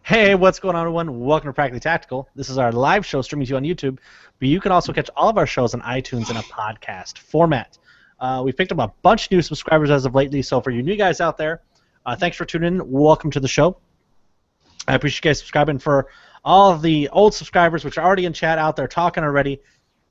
Hey, what's going on, everyone? Welcome to Practically Tactical. This is our live show streaming to you on YouTube, but you can also catch all of our shows on iTunes in a podcast format. We've picked up a bunch of new subscribers as of lately, so for you new guys out there, thanks for tuning in. Welcome to the show. I appreciate you guys subscribing. For all of the old subscribers, which are already in chat out there talking already,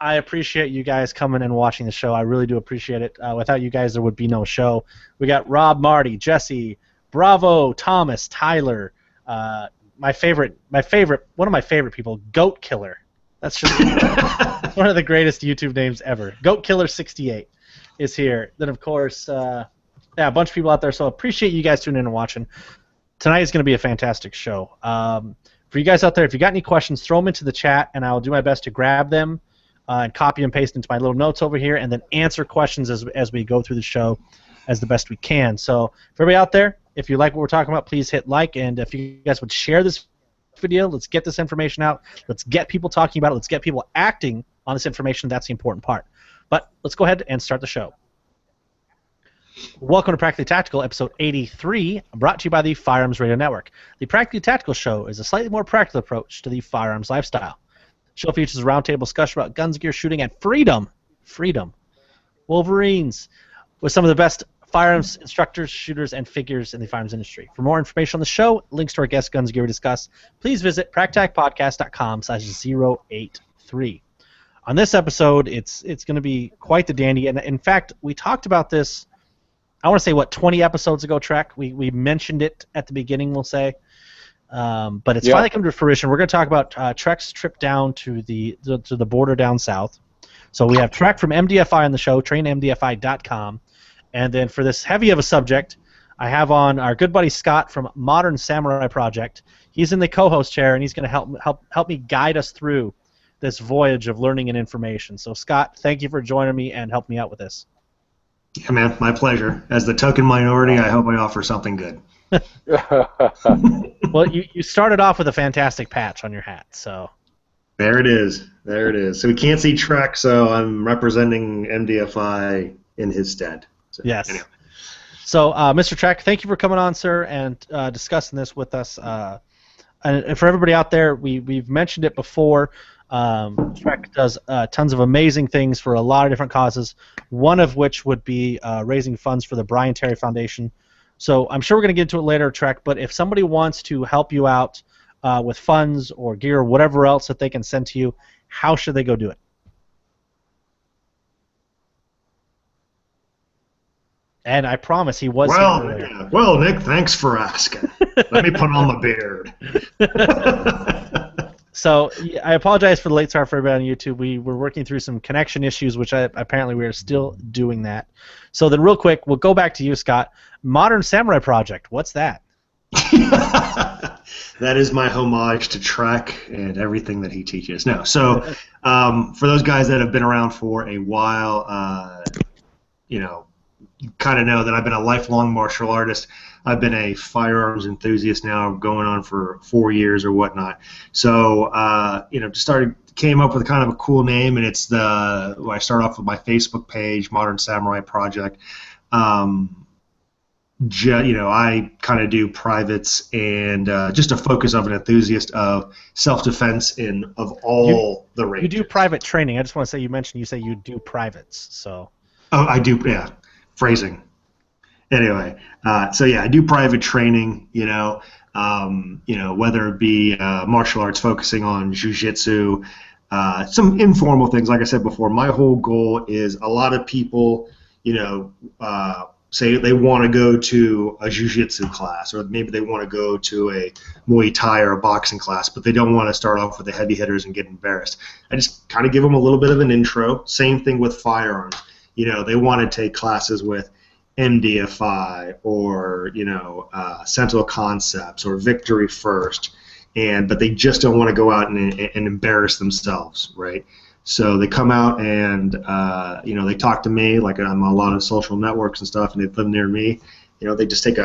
I appreciate you guys coming and watching the show. I really do appreciate it. Without you guys, there would be no show. We got Rob, Marty, Jesse, Bravo, Thomas, Tyler, one of my favorite people, Goat Killer. That's just one of the greatest YouTube names ever. Goat Killer 68 is here. Then of course, a bunch of people out there. So appreciate you guys tuning in and watching. Tonight is going to be a fantastic show. For you guys out there, if you got any questions, throw them into the chat, and I'll do my best to grab them and copy and paste into my little notes over here, and then answer questions as we go through the show as the best we can. So for everybody out there, if you like what we're talking about, please hit like, and if you guys would share this video, let's get this information out. Let's get people talking about it. Let's get people acting on this information. That's the important part. But let's go ahead and start the show. Welcome to Practically Tactical, episode 83, brought to you by the Firearms Radio Network. The Practically Tactical show is a slightly more practical approach to the firearms lifestyle. The show features a roundtable discussion about guns, gear, shooting, and freedom. Freedom. Wolverines. With some of the best firearms instructors, shooters, and figures in the firearms industry. For more information on the show, links to our guest guns gear we discuss, please visit practacpodcast.com/083. On this episode, it's going to be quite the dandy, and in fact, we talked about this, I want to say, 20 episodes ago, Trek? We mentioned it at the beginning, we'll say, but it's finally come to fruition. We're going to talk about Trek's trip down to the border down south. So we have Trek from MDFI on the show, trainmdfi.com. And then for this heavy of a subject, I have on our good buddy Scott from Modern Samurai Project. He's in the co-host chair, and he's going to help me guide us through this voyage of learning and information. So Scott, thank you for joining me and help me out with this. Yeah, man, my pleasure. As the token minority, I hope I offer something good. Well, you started off with a fantastic patch on your hat, so. There it is. There it is. So we can't see Trek, so I'm representing MDFI in his stead. So, yes. Anyway. So, Mr. Trek, thank you for coming on, sir, and discussing this with us. And for everybody out there, we've mentioned it before. Trek does tons of amazing things for a lot of different causes, one of which would be raising funds for the Brian Terry Foundation. So I'm sure we're going to get into it later, Trek, but if somebody wants to help you out with funds or gear or whatever else that they can send to you, how should they go do it? And I promise he was here earlier. Well, Nick, thanks for asking. Let me put on my beard. So I apologize for the late start for everybody on YouTube. We were working through some connection issues, which apparently we are still doing that. So then real quick, we'll go back to you, Scott. Modern Samurai Project, what's that? That is my homage to Trek and everything that he teaches. No, so for those guys that have been around for a while, you kind of know that I've been a lifelong martial artist. I've been a firearms enthusiast now going on for 4 years or whatnot. So, came up with kind of a cool name, and it's I start off with my Facebook page, Modern Samurai Project. I kind of do privates and just a focus of an enthusiast of self-defense of all the ranges. You do private training. I just want to say you say you do privates. So. Oh, I do, yeah. Phrasing. Anyway, I do private training, whether it be martial arts focusing on jiu-jitsu, some informal things. Like I said before, my whole goal is a lot of people, say they want to go to a jiu-jitsu class, or maybe they want to go to a Muay Thai or a boxing class, but they don't want to start off with the heavy hitters and get embarrassed. I just kind of give them a little bit of an intro. Same thing with firearms. They want to take classes with MDFI or Sentinel Concepts or Victory First, but they just don't want to go out and embarrass themselves, right? So they come out and they talk to me, like I'm on a lot of social networks and stuff, and they live near me. They just take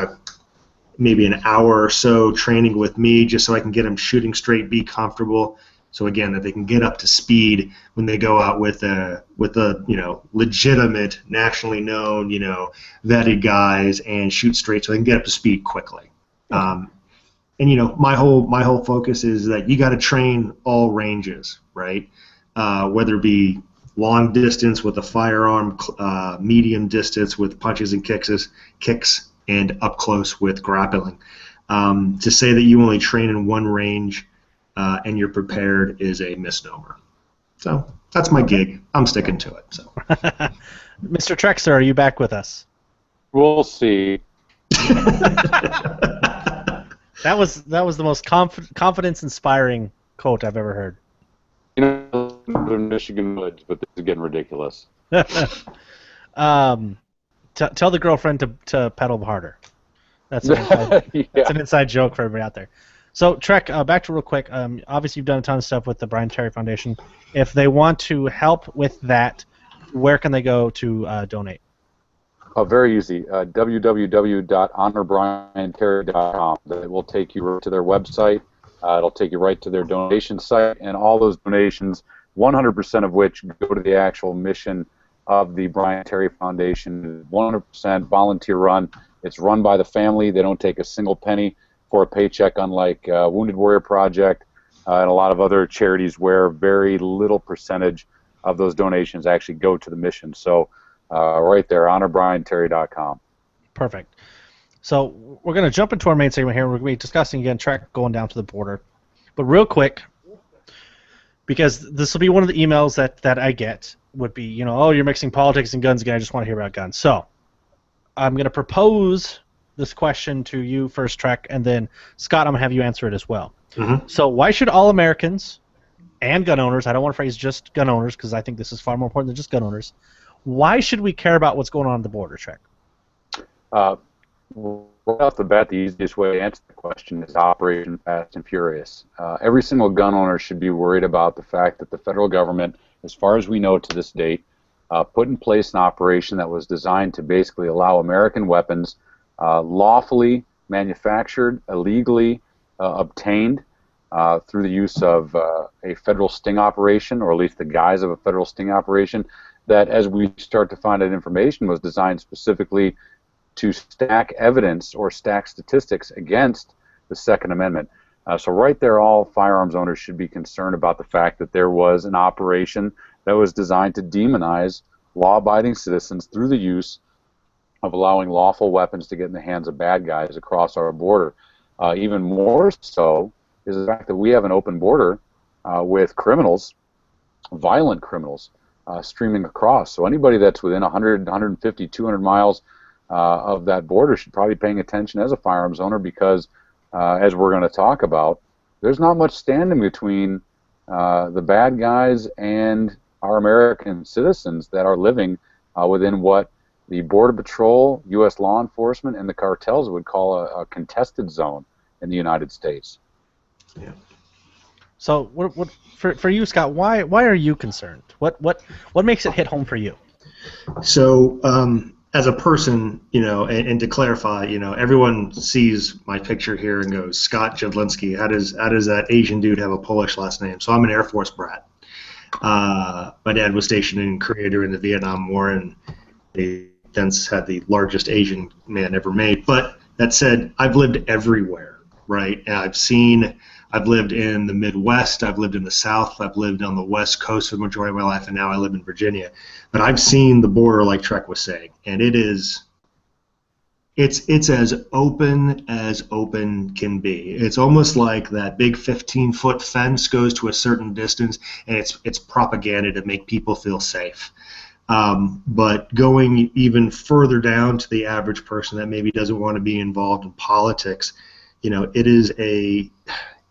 maybe an hour or so training with me just so I can get them shooting straight, be comfortable. So again, that they can get up to speed when they go out with a legitimate, nationally known, vetted guys and shoot straight, so they can get up to speed quickly. and my whole focus is that you got to train all ranges, right? Whether it be long distance with a firearm, medium distance with punches and kicks, and up close with grappling. To say that you only train in one range and you're prepared is a misnomer. So that's my gig. I'm sticking to it. So, Mr. Trexler, are you back with us? We'll see. That was the most confidence-inspiring quote I've ever heard. You know, Michigan woods, but this is getting ridiculous. Tell the girlfriend to pedal harder. That's an inside joke for everybody out there. So, Trek, back to real quick. Obviously, you've done a ton of stuff with the Brian Terry Foundation. If they want to help with that, where can they go to donate? Oh, very easy. www.honorbrianterry.com. It will take you right to their website. It'll take you right to their donation site, and all those donations, 100% of which go to the actual mission of the Brian Terry Foundation. 100% volunteer run. It's run by the family. They don't take a single penny for a paycheck, unlike Wounded Warrior Project and a lot of other charities where very little percentage of those donations actually go to the mission. So right there, honorbrianterry.com. Perfect. So we're going to jump into our main segment here. We're going to be discussing, again, Trek going down to the border. But real quick, because this will be one of the emails that I get, would be, oh, you're mixing politics and guns again. I just want to hear about guns. So I'm going to propose this question to you first, Trek, and then Scott, I'm going to have you answer it as well. Mm-hmm. So why should all Americans and gun owners, I don't want to phrase just gun owners because I think this is far more important than just gun owners, why should we care about what's going on at the border, Trek? Right off the bat, the easiest way to answer the question is Operation Fast and Furious. Every single gun owner should be worried about the fact that the federal government, as far as we know to this date, put in place an operation that was designed to basically allow American weapons lawfully manufactured, illegally obtained through the use of a federal sting operation, or at least the guise of a federal sting operation, that, as we start to find out information, was designed specifically to stack evidence or stack statistics against the Second Amendment. So right there, all firearms owners should be concerned about the fact that there was an operation that was designed to demonize law-abiding citizens through the use of allowing lawful weapons to get in the hands of bad guys across our border. Even more so is the fact that we have an open border with criminals, violent criminals, streaming across. So anybody that's within 100, 150, 200 miles of that border should probably be paying attention as a firearms owner, because, as we're going to talk about, there's not much standing between the bad guys and our American citizens that are living within what the Border Patrol, U.S. law enforcement, and the cartels would call a contested zone in the United States. Yeah. So, what for you, Scott? Why are you concerned? What makes it hit home for you? So, as a person, and to clarify, everyone sees my picture here and goes, Scott Jedlinski. How does that Asian dude have a Polish last name? So I'm an Air Force brat. My dad was stationed in Korea during the Vietnam War, and they thence had the largest Asian man ever made. But that said, I've lived everywhere, right? And I've lived in the Midwest, I've lived in the South, I've lived on the West Coast for the majority of my life, and now I live in Virginia. But I've seen the border, like Trek was saying, and it's as open can be. It's almost like that big 15-foot fence goes to a certain distance, and it's propaganda to make people feel safe. But going even further down to the average person that maybe doesn't want to be involved in politics,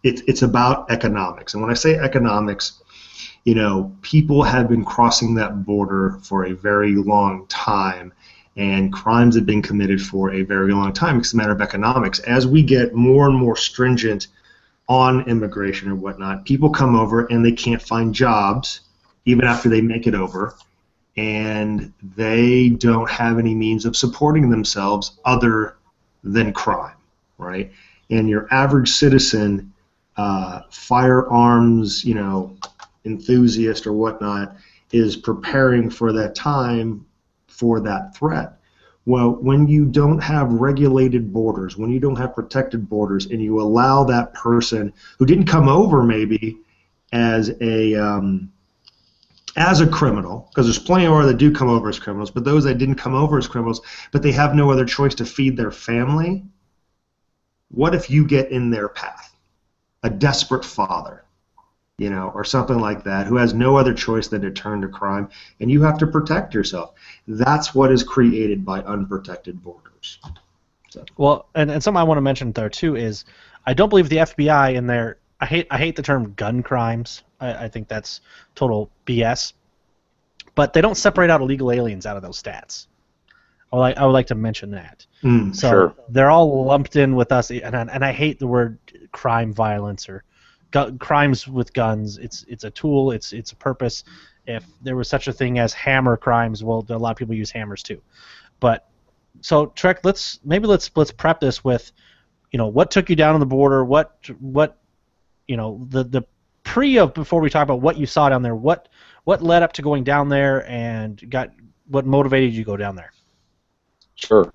it's about economics. And when I say economics, people have been crossing that border for a very long time, and crimes have been committed for a very long time. It's a matter of economics. As we get more and more stringent on immigration or whatnot, people come over and they can't find jobs even after they make it over, and they don't have any means of supporting themselves other than crime, right? And your average citizen, firearms, enthusiast or whatnot, is preparing for that time for that threat. Well, when you don't have regulated borders, when you don't have protected borders, and you allow that person who didn't come over maybe as a criminal, because there's plenty more that do come over as criminals, but those that didn't come over as criminals, but they have no other choice to feed their family, what if you get in their path? A desperate father, or something like that, who has no other choice than to turn to crime, and you have to protect yourself. That's what is created by unprotected borders. So. Well, and something I want to mention there too is I don't believe the FBI in their I hate the term gun crimes. I think that's total BS. But they don't separate out illegal aliens out of those stats. I would like to mention that. So sure. They're all lumped in with us, and I hate the word crime violence or crimes with guns. It's a tool. It's a purpose. If there was such a thing as hammer crimes, well, a lot of people use hammers too. But so Trek, let's prep this with, what took you down on the border? What the pre of before we talk about what you saw down there. What led up to going down there and what motivated you to go down there? Sure.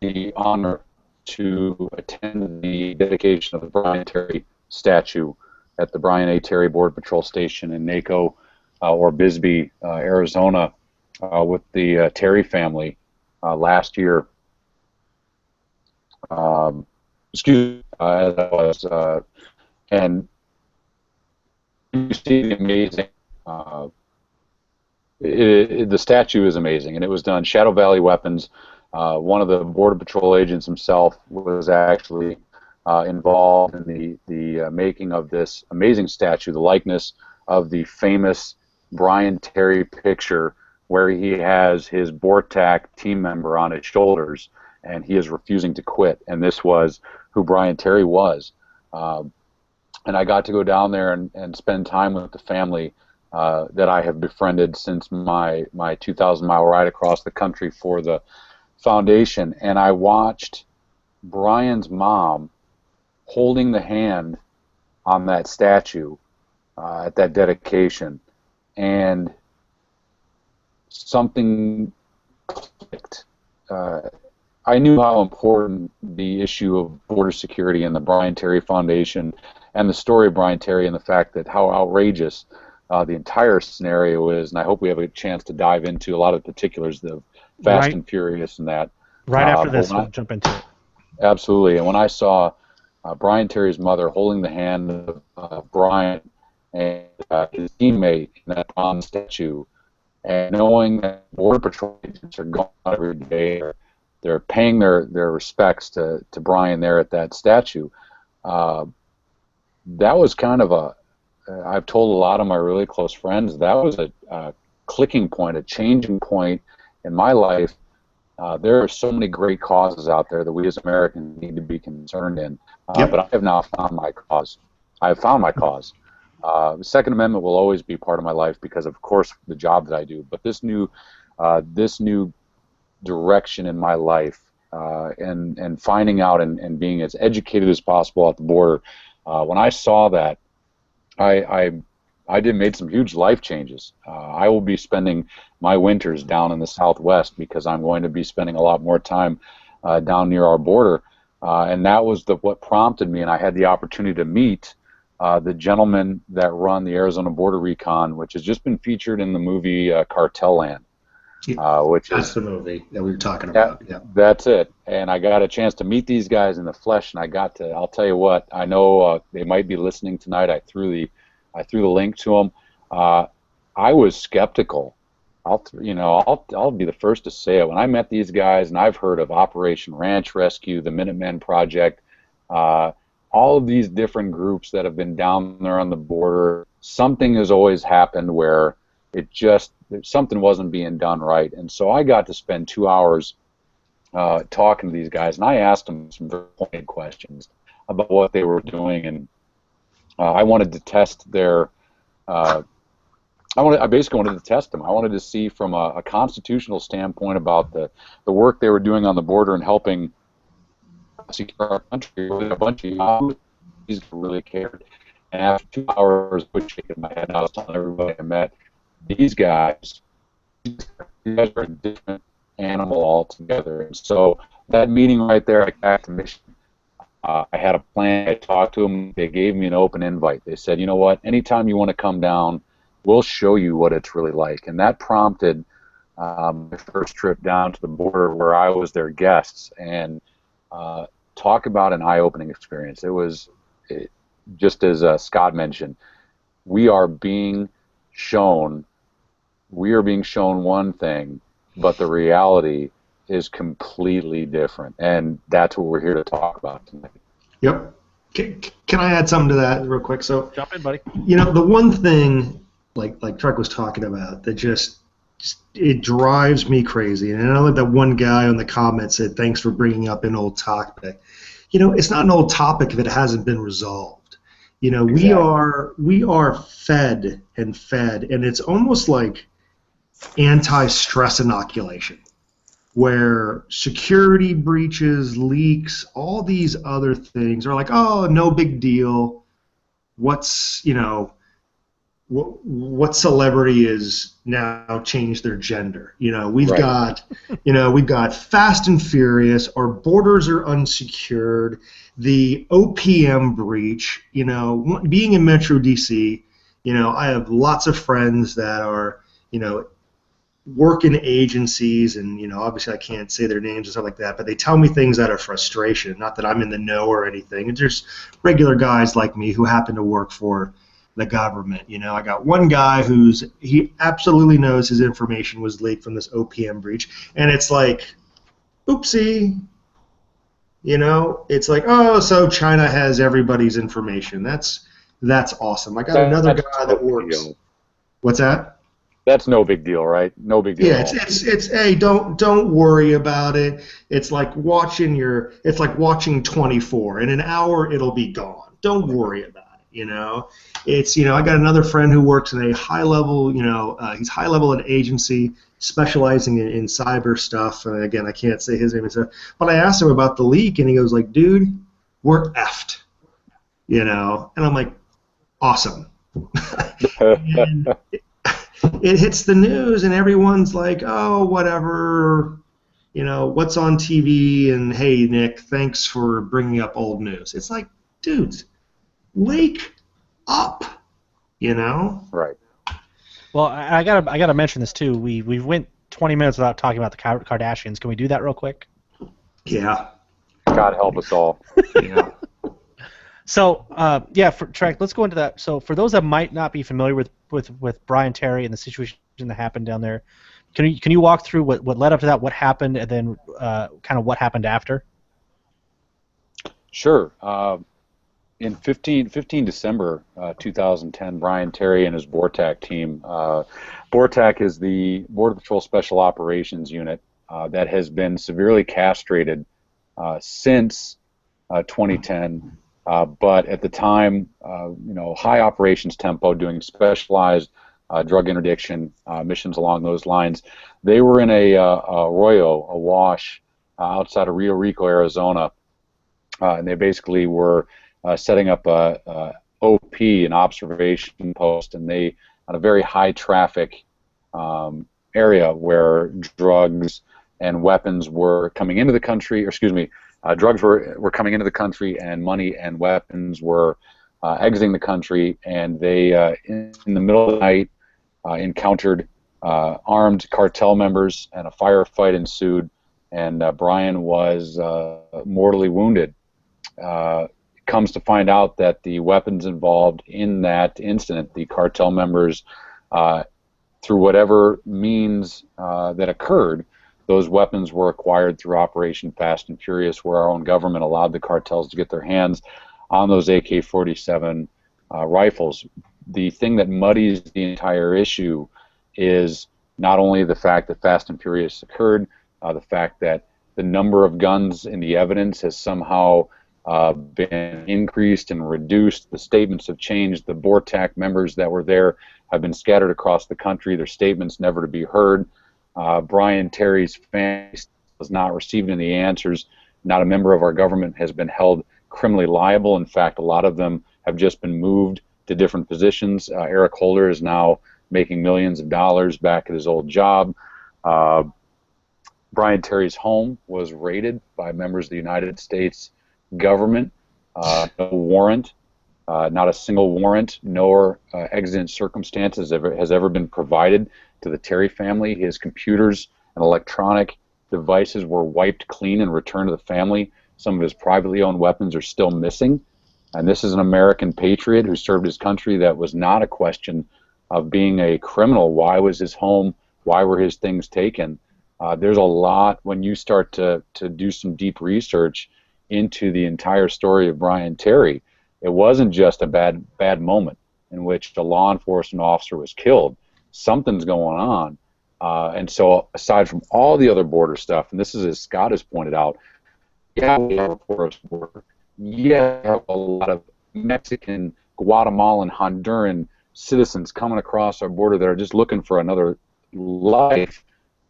The honor to attend the dedication of the Brian Terry statue at the Brian A. Terry Border Patrol Station in NACO or Bisbee, Arizona, with the Terry family last year. Excuse me, as I was, and you see the amazing. The statue is amazing, and it was done. Shadow Valley Weapons. One of the Border Patrol agents himself was actually involved in the making of this amazing statue, the likeness of the famous Brian Terry picture where he has his BORTAC team member on his shoulders, and he is refusing to quit. And this was who Brian Terry was. And I got to go down there and spend time with the family that I have befriended since my 2,000-mile ride across the country for the foundation. And I watched Brian's mom holding the hand on that statue at that dedication, and something clicked. I knew how important the issue of border security and the Brian Terry Foundation and the story of Brian Terry and the fact that how outrageous the entire scenario is, and I hope we have a chance to dive into a lot of the particulars of Fast and Furious and that. Right after this, we'll jump into it. Absolutely. And when I saw Brian Terry's mother holding the hand of Brian and his teammate in that bronze statue, and knowing that Border Patrol agents are going out every day, they're paying their respects to Brian there at that statue, that was kind of I've told a lot of my really close friends, that was a clicking point, a changing point in my life. There are so many great causes out there that we as Americans need to be concerned in, but I have now found my cause. I have found my cause. The Second Amendment will always be part of my life because, of course, the job that I do. But this new direction in my life and finding out and being as educated as possible at the border, when I saw that, I made some huge life changes. I will be spending my winters down in the Southwest because I'm going to be spending a lot more time down near our border, and that was what prompted me. And I had the opportunity to meet the gentlemen that run the Arizona Border Recon, which has just been featured in the movie Cartel Land, which that's the movie that we were talking about. Yeah, that's it. And I got a chance to meet these guys in the flesh, and I'll tell you what, I know they might be listening tonight. I threw the link to them. I was skeptical. I'll be the first to say it. When I met these guys, and I've heard of Operation Ranch Rescue, the Minutemen Project, all of these different groups that have been down there on the border, something has always happened where something wasn't being done right. And so I got to spend 2 hours talking to these guys, and I asked them some very pointed questions about what they were doing, and I wanted to test their. I basically wanted to test them. I wanted to see from a constitutional standpoint about the work they were doing on the border and helping secure our country. With a bunch of yahoos who really cared. And after 2 hours of shaking my head, I was telling everybody I met, these guys are different animal altogether. And so that meeting right there at Active Mission, I had a plan. I talked to them. They gave me an open invite. They said, you know what, anytime you want to come down, we'll show you what it's really like. And that prompted my first trip down to the border where I was their guests. And talk about an eye-opening experience. It was, just as Scott mentioned, we are being shown one thing, but the reality is completely different, and that's what we're here to talk about tonight. Yep. Can I add something to that real quick? So, jump in, buddy. You know, the one thing, like Trek was talking about, that just it drives me crazy. And I know that one guy on the comments said, "Thanks for bringing up an old topic." You know, it's not an old topic if it hasn't been resolved. You know, exactly. we are fed, and it's almost like anti-stress inoculation, where security breaches, leaks, all these other things are like, oh, no big deal. What's, you know, what celebrity is now changed their gender? You know, we've got Fast and Furious. Our borders are unsecured. The OPM breach. You know, being in Metro DC, you know, I have lots of friends that are, you know, work in agencies, and you know, obviously I can't say their names and stuff like that, but they tell me things out of frustration. Not that I'm in the know or anything. It's just regular guys like me who happen to work for the government. You know, I got one guy he absolutely knows his information was leaked from this OPM breach, and it's like, oopsie. You know, it's like, oh, so China has everybody's information. That's awesome. I got another guy that works. What's that? That's no big deal, right? No big deal. Yeah, it's hey, don't worry about it. It's like watching 24. In an hour it'll be gone. Don't worry about it, you know. It's, you know, I got another friend who works in a high level, you know, he's high level at an agency specializing in cyber stuff. And again, I can't say his name and stuff, but I asked him about the leak, and he goes like, dude, we're effed, you know. And I'm like, awesome. And it hits the news, and everyone's like, oh, whatever, you know, what's on TV, and hey, Nick, thanks for bringing up old news. It's like, dudes, wake up, you know? Right. Well, I gotta mention this too. We went 20 minutes without talking about the Kardashians. Can we do that real quick? Yeah. God help us all. Yeah. So, for Trek, let's go into that. So, for those that might not be familiar with Brian Terry and the situation that happened down there, can you walk through what led up to that, what happened, and then kind of what happened after? Sure. In 15 December 2010, Brian Terry and his BORTAC team. BORTAC is the Border Patrol Special Operations Unit that has been severely castrated since 2010. But at the time, you know, high operations tempo, doing specialized drug interdiction missions along those lines. They were in a arroyo, a wash outside of Rio Rico, Arizona, and they basically were setting up a OP, an observation post, and they on a very high traffic area where drugs and weapons were coming into the country, or excuse me. Drugs were coming into the country, and money and weapons were exiting the country, and they, in the middle of the night, encountered armed cartel members, and a firefight ensued, and Brian was mortally wounded. Comes to find out that the weapons involved in that incident, the cartel members, through whatever means that occurred, those weapons were acquired through Operation Fast and Furious, where our own government allowed the cartels to get their hands on those AK-47 rifles. The thing that muddies the entire issue is not only the fact that Fast and Furious occurred, the fact that the number of guns in the evidence has somehow been increased and reduced. The statements have changed. The BORTAC members that were there have been scattered across the country, their statements never to be heard. Brian Terry's family has not received any answers. Not a member of our government has been held criminally liable. In fact, a lot of them have just been moved to different positions. Eric Holder is now making millions of dollars back at his old job. Brian Terry's home was raided by members of the United States government. No warrant, not a single warrant, nor exigent circumstances has ever been provided to the Terry family. His computers and electronic devices were wiped clean and returned to the family. Some of his privately owned weapons are still missing. And this is an American patriot who served his country. That was not a question of being a criminal. Why was his home, why were his things taken? There's a lot when you start to do some deep research into the entire story of Brian Terry. It wasn't just a bad moment in which a law enforcement officer was killed. Something's going on. And so aside from all the other border stuff, and this is as Scott has pointed out, yeah, we have a porous border. Yeah, we have a lot of Mexican, Guatemalan, Honduran citizens coming across our border that are just looking for another life.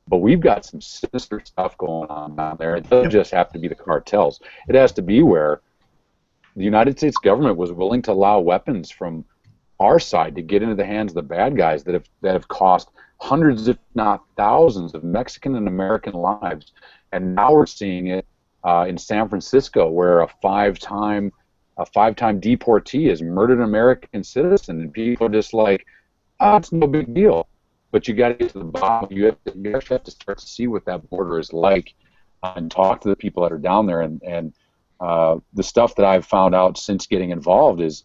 But we've got some sinister stuff going on down there. It doesn't just have to be the cartels. It has to be where the United States government was willing to allow weapons from our side to get into the hands of the bad guys that have cost hundreds, if not thousands, of Mexican and American lives. And now we're seeing it in San Francisco, where a five-time deportee has murdered an American citizen, and people are just like, oh, it's no big deal. But you got to get to the bottom. You actually have to start to see what that border is like, and talk to the people that are down there. And the stuff that I've found out since getting involved it's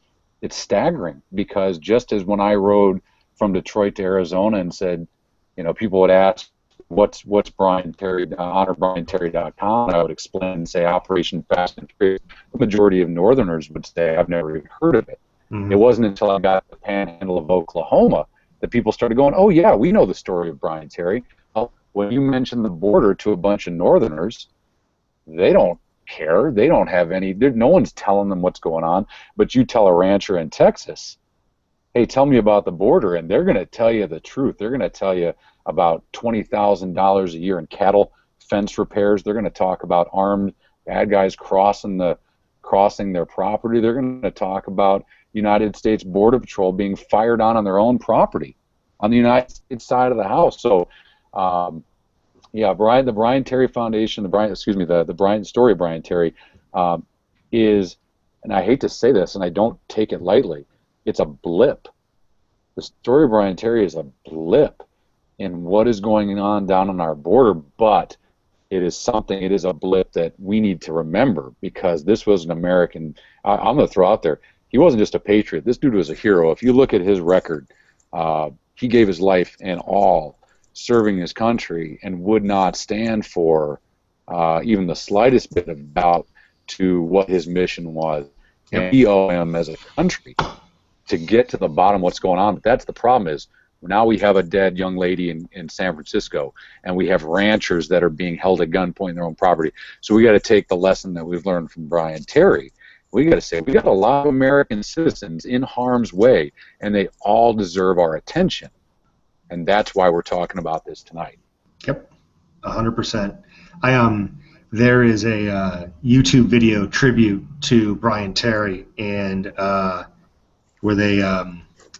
staggering, because just as when I rode from Detroit to Arizona and said, people would ask, what's Brian Terry, honorbrianterry.com, I would explain and say Operation Fast and Furious. The majority of Northerners would say, I've never even heard of it. Mm-hmm. It wasn't until I got to the Panhandle of Oklahoma that people started going, oh yeah, we know the story of Brian Terry. Well, when you mention the border to a bunch of Northerners, they don't care. They don't have no one's telling them what's going on. But you tell a rancher in Texas, hey, tell me about the border, and they're going to tell you the truth. They're going to tell you about $20,000 a year in cattle fence repairs. They're going to talk about armed bad guys crossing their property. They're going to talk about United States Border Patrol being fired on their own property, on the United States side of the house. So, the Brian Terry Foundation, the Brian story of Brian Terry is, and I hate to say this, and I don't take it lightly, it's a blip. The story of Brian Terry is a blip in what is going on down on our border, but it is a blip that we need to remember, because this was an American. I'm going to throw out there, he wasn't just a patriot. This dude was a hero. If you look at his record, he gave his life and all serving his country and would not stand for even the slightest bit of doubt to what his mission was. And we owe him as a country to get to the bottom of what's going on. But that's the problem, is now we have a dead young lady in San Francisco, and we have ranchers that are being held at gunpoint in their own property. So we got to take the lesson that we've learned from Brian Terry. We got to say, we got a lot of American citizens in harm's way, and they all deserve our attention. And that's why we're talking about this tonight. Yep, 100%. There is a YouTube video tribute to Brian Terry, and where they,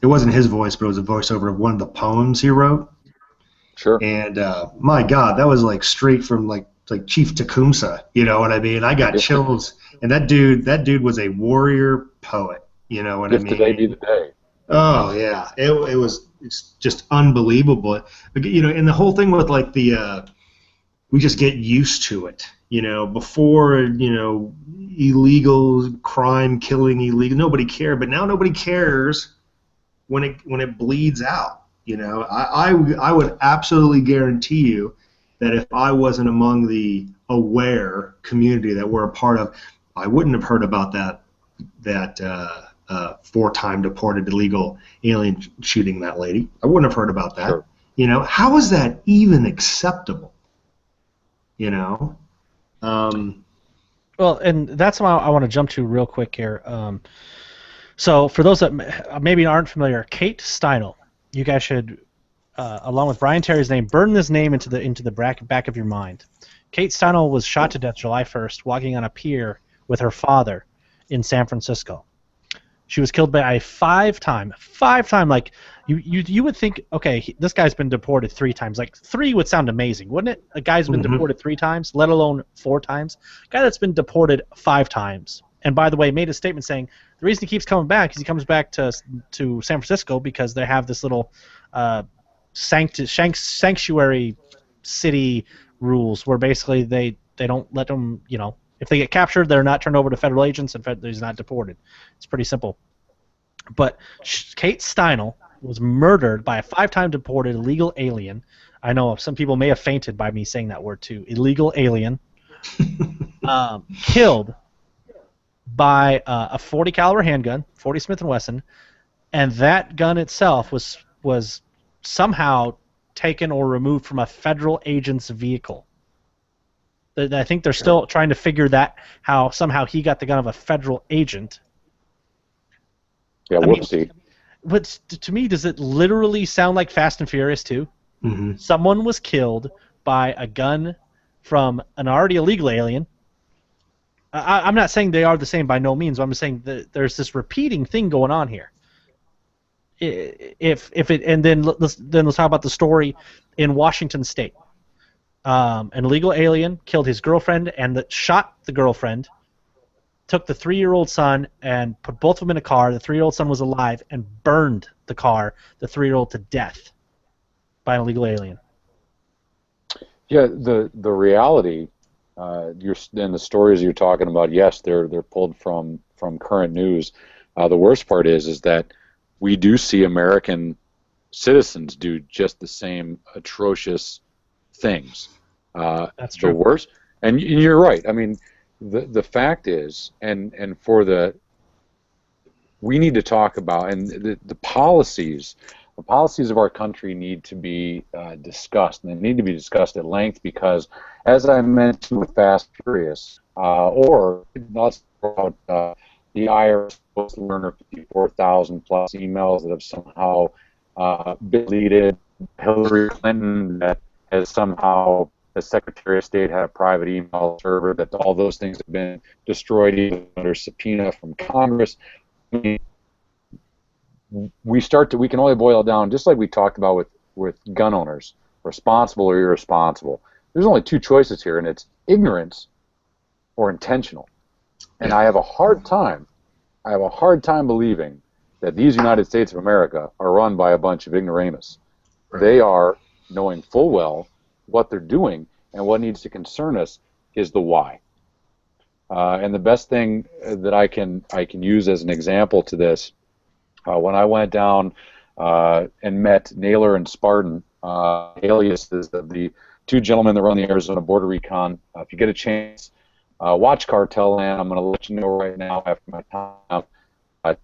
it wasn't his voice, but it was a voiceover of one of the poems he wrote. Sure. And my God, that was like straight from like Chief Tecumseh. You know what I mean? I got chills. And that dude was a warrior poet. You know what I mean? If today be the day. Oh yeah, it's just unbelievable. And the whole thing with like we just get used to it. Before illegal crime, killing illegal, nobody cared, but now nobody cares when it bleeds out. I would absolutely guarantee you that if I wasn't among the aware community that we're a part of, I wouldn't have heard about that 4-time deported illegal alien shooting that lady. I wouldn't have heard about that. Sure. How is that even acceptable? Well, and that's what I want to jump to real quick here. So for those that maybe aren't familiar, Kate Steinle, you guys should, along with Brian Terry's name, burn this name into the back of your mind. Kate Steinle was shot to death July 1st walking on a pier with her father in San Francisco. She was killed by a five-time, like, you would think, okay, this guy's been deported 3 times. Like, 3 would sound amazing, wouldn't it? A guy's been deported 3 times, let alone 4 times. A guy that's been deported 5 times, and by the way, made a statement saying the reason he keeps coming back is he comes back to San Francisco because they have this little sanctuary city rules where basically they don't let them, if they get captured, they're not turned over to federal agents, and he's not deported. It's pretty simple. But Kate Steinle was murdered by a 5-time deported illegal alien. I know some people may have fainted by me saying that word too. Illegal alien. Killed by a .40 caliber handgun, 40 Smith & Wesson, and that gun itself was somehow taken or removed from a federal agent's vehicle. I think they're still trying to figure that how somehow he got the gun of a federal agent. Yeah, whoopsie. But to me, does it literally sound like Fast and Furious 2? Mm-hmm. Someone was killed by a gun from an already illegal alien. I'm not saying they are the same by no means. But I'm saying that there's this repeating thing going on here. Then let's talk about the story in Washington State. An illegal alien killed his girlfriend and shot the girlfriend. Took the 3-year-old son and put both of them in a car. The 3-year-old son was alive and burned the car, the 3-year-old, to death by an illegal alien. Yeah, the reality, and the stories you're talking about, yes, they're pulled from current news. The worst part is that we do see American citizens do just the same atrocious things. That's true. The worst, and you're right. I mean, the fact is, and we need to talk about, and the policies of our country need to be discussed, and they need to be discussed at length because, as I mentioned with Fast and Furious, or let's talk about the IRS supposed to learn 54,000 plus emails that have somehow been deleted, Hillary Clinton that has somehow, the Secretary of State had a private email server, that all those things have been destroyed even under subpoena from Congress. I mean, we can only boil it down, just like we talked about with gun owners, responsible or irresponsible. There's only 2 choices here, and it's ignorance or intentional. And I have a hard time believing that these United States of America are run by a bunch of ignoramus. Right. They are knowing full well what they're doing, and what needs to concern us is the why. And the best thing that I can use as an example to this, when I went down and met Naylor and Spartan, aliases of the 2 gentlemen that run the Arizona Border Recon. If you get a chance, watch Cartel Land. I'm going to let you know right now after my time.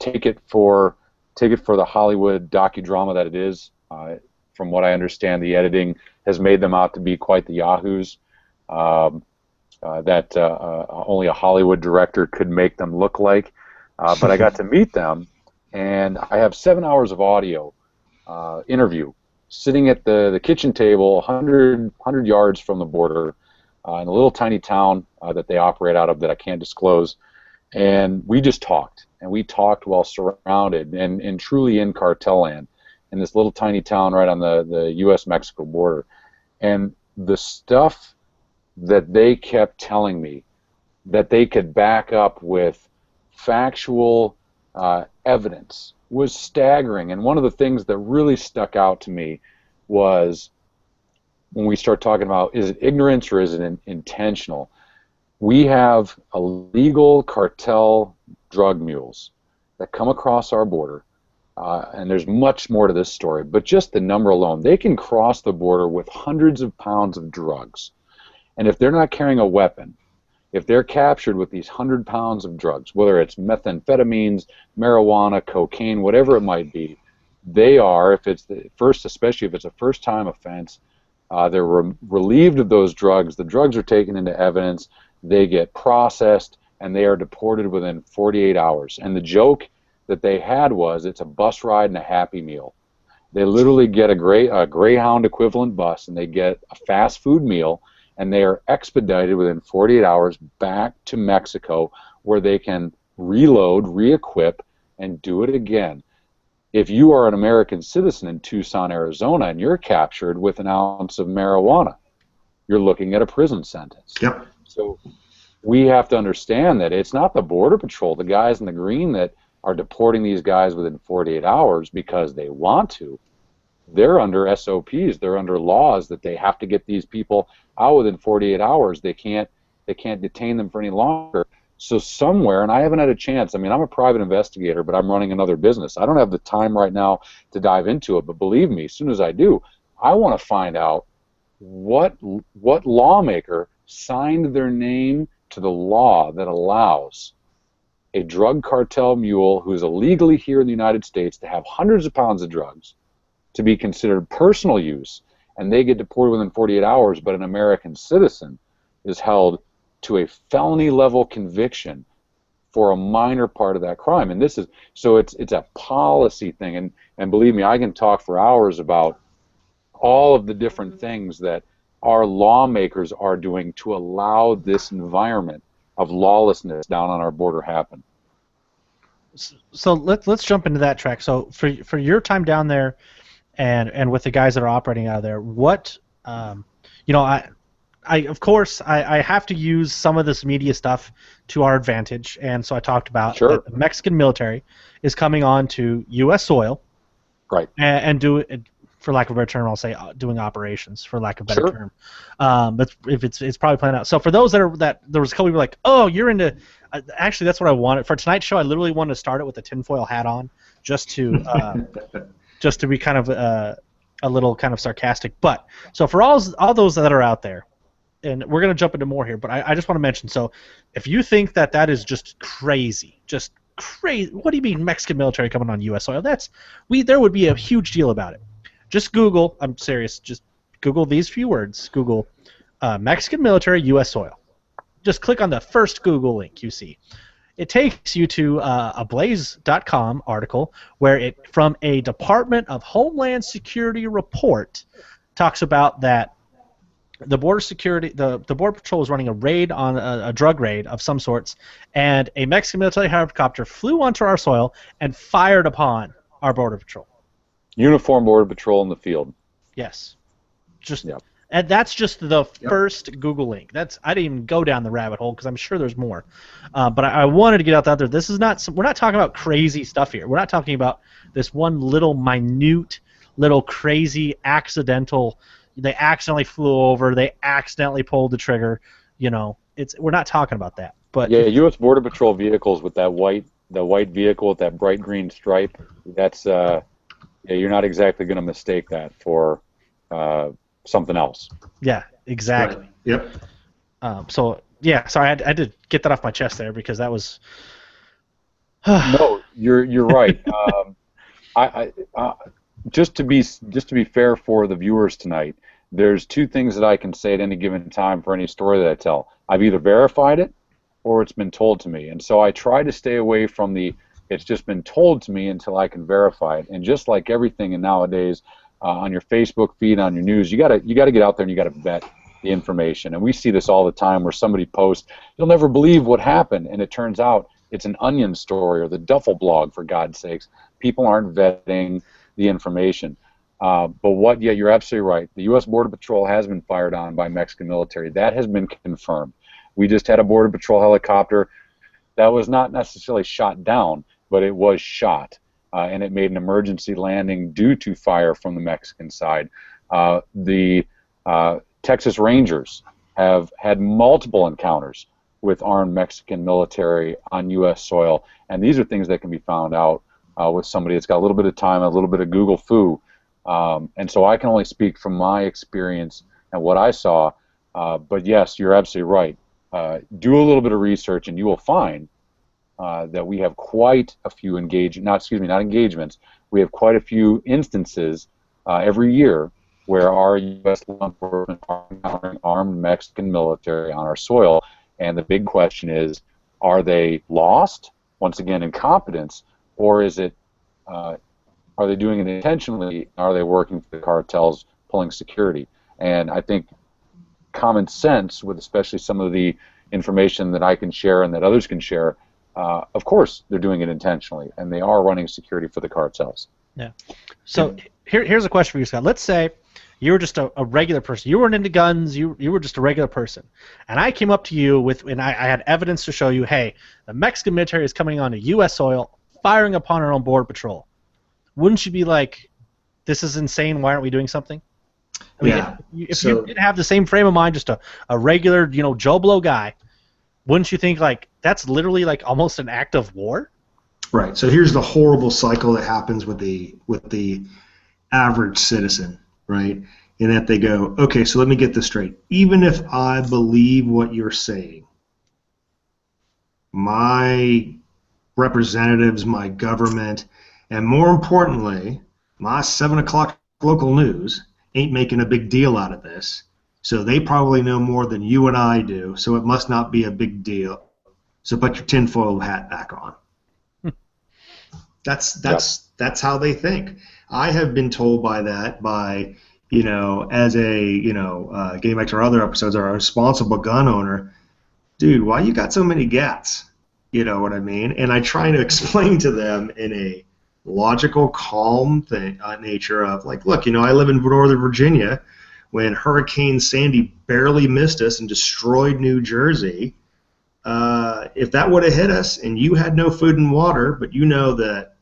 Take it for the Hollywood docudrama that it is. From what I understand, the editing has made them out to be quite the yahoos that only a Hollywood director could make them look like. But I got to meet them, and I have 7 hours of audio interview sitting at the kitchen table 100 yards from the border in a little tiny town that they operate out of that I can't disclose. And we just talked, and we talked while surrounded and truly in cartel land, in this little tiny town right on the U.S.-Mexico border. And the stuff that they kept telling me that they could back up with factual evidence was staggering. And one of the things that really stuck out to me was when we start talking about, is it ignorance or is it intentional? We have illegal cartel drug mules that come across our border. And there's much more to this story, but just the number alone, they can cross the border with hundreds of pounds of drugs. And if they're not carrying a weapon, if they're captured with these 100 pounds of drugs, whether it's methamphetamines, marijuana, cocaine, whatever it might be, they are, if it's the first, especially if it's a first-time offense, they're relieved of those drugs. The drugs are taken into evidence. They get processed, and they are deported within 48 hours. And the joke that they had was, it's a bus ride and a Happy Meal. They literally get a Greyhound equivalent bus, and they get a fast food meal, and they are expedited within 48 hours back to Mexico, where they can reload, re-equip, and do it again. If you are an American citizen in Tucson, Arizona, and you're captured with an ounce of marijuana, you're looking at a prison sentence. Yep. So we have to understand that it's not the Border Patrol, the guys in the green that are deporting these guys within 48 hours because they want to. They're under SOPs. They're under laws that they have to get these people out within 48 hours. They can't detain them for any longer. So somewhere, and I haven't had a chance, I mean, I'm a private investigator, but I'm running another business. I don't have the time right now to dive into it, but believe me, as soon as I do, I want to find out what lawmaker signed their name to the law that allows a drug cartel mule who is illegally here in the United States to have hundreds of pounds of drugs to be considered personal use, and they get deported within 48 hours, but an American citizen is held to a felony level conviction for a minor part of that crime. And this is, so it's a policy thing, and believe me, I can talk for hours about all of the different things that our lawmakers are doing to allow this environment of lawlessness down on our border happen. So let's jump into that track. So for your time down there, and with the guys that are operating out of there, what I of course I have to use some of this media stuff to our advantage, and so I talked about Sure. that the Mexican military is coming on to U.S. soil, Right. and do it, for lack of a better term, I'll say doing operations, for lack of a better Sure. term. But if it's probably playing out. So for those that there was a couple people like, oh, you're into. Actually, that's what I wanted for tonight's show. I literally wanted to start it with a tinfoil hat on, just to be kind of a little kind of sarcastic. But so for all those that are out there, and we're going to jump into more here, but I just want to mention, so if you think that is just crazy, what do you mean Mexican military coming on U.S. soil? There would be a huge deal about it. Just Google, I'm serious, just Google these few words. Google Mexican military U.S. soil. Just click on the first Google link you see. It takes you to a Blaze.com article where it, from a Department of Homeland Security report, talks about that the border security, the Border Patrol is running a raid on a drug raid of some sorts, and a Mexican military helicopter flew onto our soil and fired upon our Border Patrol. Uniform Border Patrol in the field. Yes. Yep. And that's just the first Google link. I didn't even go down the rabbit hole because I'm sure there's more. But I wanted to get out there. This is not. We're not talking about crazy stuff here. We're not talking about this one little minute, little crazy accidental. They accidentally flew over. They accidentally pulled the trigger. We're not talking about that. But yeah, U.S. Border Patrol vehicles with the white vehicle with that bright green stripe. That's you're not exactly going to mistake that for something else. Yeah, exactly. Right. Yep. So I had to get that off my chest there because that was. No, you're right. I just to be fair for the viewers tonight, there's two things that I can say at any given time for any story that I tell. I've either verified it or it's been told to me, and so I try to stay away from the it's just been told to me until I can verify it. And just like everything in nowadays, on your Facebook feed, on your news, you gotta get out there and you gotta vet the information. And we see this all the time where somebody posts, "You'll never believe what happened," and it turns out it's an Onion story or the Duffel blog, for God's sakes. People aren't vetting the information. But you're absolutely right. The U.S. Border Patrol has been fired on by Mexican military. That has been confirmed. We just had a Border Patrol helicopter that was not necessarily shot down, but it was shot. And it made an emergency landing due to fire from the Mexican side. The Texas Rangers have had multiple encounters with armed Mexican military on U.S. soil, and these are things that can be found out with somebody that's got a little bit of time, a little bit of Google foo. And so I can only speak from my experience and what I saw. But yes, you're absolutely right. Do a little bit of research, and you will find that we have quite a few engagements. We have quite a few instances every year where our U.S. law enforcement are encountering armed Mexican military on our soil. And the big question is, are they lost? Once again, incompetence, or is it? Are they doing it intentionally? Are they working for the cartels, pulling security? And I think common sense, with especially some of the information that I can share and that others can share, of course they're doing it intentionally, and they are running security for the cartels. Yeah. So here's a question for you, Scott. Let's say you were just a regular person. You weren't into guns. You were just a regular person. And I came up to you and I had evidence to show you, hey, the Mexican military is coming onto U.S. soil, firing upon our own border patrol. Wouldn't you be like, this is insane, why aren't we doing something? I mean, Yeah. if you didn't have the same frame of mind, just a regular, Joe Blow guy, wouldn't you think, like, that's literally like almost an act of war? Right. So here's the horrible cycle that happens with the average citizen, right? In that they go, okay, so let me get this straight. Even if I believe what you're saying, my representatives, my government, and more importantly, my 7 o'clock local news ain't making a big deal out of this. So they probably know more than you and I do, so it must not be a big deal. So put your tinfoil hat back on. That's how they think. I have been told by as a getting back to our other episodes, our responsible gun owner, dude, why you got so many gats? You know what I mean? And I try to explain to them in a logical, calm nature of like, look, I live in Northern Virginia. When Hurricane Sandy barely missed us and destroyed New Jersey, if that would have hit us and you had no food and water, but you know that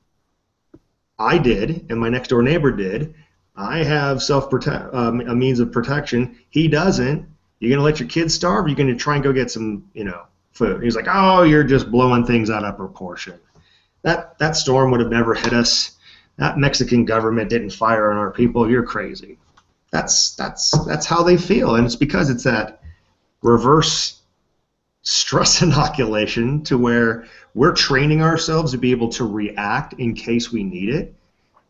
I did and my next door neighbor did, I have a means of protection. He doesn't. You're going to let your kids starve? Or you're going to try and go get some, food? He's like, oh, you're just blowing things out of proportion. That storm would have never hit us. That Mexican government didn't fire on our people. You're crazy. That's how they feel, and it's because it's that reverse stress inoculation to where we're training ourselves to be able to react in case we need it.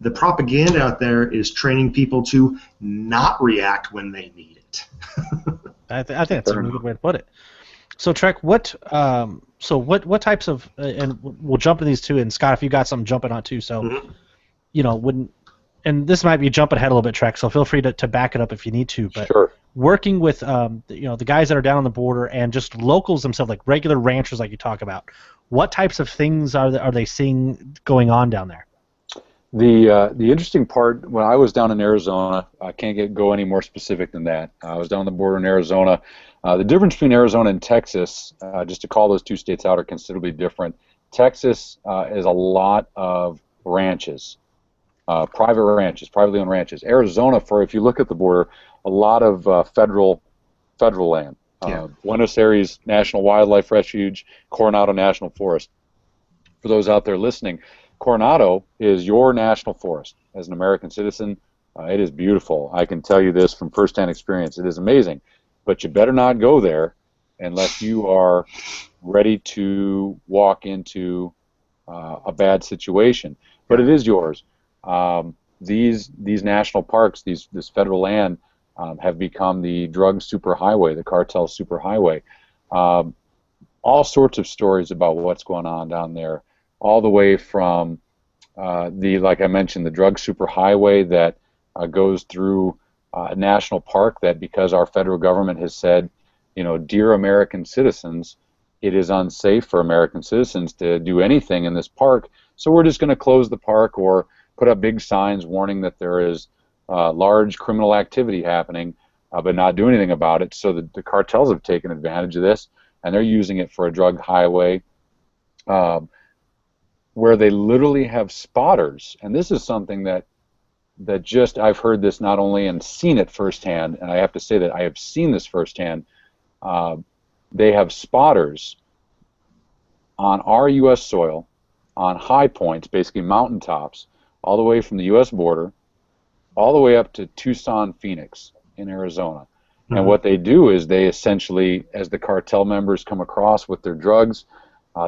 The propaganda out there is training people to not react when they need it. I think that's a really good way to put it. So Trek, what types of and we'll jump into these two, and Scott, if you got something jumping on too, so and this might be jumping ahead a little bit, Trek, so feel free to back it up if you need to. But sure. Working with the guys that are down on the border and just locals themselves, like regular ranchers, like you talk about, what types of things are they seeing going on down there? The interesting part, when I was down in Arizona, I can't go any more specific than that. I was down on the border in Arizona. The difference between Arizona and Texas, just to call those two states out, are considerably different. Texas is a lot of ranches. Private ranches, privately owned ranches. Arizona, if you look at the border, a lot of federal land. Buenos Aires National Wildlife Refuge, Coronado National Forest. For those out there listening, Coronado is your national forest. As an American citizen, it is beautiful. I can tell you this from firsthand experience. It is amazing. But you better not go there unless you are ready to walk into a bad situation. But it is yours. These national parks, this federal land, have become the drug superhighway, the cartel superhighway. All sorts of stories about what's going on down there, all the way from like I mentioned, the drug superhighway that goes through a national park that, because our federal government has said, dear American citizens, it is unsafe for American citizens to do anything in this park, so we're just going to close the park or put up big signs warning that there is large criminal activity happening, but not do anything about it. So the cartels have taken advantage of this, and they're using it for a drug highway, where they literally have spotters. And this is something that just, I've heard this not only and seen it firsthand, and I have to say that I have seen this firsthand. They have spotters on our U.S. soil, on high points, basically mountaintops, all the way from the U.S. border, all the way up to Tucson, Phoenix in Arizona. Mm-hmm. And what they do is they essentially, as the cartel members come across with their drugs,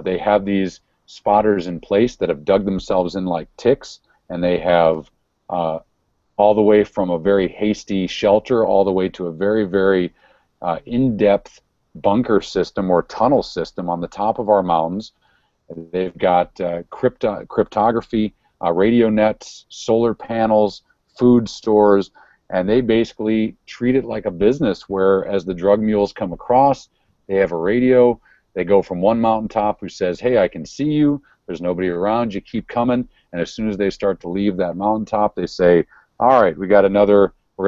they have these spotters in place that have dug themselves in like ticks, and they have all the way from a very hasty shelter all the way to a very, very in-depth bunker system or tunnel system on the top of our mountains. They've got cryptography, radio nets, solar panels, food stores, and they basically treat it like a business where, as the drug mules come across, they have a radio, They go from one mountaintop who says, hey, I can see you, there's nobody around, you keep coming, and as soon as they start to leave that mountaintop, they say, all right, we're going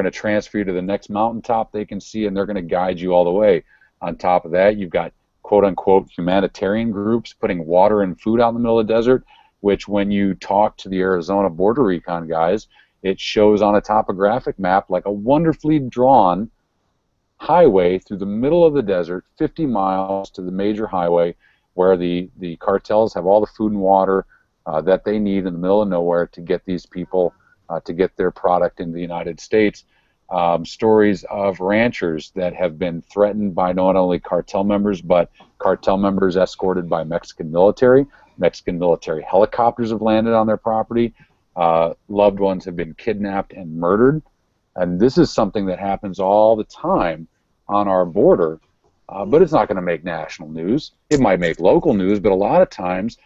to transfer you to the next mountaintop they can see, and they're going to guide you all the way. On top of that, you've got quote-unquote humanitarian groups putting water and food out in the middle of the desert, which when you talk to the Arizona border recon guys, it shows on a topographic map like a wonderfully drawn highway through the middle of the desert, 50 miles to the major highway, where the cartels have all the food and water that they need in the middle of nowhere to get these people, to get their product into the United States. Stories of ranchers that have been threatened by not only cartel members, but cartel members escorted by Mexican military. Mexican military helicopters have landed on their property. Loved ones have been kidnapped and murdered. And this is something that happens all the time on our border, but it's not going to make national news. It might make local news, but a lot of times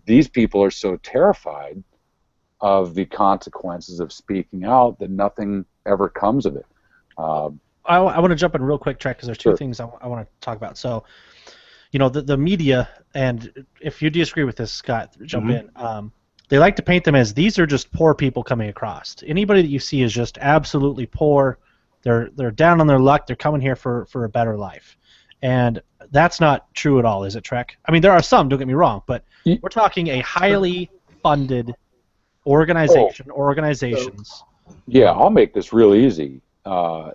these people are so terrified of the consequences of speaking out that nothing ever comes of it. I want to jump in real quick, Trek, because there's two Sure. things I want to talk about. So, the media, and if you disagree with this, Scott, jump in. They like to paint them as these are just poor people coming across. Anybody that you see is just absolutely poor. They're down on their luck. They're coming here for a better life. And that's not true at all, is it, Trek? I mean, there are some, don't get me wrong, but we're talking a highly funded organization, organizations. Yeah, I'll make this real easy.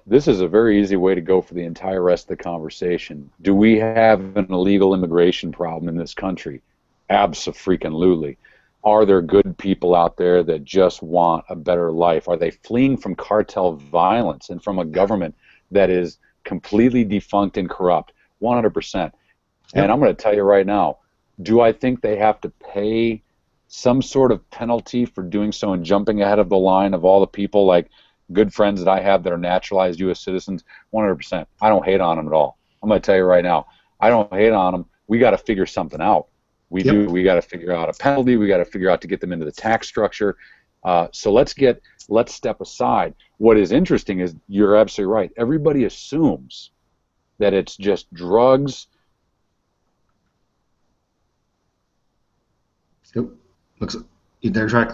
This is a very easy way to go for the entire rest of the conversation. Do we have an illegal immigration problem in this country? Abso-freaking-lutely. Are there good people out there that just want a better life? Are they fleeing from cartel violence and from a government that is completely defunct and corrupt? 100%. And I'm going to tell you right now, do I think they have to pay some sort of penalty for doing so and jumping ahead of the line of all the people, like good friends that I have that are naturalized U.S. citizens? 100%. I don't hate on them at all. I'm going to tell you right now, I don't hate on them. We got to figure something out. We do. We got to figure out a penalty. We got to figure out to get them into the tax structure. So let's step aside. What is interesting is you're absolutely right. Everybody assumes that it's just drugs. Yep. Looks you there, Trek.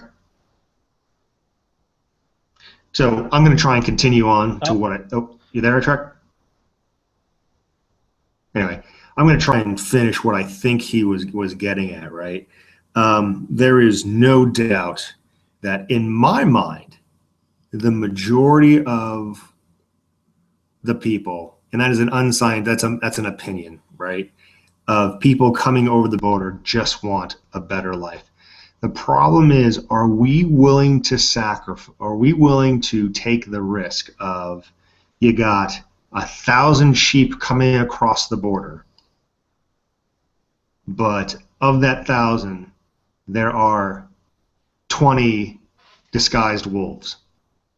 So I'm going to try and continue on to what I. Oh, you there, Trek? Anyway, I'm going to try and finish what I think he was getting at. Right. There is no doubt that in my mind, the majority of the people, and that is an unsigned. That's an opinion, right? Of people coming over the border just want a better life. The problem is, are we willing to sacrifice? Are we willing to take the risk of you got 1,000 sheep coming across the border, but of that 1,000, there are 20 disguised wolves.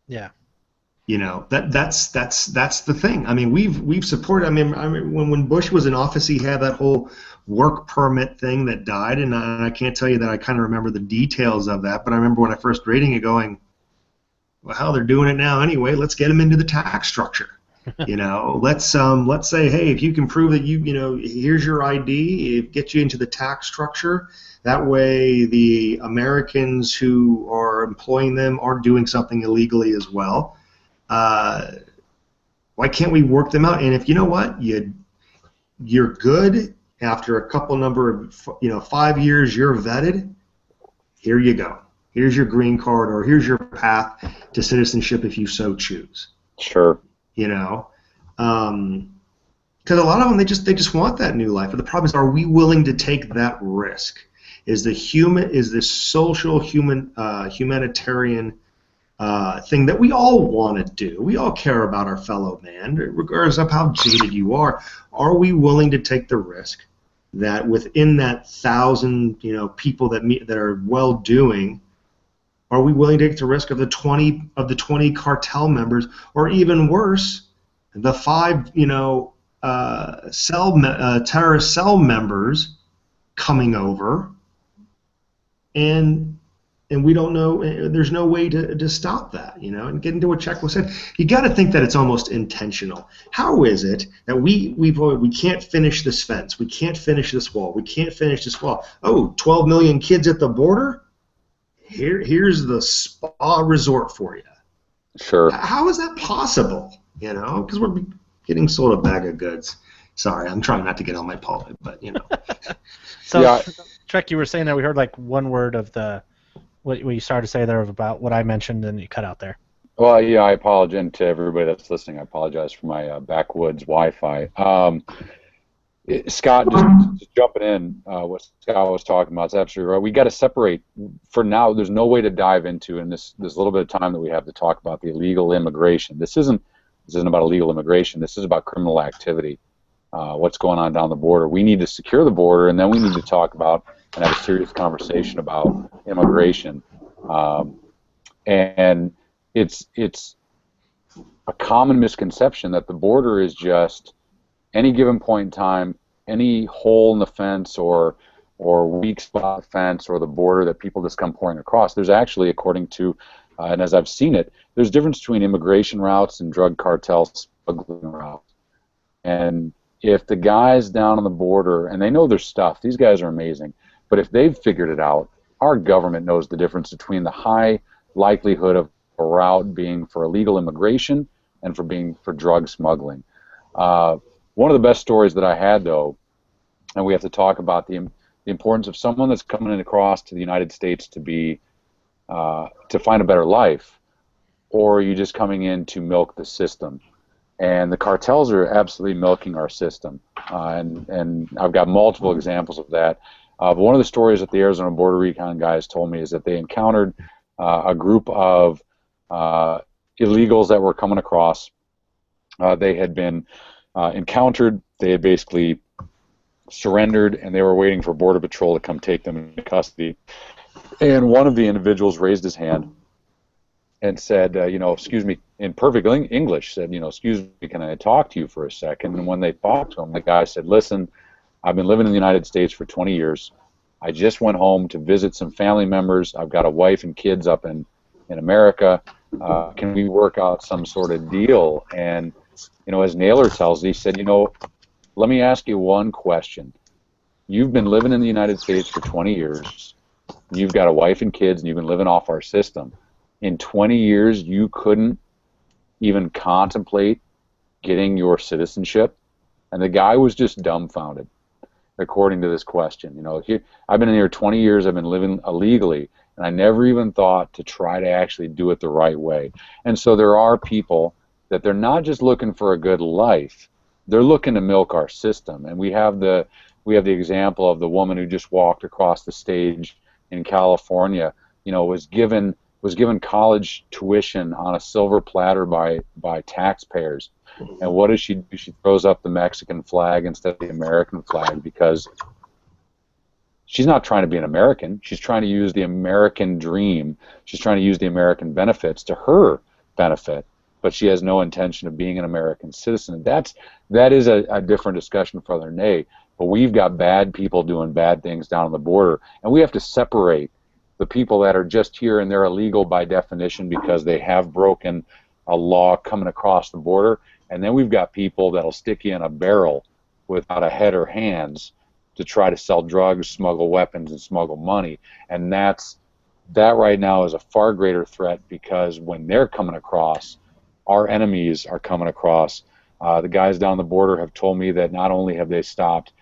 Yeah. You know, that's the thing. I mean, we've supported. I mean, when Bush was in office, he had that whole work permit thing that died, and I can't tell you that I kind of remember the details of that. But I remember when I first reading it, going, "Well, hell, they're doing it now anyway. Let's get them into the tax structure." You know, let's say, hey, if you can prove that here's your ID, it gets you into the tax structure. That way, the Americans who are employing them aren't doing something illegally as well. Why can't we work them out? And if you know what, you're good after a couple number of 5 years, you're vetted. Here you go. Here's your green card, or here's your path to citizenship if you so choose. Sure. You know, because a lot of them they just want that new life. But the problem is, are we willing to take that risk? Is this social humanitarian thing that we all want to do? We all care about our fellow man, regardless of how jaded you are. Are we willing to take the risk that within that 1,000 people that are well doing? Are we willing to take the risk of the 20 cartel members, or even worse, the 5 terrorist cell members coming over and and we don't know. There's no way to stop that, and get into what Checkle said. You got to think that it's almost intentional. How is it that we can't finish this fence, we can't finish this wall, we can't finish this wall? Oh, 12 million kids at the border. Here's the spa resort for you. Sure. How is that possible? Because we're getting sold a bag of goods. Sorry, I'm trying not to get on my pulpit, but So, Yeah. Trek, you were saying that we heard like one word of what you started to say there about what I mentioned, and you cut out there. Well, yeah, I apologize, and to everybody that's listening, I apologize for my backwoods Wi-Fi. Scott, just jumping in, what Scott was talking about is absolutely right. We got to separate. For now, there's no way to dive into in this little bit of time that we have to talk about the illegal immigration. This isn't about illegal immigration. This is about criminal activity. What's going on down the border? We need to secure the border, and then we need to talk about and have a serious conversation about immigration. And it's a common misconception that the border is just any given point in time, any hole in the fence or weak spot in the fence or the border that people just come pouring across. There's actually, according to, and as I've seen it, there's a difference between immigration routes and drug cartel smuggling routes. And if the guys down on the border, and they know their stuff, these guys are amazing, but if they've figured it out, our government knows the difference between the high likelihood of a route being for illegal immigration and for drug smuggling. One of the best stories that I had, though, and we have to talk about the importance of someone that's coming across to the United States to find a better life, or are you just coming in to milk the system? And the cartels are absolutely milking our system, and I've got multiple examples of that. But one of the stories that the Arizona Border Recon guys told me is that they encountered a group of illegals that were coming across. They had been encountered. They had basically surrendered, and they were waiting for Border Patrol to come take them into custody. And one of the individuals raised his hand and said, excuse me, in perfect English, said, excuse me, can I talk to you for a second? And when they talked to him, the guy said, listen, I've been living in the United States for 20 years. I just went home to visit some family members. I've got a wife and kids up in America. Can we work out some sort of deal? And as Naylor tells, he said, let me ask you one question. You've been living in the United States for 20 years. You've got a wife and kids, and you've been living off our system. In 20 years, you couldn't even contemplate getting your citizenship? And the guy was just dumbfounded, according to this question. I've been in here 20 years. I've been living illegally, and I never even thought to try to actually do it the right way. And so there are people that they're not just looking for a good life, they're looking to milk our system. And we have the example of the woman who just walked across the stage in California, was given college tuition on a silver platter by taxpayers. And what does she do? She throws up the Mexican flag instead of the American flag because she's not trying to be an American. She's trying to use the American dream. She's trying to use the American benefits to her benefit, but she has no intention of being an American citizen. That is a different discussion for another day. But we've got bad people doing bad things down on the border, and we have to separate the people that are just here and they're illegal by definition because they have broken a law coming across the border, and then we've got people that'll stick you in a barrel without a head or hands to try to sell drugs, smuggle weapons, and smuggle money. And that right now is a far greater threat because when they're coming across, our enemies are coming across. The guys down the border have told me that not only have they stopped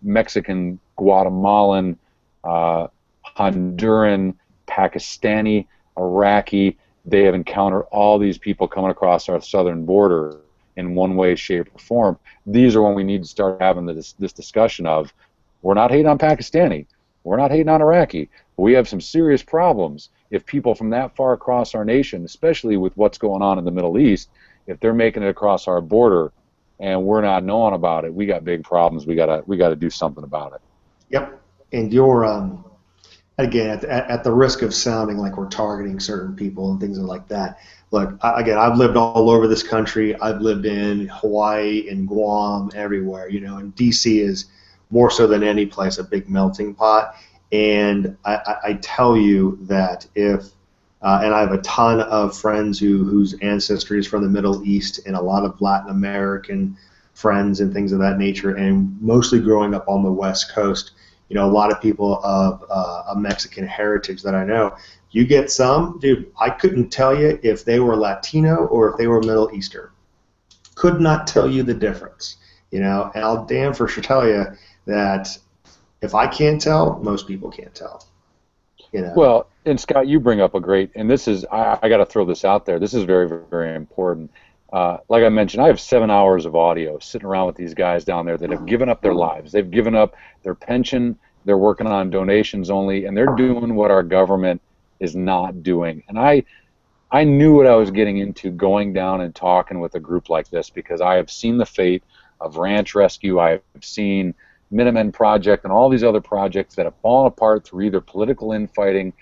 Mexican, Guatemalan, Honduran, Pakistani, Iraqi, they have encountered all these people coming across our southern border in one way, shape, or form. These are when we need to start having this discussion of, we're not hating on Pakistani, we're not hating on Iraqi, but we have some serious problems if people from that far across our nation, especially with what's going on in the Middle East, if they're making it across our border and we're not knowing about it, we got big problems. We gotta do something about it. Yep. And you're again at the risk of sounding like we're targeting certain people and things like that. Look, again, I've lived all over this country. I've lived in Hawaii and Guam, everywhere. And DC is more so than any place a big melting pot. And I tell you that if, and I have a ton of friends whose ancestry is from the Middle East and a lot of Latin American friends and things of that nature, and mostly growing up on the West Coast, you know, a lot of people of a Mexican heritage that I know. You get some, dude, I couldn't tell you if they were Latino or if they were Middle Eastern. Could not tell you the difference, you know, and I'll damn for sure tell you that if I can't tell, most people can't tell. You know? Well, and Scott, you bring up a great, and this is, I got to throw this out there. This is very, very important. Like I mentioned, I have 7 hours of audio sitting around with these guys down there that have given up their lives. They've given up their pension. They're working on donations only, and they're doing what our government is not doing. And I knew what I was getting into going down and talking with a group like this, because I have seen the fate of Ranch Rescue. I have seen Minutemen Project and all these other projects that have fallen apart through either political infighting,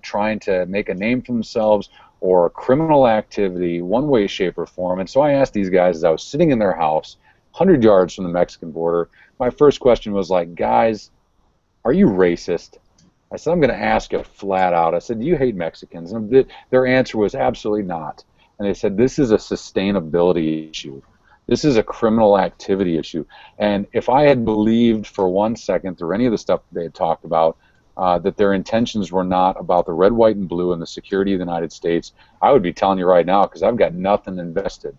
trying to make a name for themselves, or criminal activity, one way, shape, or form. And so I asked these guys as I was sitting in their house, 100 yards from the Mexican border, my first question was like, guys, are you racist? I said, I'm going to ask you flat out. I said, do you hate Mexicans? And their answer was absolutely not. And they said, this is a sustainability issue. This is a criminal activity issue. And if I had believed for 1 second through any of the stuff they had talked about, that their intentions were not about the red, white, and blue and the security of the United States, I would be telling you right now, because I've got nothing invested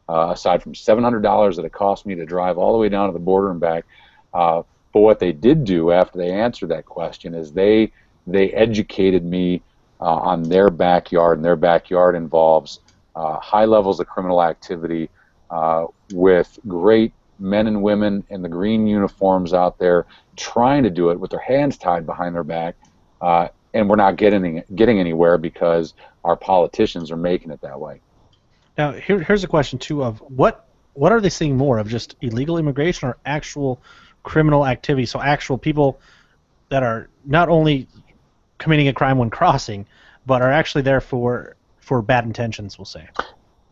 aside from $700 that it cost me to drive all the way down to the border and back. But what they did do after they answered that question is they educated me on their backyard, and their backyard involves high levels of criminal activity with great men and women in the green uniforms out there trying to do it with their hands tied behind their back, and we're not getting anywhere because our politicians are making it that way. Now, here's a question too: of what are they seeing more of, just illegal immigration or actual criminal activity? So actual people that are not only committing a crime when crossing, but are actually there for bad intentions, we'll say.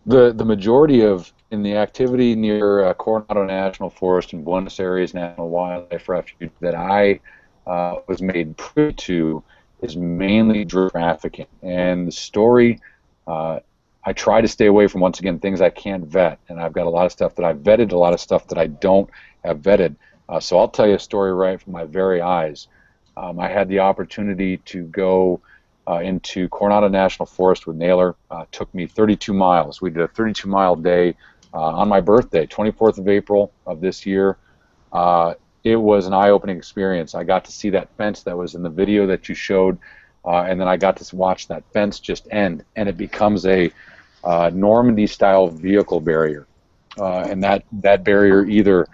The majority of in the activity near Coronado National Forest and Buenos Aires National Wildlife Refuge that I was made privy to is mainly drug trafficking. And the story, I try to stay away from, once again, things I can't vet. And I've got a lot of stuff that I've vetted, a lot of stuff that I don't have vetted. So I'll tell you a story right from my very eyes. I had the opportunity to go into Coronado National Forest with Naylor. Took me 32 miles. We did a 32-mile day on my birthday, 24th of April of this year. It was an eye-opening experience. I got to see that fence that was in the video that you showed, and then I got to watch that fence just end, and it becomes a Normandy-style vehicle barrier. And that barrier either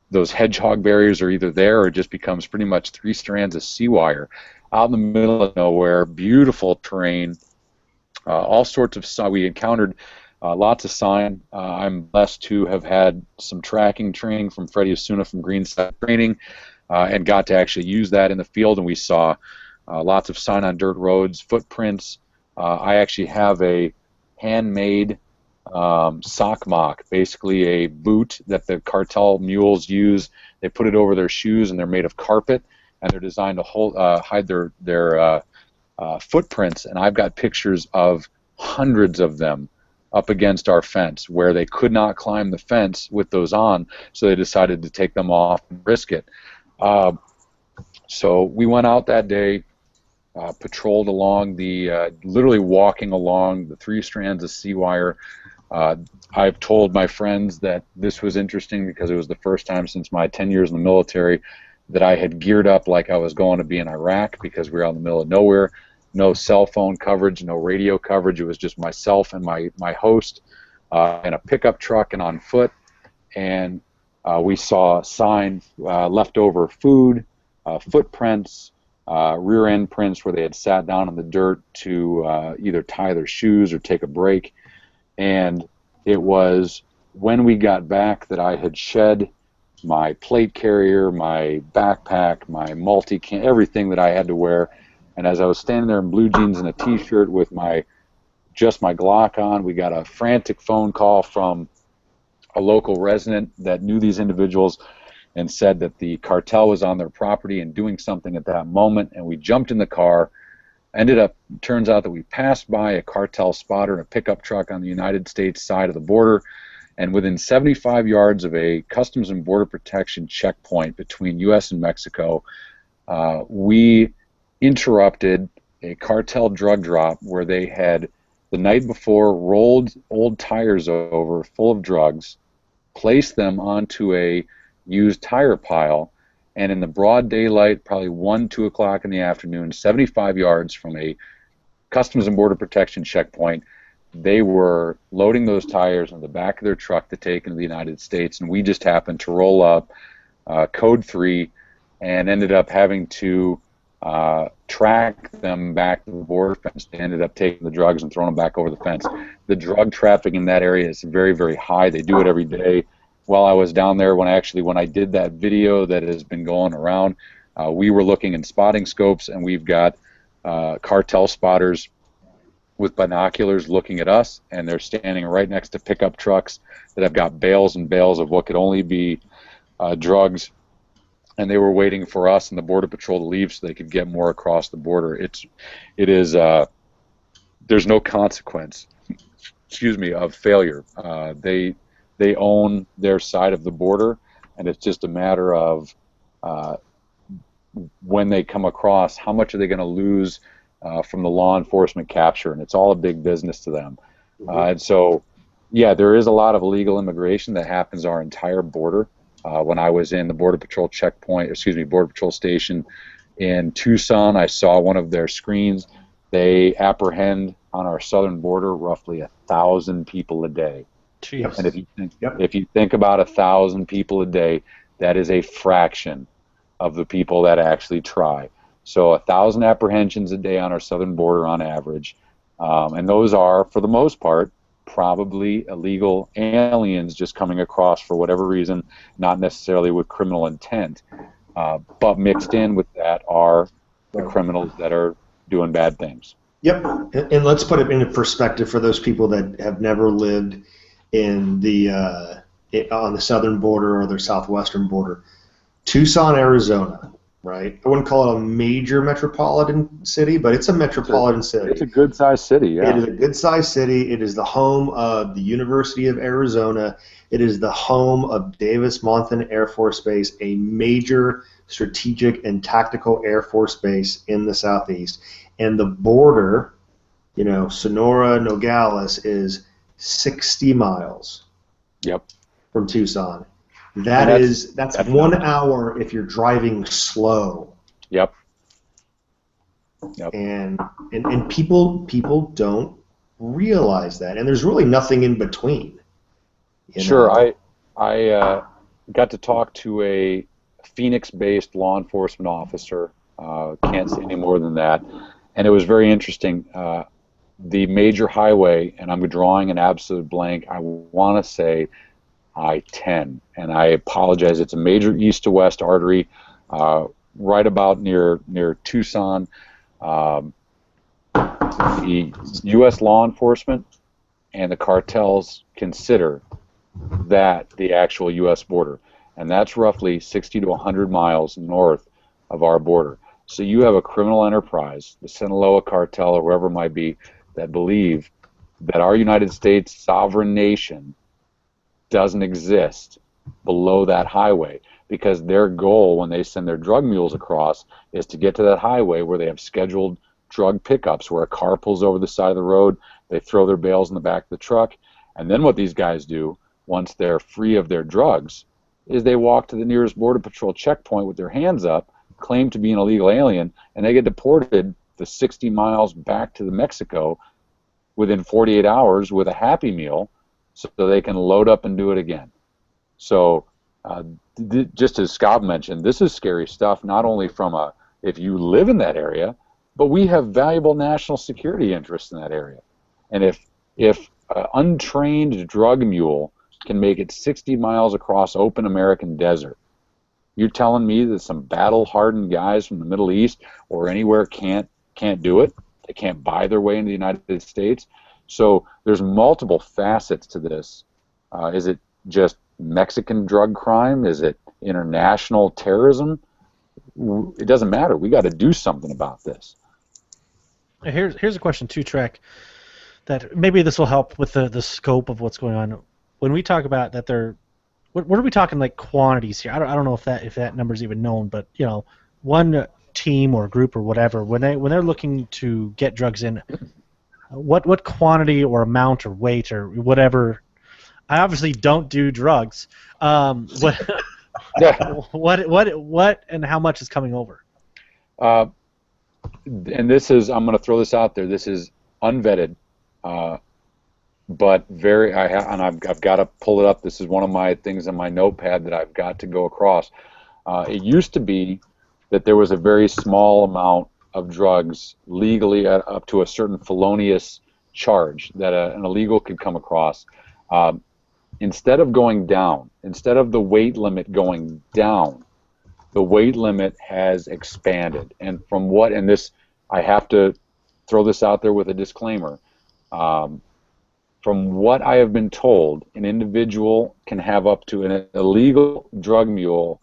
those hedgehog barriers are either there, or it just becomes pretty much 3 strands of sea wire out in the middle of nowhere. Beautiful terrain, all sorts of sign. We encountered lots of sign. I'm blessed to have had some tracking training from Freddie Osuna from Greenside Training, and got to actually use that in the field, and we saw lots of sign on dirt roads, footprints. I actually have a handmade sock mock, basically a boot that the cartel mules use. They put it over their shoes, and they're made of carpet, and they're designed to hide their footprints. And I've got pictures of hundreds of them up against our fence where they could not climb the fence with those on, so they decided to take them off and risk it. So we went out that day, patrolled along literally walking along the 3 strands of sea wire. I've told my friends that this was interesting because it was the first time since my 10 years in the military that I had geared up like I was going to be in Iraq, because we were out in the middle of nowhere. No cell phone coverage, no radio coverage. It was just myself and my host in a pickup truck and on foot. And we saw signs, leftover food, footprints, rear end prints where they had sat down in the dirt to either tie their shoes or take a break. And it was when we got back that I had shed my plate carrier, my backpack, my multi-cam, everything that I had to wear. And as I was standing there in blue jeans and a t-shirt with just my Glock on, we got a frantic phone call from a local resident that knew these individuals, and said that the cartel was on their property and doing something at that moment, and we jumped in the car. Turns out that we passed by a cartel spotter in a pickup truck on the United States side of the border, and within 75 yards of a Customs and Border Protection checkpoint between U.S. and Mexico, we interrupted a cartel drug drop where they had, the night before, rolled old tires over full of drugs, placed them onto a used tire pile, and in the broad daylight, probably 1, 2 o'clock in the afternoon, 75 yards from a Customs and Border Protection checkpoint, they were loading those tires on the back of their truck to take into the United States, and we just happened to roll up Code 3 and ended up having to track them back to the border fence. They ended up taking the drugs and throwing them back over the fence. The drug trafficking in that area is very, very high. They do it every day. While I was down there, when I did that video that has been going around, we were looking in spotting scopes, and we've got cartel spotters with binoculars looking at us, and they're standing right next to pickup trucks that have got bales and bales of what could only be drugs, and they were waiting for us and the Border Patrol to leave so they could get more across the border. There's no consequence, of failure. They own their side of the border, and it's just a matter of when they come across, how much are they going to lose from the law enforcement capture, and it's all a big business to them. And so, yeah, there is a lot of illegal immigration that happens our entire border. When I was in the Border Patrol Border Patrol station in Tucson, I saw one of their screens. They apprehend on our southern border roughly 1,000 people a day. Jeez. And if you think about 1,000 people a day, that is a fraction of the people that actually try. So 1,000 apprehensions a day on our southern border on average, and those are, for the most part, probably illegal aliens just coming across for whatever reason, not necessarily with criminal intent, but mixed in with that are the criminals that are doing bad things. Yep, and let's put it into perspective for those people that have never lived in on the southern border or their southwestern border. Tucson, Arizona, right? I wouldn't call it a major metropolitan city, but it's a metropolitan city. It's a good-sized city, yeah. It is a good-sized city. It is the home of the University of Arizona. It is the home of Davis-Monthan Air Force Base, a major strategic and tactical Air Force base in the southeast. And the border, Sonora, Nogales, is 60 miles from Tucson. That's 1 hour if you're driving slow. Yep. And people don't realize that, and there's really nothing in between. Sure, I got to talk to a Phoenix-based law enforcement officer. Can't say any more than that, and it was very interesting. The major highway, and I'm drawing an absolute blank. I want to say I-10, and I apologize. It's a major east to west artery, right about near Tucson. The U.S. law enforcement and the cartels consider that the actual U.S. border, and that's roughly 60 to 100 miles north of our border. So you have a criminal enterprise, the Sinaloa cartel or whoever it might be, that believe that our United States sovereign nation doesn't exist below that highway, because their goal when they send their drug mules across is to get to that highway where they have scheduled drug pickups where a car pulls over the side of the road, they throw their bales in the back of the truck, and then what these guys do once they're free of their drugs is they walk to the nearest Border Patrol checkpoint with their hands up, claim to be an illegal alien, and they get deported the 60 miles back to Mexico within 48 hours with a Happy Meal so they can load up and do it again. So just as Scott mentioned, this is scary stuff, not only from if you live in that area, but we have valuable national security interests in that area. And if an untrained drug mule can make it 60 miles across open American desert, you're telling me that some battle-hardened guys from the Middle East or anywhere can't do it? They can't buy their way into the United States? So there's multiple facets to this. Is it just Mexican drug crime? Is it international terrorism, it doesn't matter. We got to do something about this. Here's a question too, Trek, that maybe this will help with the scope of what's going on. When we talk about that, what are we talking like quantities here? I don't know if that number's even known, but one team or group or whatever, when they're looking to get drugs in, what quantity or amount or weight or whatever. I obviously don't do drugs. What and how much is coming over? And this is, I'm going to throw this out there. This is unvetted, but I've got to pull it up. This is one of my things on my notepad that I've got to go across. It used to be that there was a very small amount of drugs legally up to a certain felonious charge that an illegal could come across. Instead of going down, instead of the weight limit going down, the weight limit has expanded. And I have to throw this out there with a disclaimer. From what I have been told, an individual can have up to, an illegal drug mule,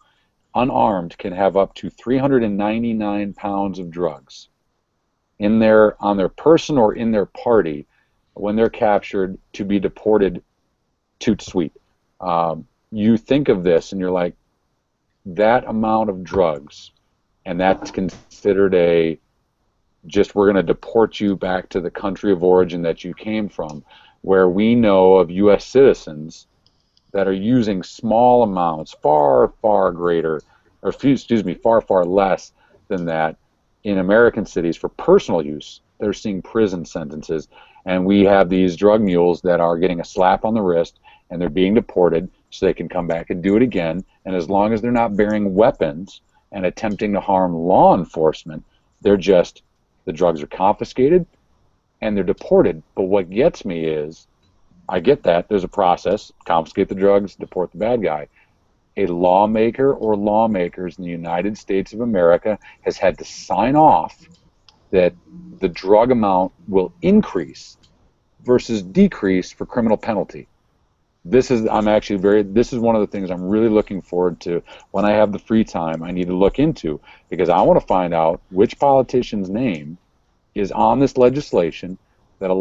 unarmed, can have up to 399 pounds of drugs on their person or in their party when they're captured to be deported toot sweet. You think of this and you're like, that amount of drugs, and that's considered we're going to deport you back to the country of origin that you came from, where we know of U.S. citizens that are using small amounts, far, far less than that in American cities for personal use. They're seeing prison sentences, and we have these drug mules that are getting a slap on the wrist, and they're being deported so they can come back and do it again. And as long as they're not bearing weapons and attempting to harm law enforcement, the drugs are confiscated and they're deported. But what gets me is, I get that there's a process: confiscate the drugs, deport the bad guy. A lawmaker or lawmakers in the United States of America has had to sign off that the drug amount will increase versus decrease for criminal penalty. This is one of the things I'm really looking forward to when I have the free time. I need to look into, because I want to find out which politician's name is on this legislation that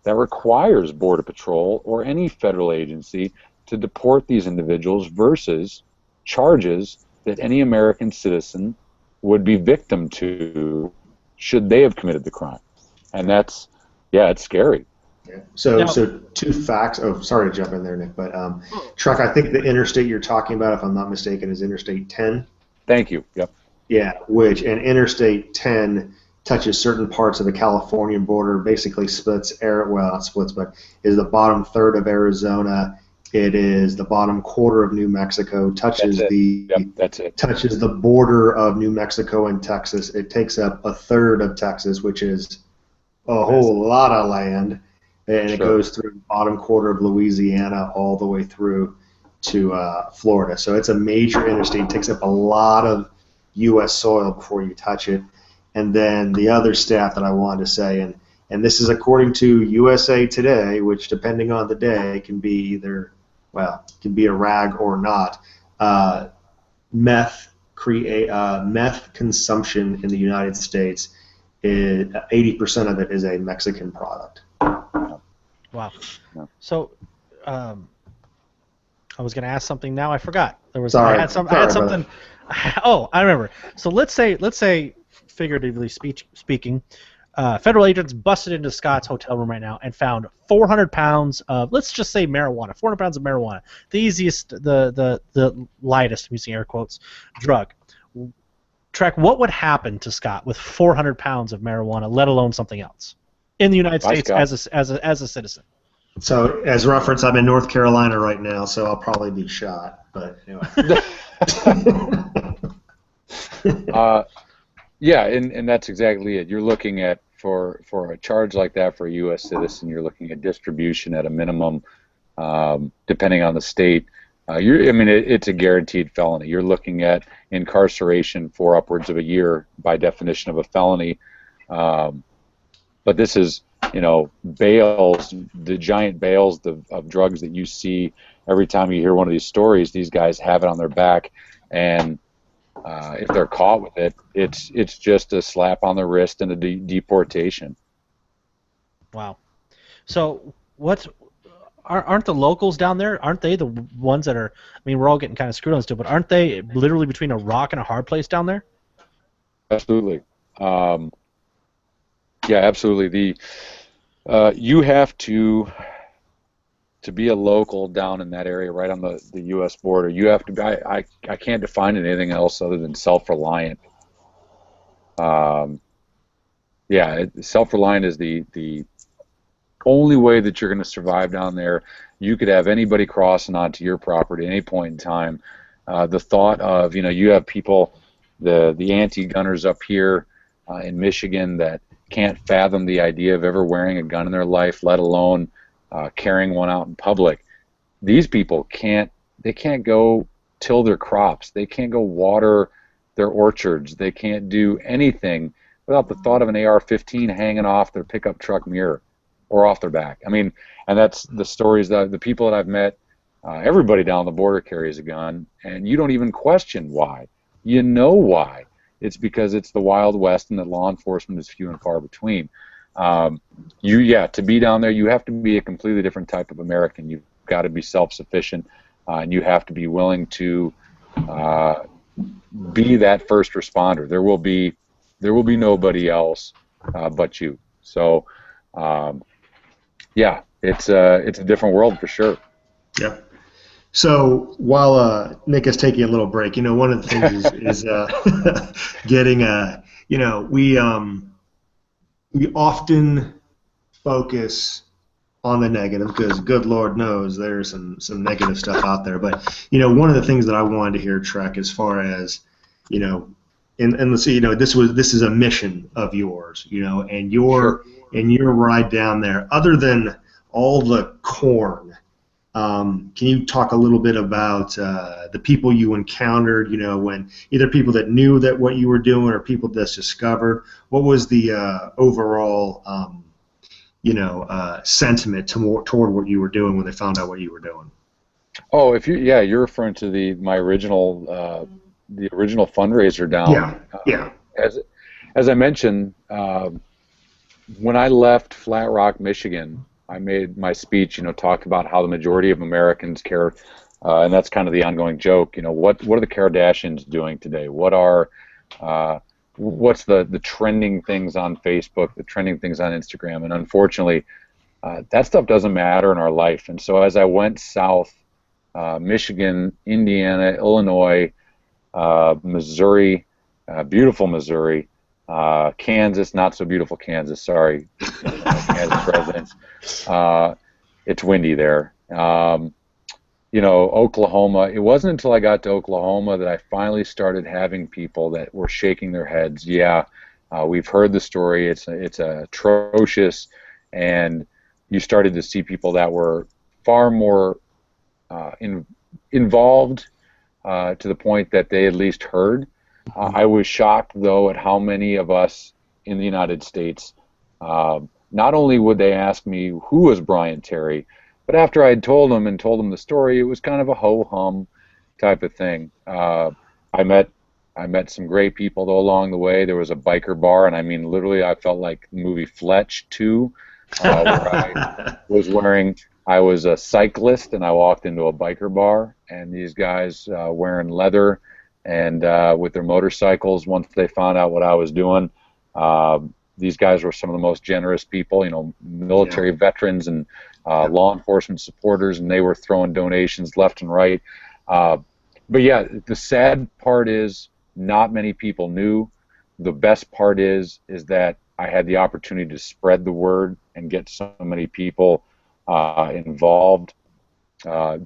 requires Border Patrol or any federal agency to deport these individuals versus charges that any American citizen would be victim to should they have committed the crime. And it's scary. Yeah. So two facts. Oh, sorry to jump in there, Nick, but Truck, I think the interstate you're talking about, if I'm not mistaken, is Interstate 10. Thank you. Yep. Yeah, and Interstate 10 touches certain parts of the Californian border, basically is the bottom third of Arizona. It is the bottom quarter of New Mexico, touches touches the border of New Mexico and Texas. It takes up a third of Texas, which is a whole lot of land. And it goes through the bottom quarter of Louisiana all the way through to Florida. So it's a major interstate. It takes up a lot of U.S. soil before you touch it. And then the other stat that I wanted to say, and this is according to USA Today, which depending on the day can be a rag or not. Meth consumption in the United States, 80% of it is a Mexican product. Wow. So, I was going to ask something. Now I forgot. I had something. Oh, I remember. So let's say, figuratively speaking, federal agents busted into Scott's hotel room right now and found 400 pounds of, let's just say, marijuana. 400 pounds of marijuana. The easiest, the lightest, I'm using air quotes, drug. Trek, what would happen to Scott with 400 pounds of marijuana, let alone something else, in the United States as a citizen? So, as reference, I'm in North Carolina right now, so I'll probably be shot. But anyway. And that's exactly it. You're looking at, for a charge like that for a U.S. citizen, you're looking at distribution at a minimum, depending on the state. It's a guaranteed felony. You're looking at incarceration for upwards of a year by definition of a felony. But this is, bales, the giant bales of drugs that you see every time you hear one of these stories, these guys have it on their back, and if they're caught with it, it's just a slap on the wrist and a deportation. Wow. So aren't the locals down there? Aren't they the ones that are? I mean, we're all getting kind of screwed on this too, but aren't they literally between a rock and a hard place down there? Absolutely. Yeah, absolutely. You have to be a local down in that area, right on the U.S. border. You have to be. I can't define anything else other than self-reliant. Yeah, self-reliant is the only way that you're going to survive down there. You could have anybody crossing onto your property at any point in time. The thought of, you have people, the anti-gunners up here in Michigan that can't fathom the idea of ever wearing a gun in their life, let alone carrying one out in public. These people can't go till their crops. They can't go water their orchards. They can't do anything without the thought of an AR-15 hanging off their pickup truck mirror or off their back. I mean, and that's the stories that the people that I've met. Everybody down the border carries a gun, and you don't even question why. You know why. It's because it's the Wild West and that law enforcement is few and far between. To be down there, you have to be a completely different type of American. You've got to be self-sufficient, and you have to be willing to be that first responder. There will be nobody else but you. So, it's a different world for sure. Yeah. So while Nick is taking a little break, one of the things is getting we often focus on the negative because good Lord knows there's some negative stuff out there. But one of the things that I wanted to hear, Trek, as far as and let's see, this is a mission of yours, and your ride down there. Other than all the corn, can you talk a little bit about the people you encountered? When either people that knew that what you were doing or people that discovered. What was the overall sentiment toward what you were doing when they found out what you were doing? Oh, you're referring to the original fundraiser down. Yeah. As I mentioned, when I left Flat Rock, Michigan, I made my speech, talked about how the majority of Americans care, and that's kind of the ongoing joke. What are the Kardashians doing today? What's the trending things on Facebook, the trending things on Instagram? And unfortunately, that stuff doesn't matter in our life. And so as I went south, Michigan, Indiana, Illinois, Missouri, beautiful Missouri, Kansas, not so beautiful Kansas, sorry, Kansas residents. It's windy there. Oklahoma. It wasn't until I got to Oklahoma that I finally started having people that were shaking their heads. Yeah, we've heard the story. It's atrocious, and you started to see people that were far more involved to the point that they at least heard. I was shocked, though, at how many of us in the United States, not only would they ask me who was Brian Terry, but after I had told them the story, it was kind of a ho-hum type of thing. I met some great people, though, along the way. There was a biker bar, and I mean, literally, I felt like the movie Fletch 2, where I was a cyclist, and I walked into a biker bar, and these guys wearing leather and with their motorcycles, once they found out what I was doing, these guys were some of the most generous people, military veterans and law enforcement supporters, and they were throwing donations left and right. But yeah, the sad part is not many people knew. The best part is that I had the opportunity to spread the word and get so many people involved.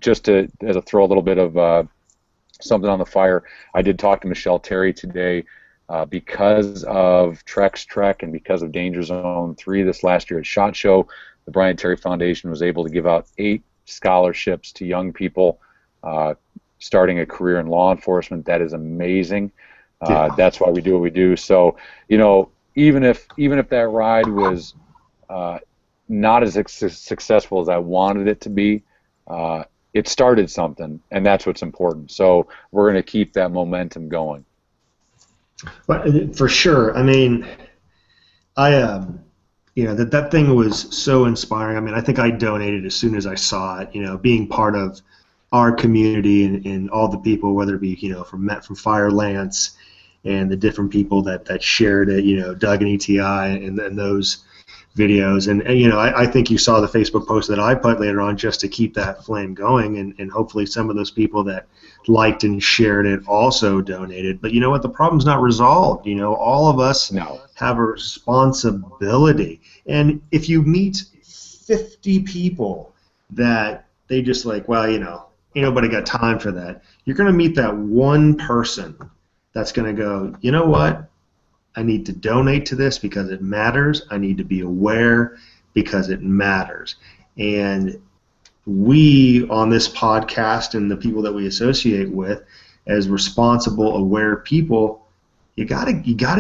Just to throw a little bit of something on the fire, I did talk to Michelle Terry today because of Trek's Trek and because of Danger Zone 3 this last year at SHOT Show. The Brian Terry Foundation was able to give out 8 scholarships to young people starting a career in law enforcement. That is amazing. That's why we do what we do. So, even if that ride was not as successful as I wanted it to be, it started something, and that's what's important. So we're going to keep that momentum going. But for sure, I mean, that thing was so inspiring. I mean, I think I donated as soon as I saw it. Being part of our community and all the people, whether it be from Fire Lance and the different people that shared it, Doug and ETI and those videos, and I think you saw the Facebook post that I put later on just to keep that flame going, and hopefully some of those people that liked and shared it also donated. But you know what? The problem's not resolved. All of us have a responsibility, and if you meet 50 people that they just like, well, ain't nobody got time for that, you're going to meet that one person that's going to go, you know what? I need to donate to this because it matters. I need to be aware because it matters. And we on this podcast and the people that we associate with as responsible, aware people, you gotta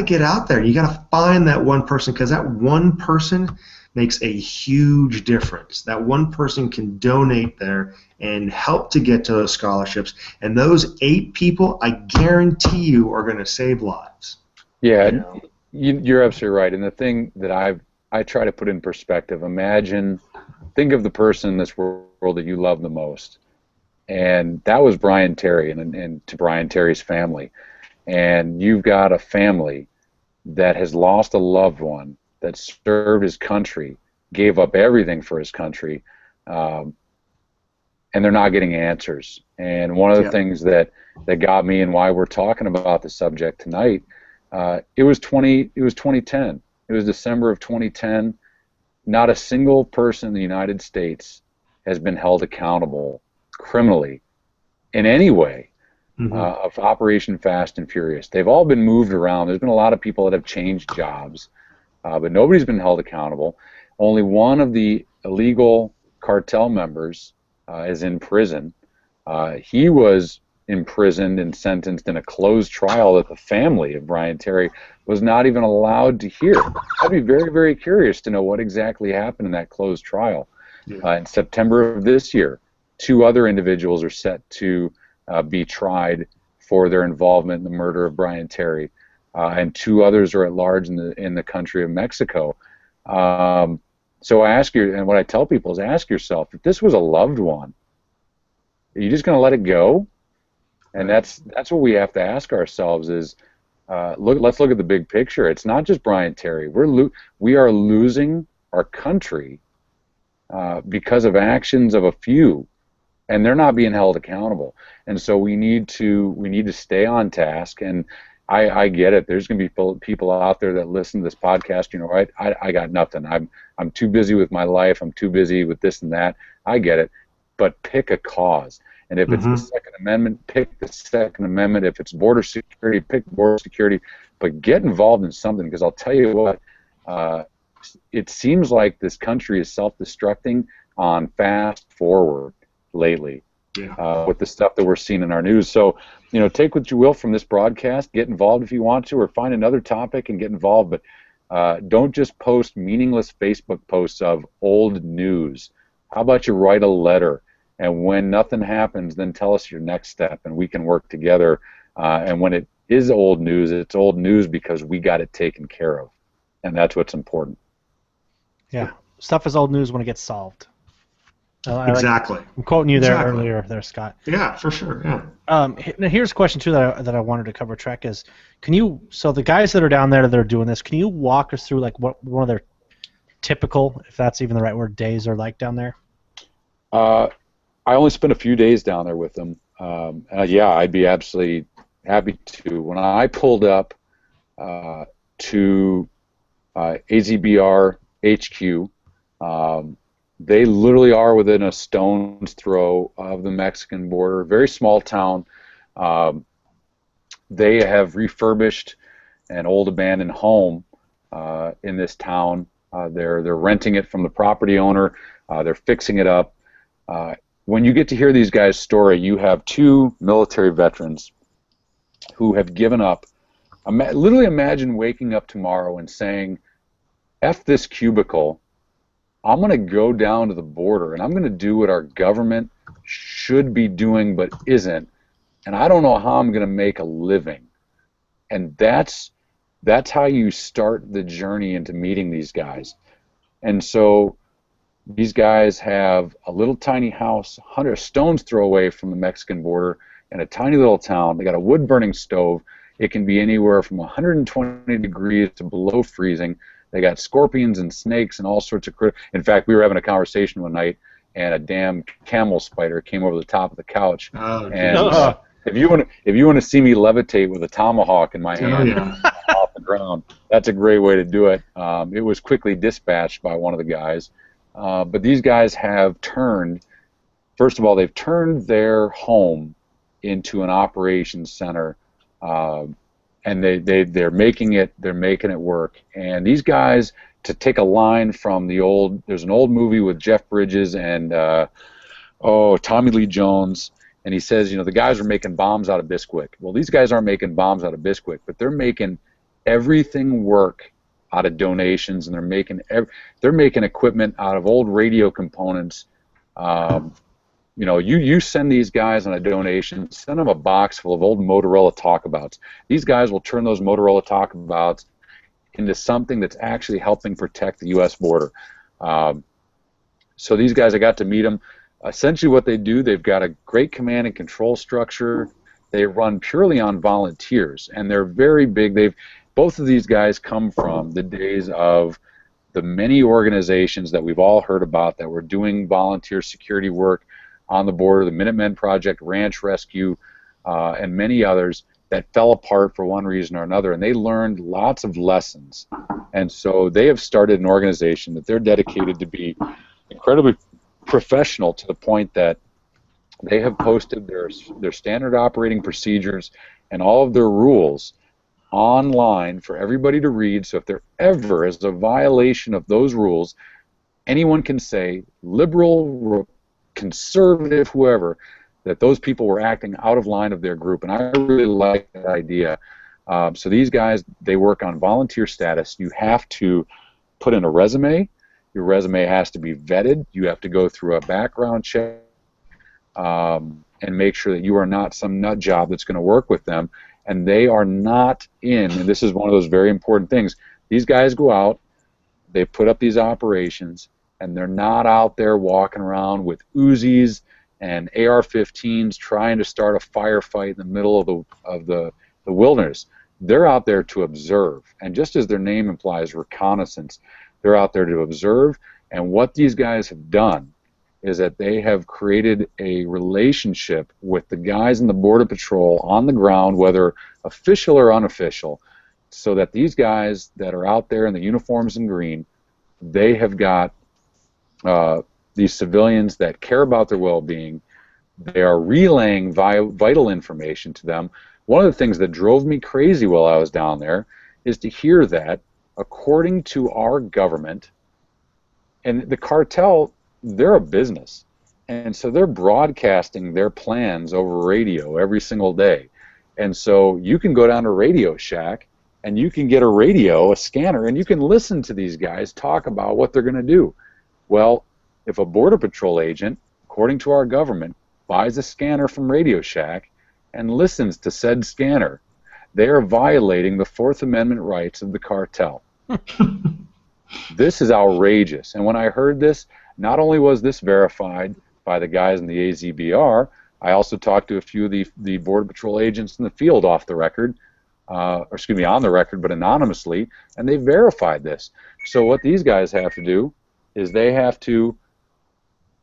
get out there. You gotta find that one person, because that one person makes a huge difference. That one person can donate there and help to get to those scholarships. And those 8 people, I guarantee you, are going to save lives. Yeah, you're absolutely right. And the thing that I try to put in perspective, think of the person in this world that you love the most. And that was Brian Terry, and to Brian Terry's family. And you've got a family that has lost a loved one that served his country, gave up everything for his country, and they're not getting answers. And one of the things that got me and why we're talking about the subject tonight, it was 2010. It was December of 2010. Not a single person in the United States has been held accountable criminally in any way of Operation Fast and Furious. They've all been moved around. There's been a lot of people that have changed jobs, but nobody's been held accountable. Only one of the illegal cartel members is in prison. He was imprisoned and sentenced in a closed trial that the family of Brian Terry was not even allowed to hear. I'd be very, very curious to know what exactly happened in that closed trial. In September of this year, 2 other individuals are set to be tried for their involvement in the murder of Brian Terry, and 2 others are at large in the country of Mexico. So I ask you, and what I tell people is, ask yourself, if this was a loved one, are you just going to let it go? And that's what we have to ask ourselves is, let's look at the big picture. It's not just Brian Terry. We are losing our country because of actions of a few, and they're not being held accountable. And so we need to stay on task. And I get it. There's going to be people out there that listen to this podcast. I got nothing. I'm too busy with my life. I'm too busy with this and that. I get it. But pick a cause. And if it's the Second Amendment, pick the Second Amendment. If it's border security, pick border security. But get involved in something, because I'll tell you what, it seems like this country is self-destructing on fast forward lately with the stuff that we're seeing in our news. So, take what you will from this broadcast. Get involved if you want to, or find another topic and get involved. But don't just post meaningless Facebook posts of old news. How about you write a letter? And when nothing happens, then tell us your next step, and we can work together. And when it is old news, it's old news because we got it taken care of, and that's what's important. Yeah, stuff is old news when it gets solved. Exactly. I'm quoting you there earlier, Scott. Yeah, for sure. Yeah. Now here's a question too that I wanted to cover. Trek is, so the guys that are down there that are doing this, can you walk us through like what one of their typical, if that's even the right word, days are like down there? I only spent a few days down there with them. I'd be absolutely happy to. When I pulled up to AZBR HQ, they literally are within a stone's throw of the Mexican border. Very small town. They have refurbished an old abandoned home in this town. They're renting it from the property owner. They're fixing it up. When you get to hear these guys' story, you have 2 military veterans who have given up. Literally imagine waking up tomorrow and saying, F this cubicle, I'm going to go down to the border and I'm going to do what our government should be doing but isn't, and I don't know how I'm going to make a living. And that's how you start the journey into meeting these guys. And so these guys have a little tiny house, 100 stones throw away from the Mexican border, in a tiny little town. They got a wood-burning stove. It can be anywhere from 120 degrees to below freezing. They got scorpions and snakes and all sorts of In fact, we were having a conversation one night, and a damn camel spider came over the top of the couch. Oh, and if you want to see me levitate with a tomahawk in my hand off the ground, that's a great way to do it. It was quickly dispatched by one of the guys. But these guys have turned, first of all, they've turned their home into an operations center, and they're making it work. And these guys, to take a line from there's an old movie with Jeff Bridges and Tommy Lee Jones, and he says, the guys are making bombs out of Bisquick. Well, these guys aren't making bombs out of Bisquick, but they're making everything work out of donations, and they're making equipment out of old radio components. You send these guys on a donation, send them a box full of old Motorola talkabouts. These guys will turn those Motorola talkabouts into something that's actually helping protect the U.S. border. So these guys, I got to meet them. Essentially what they do, they've got a great command and control structure. They run purely on volunteers, and they're very big. Both of these guys come from the days of the many organizations that we've all heard about that were doing volunteer security work on the border, the Minutemen Project, Ranch Rescue, and many others that fell apart for one reason or another, and they learned lots of lessons. And so they have started an organization that they're dedicated to be incredibly professional, to the point that they have posted their standard operating procedures and all of their rules online for everybody to read. So if there ever is a violation of those rules, anyone can say, liberal, conservative, whoever, that those people were acting out of line of their group. And I really like that idea. So these guys, they work on volunteer status. You have to put in a resume. Your resume has to be vetted. You have to go through a background check and make sure that you are not some nut job that's going to work with them. And they are not in, and this is one of those very important things, these guys go out, they put up these operations, and they're not out there walking around with Uzis and AR-15s trying to start a firefight in the middle of the wilderness. They're out there to observe, and just as their name implies, reconnaissance, they're out there to observe. And what these guys have done is that they have created a relationship with the guys in the Border Patrol on the ground, whether official or unofficial, so that these guys that are out there in the uniforms in green, they have got these civilians that care about their well-being. They are relaying vital information to them. One of the things that drove me crazy while I was down there is to hear that, according to our government, and the cartel, they're a business, and so they're broadcasting their plans over radio every single day. And so you can go down to Radio Shack and you can get a scanner, and you can listen to these guys talk about what they're going to do. Well, if a Border Patrol agent, according to our government, buys a scanner from Radio Shack and listens to said scanner, they are violating the Fourth Amendment rights of the cartel. This is outrageous. And when I heard this, not only was this verified by the guys in the AZBR, I also talked to a few of the Border Patrol agents in the field off the record, or excuse me, on the record, but anonymously, and they verified this. So what these guys have to do is they have to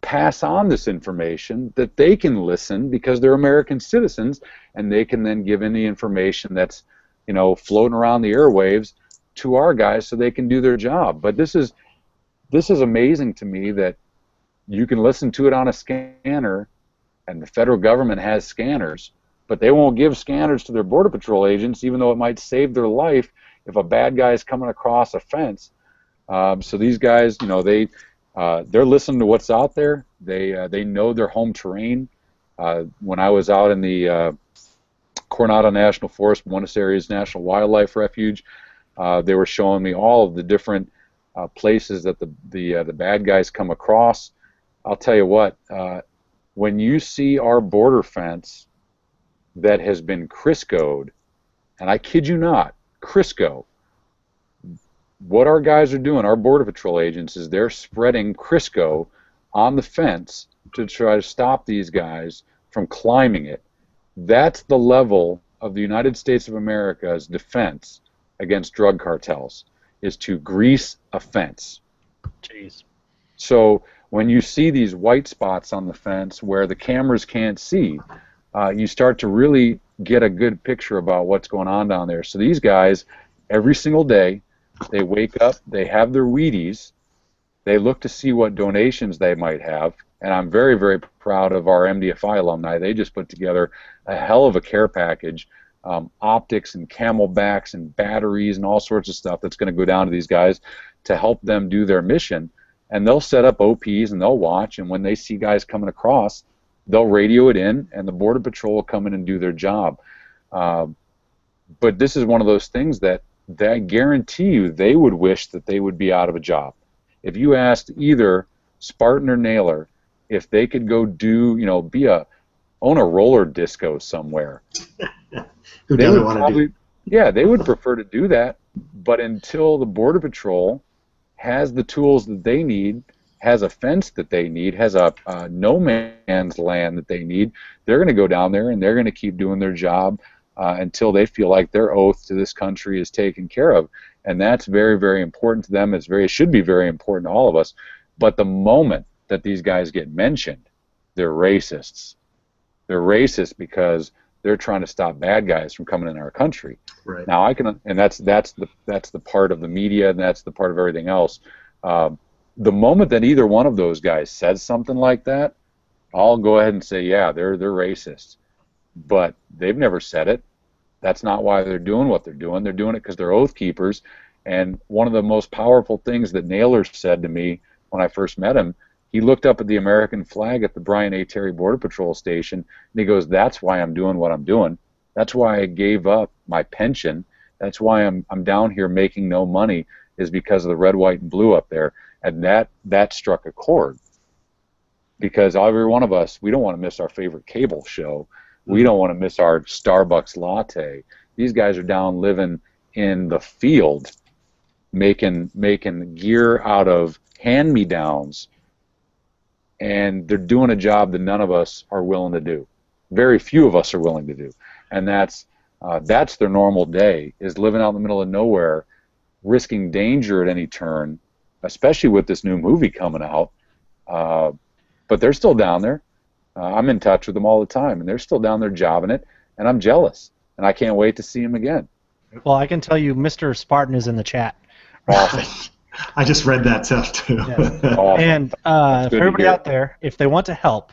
pass on this information that they can listen, because they're American citizens, and they can then give any information that's, floating around the airwaves to our guys so they can do their job. But this is amazing to me, that you can listen to it on a scanner, and the federal government has scanners, but they won't give scanners to their Border Patrol agents, even though it might save their life if a bad guy is coming across a fence. So these guys, they're listening to what's out there. They know their home terrain. When I was out in the Coronado National Forest, Buenos Aires National Wildlife Refuge, they were showing me all of the different places that the bad guys come across. I'll tell you what, when you see our border fence that has been Crisco'd, and I kid you not, Crisco, what our guys are doing, our Border Patrol agents, is they're spreading Crisco on the fence to try to stop these guys from climbing it. That's the level of the United States of America's defense against drug cartels, is to grease a fence. Jeez. So when you see these white spots on the fence where the cameras can't see, you start to really get a good picture about what's going on down there. So these guys, every single day, they wake up, they have their Wheaties, they look to see what donations they might have, and I'm very, very proud of our MDFI alumni. They just put together a hell of a care package, optics and camelbacks and batteries and all sorts of stuff that's going to go down to these guys to help them do their mission. And they'll set up OPs and they'll watch, and when they see guys coming across, they'll radio it in, and the Border Patrol will come in and do their job. But this is one of those things that I guarantee you they would wish that they would be out of a job. If you asked either Spartan or Naylor if they could go do, own a roller disco somewhere, Who doesn't want to do? Yeah, they would prefer to do that. But until the Border Patrol has the tools that they need, has a fence that they need, has a no man's land that they need, they're going to go down there and they're going to keep doing their job until they feel like their oath to this country is taken care of. And that's very, very important to them. It should be very important to all of us. But the moment that these guys get mentioned, they're racists. They're racist because they're trying to stop bad guys from coming in our country. Right. Now and that's the part of the media, and that's the part of everything else. The moment that either one of those guys says something like that, I'll go ahead and say, yeah, they're racists. But they've never said it. That's not why they're doing what they're doing. They're doing it because they're oath keepers. And one of the most powerful things that Naylor said to me when I first met him, he looked up at the American flag at the Brian A. Terry Border Patrol station, and he goes, that's why I'm doing what I'm doing. That's why I gave up my pension. That's why I'm down here making no money, is because of the red, white, and blue up there. And that struck a chord. Because every one of us, we don't want to miss our favorite cable show. We don't want to miss our Starbucks latte. These guys are down living in the field, making gear out of hand-me-downs, and they're doing a job that none of us are willing to do. Very few of us are willing to do, and that's their normal day, is living out in the middle of nowhere, risking danger at any turn, especially with this new movie coming out. But they're still down there. I'm in touch with them all the time, and they're still down there jobbing it, and I'm jealous, and I can't wait to see them again. Well, I can tell you Mr. Spartan is in the chat. Awesome. I just read that stuff, too. Yeah. Awesome. And for everybody out there, if they want to help,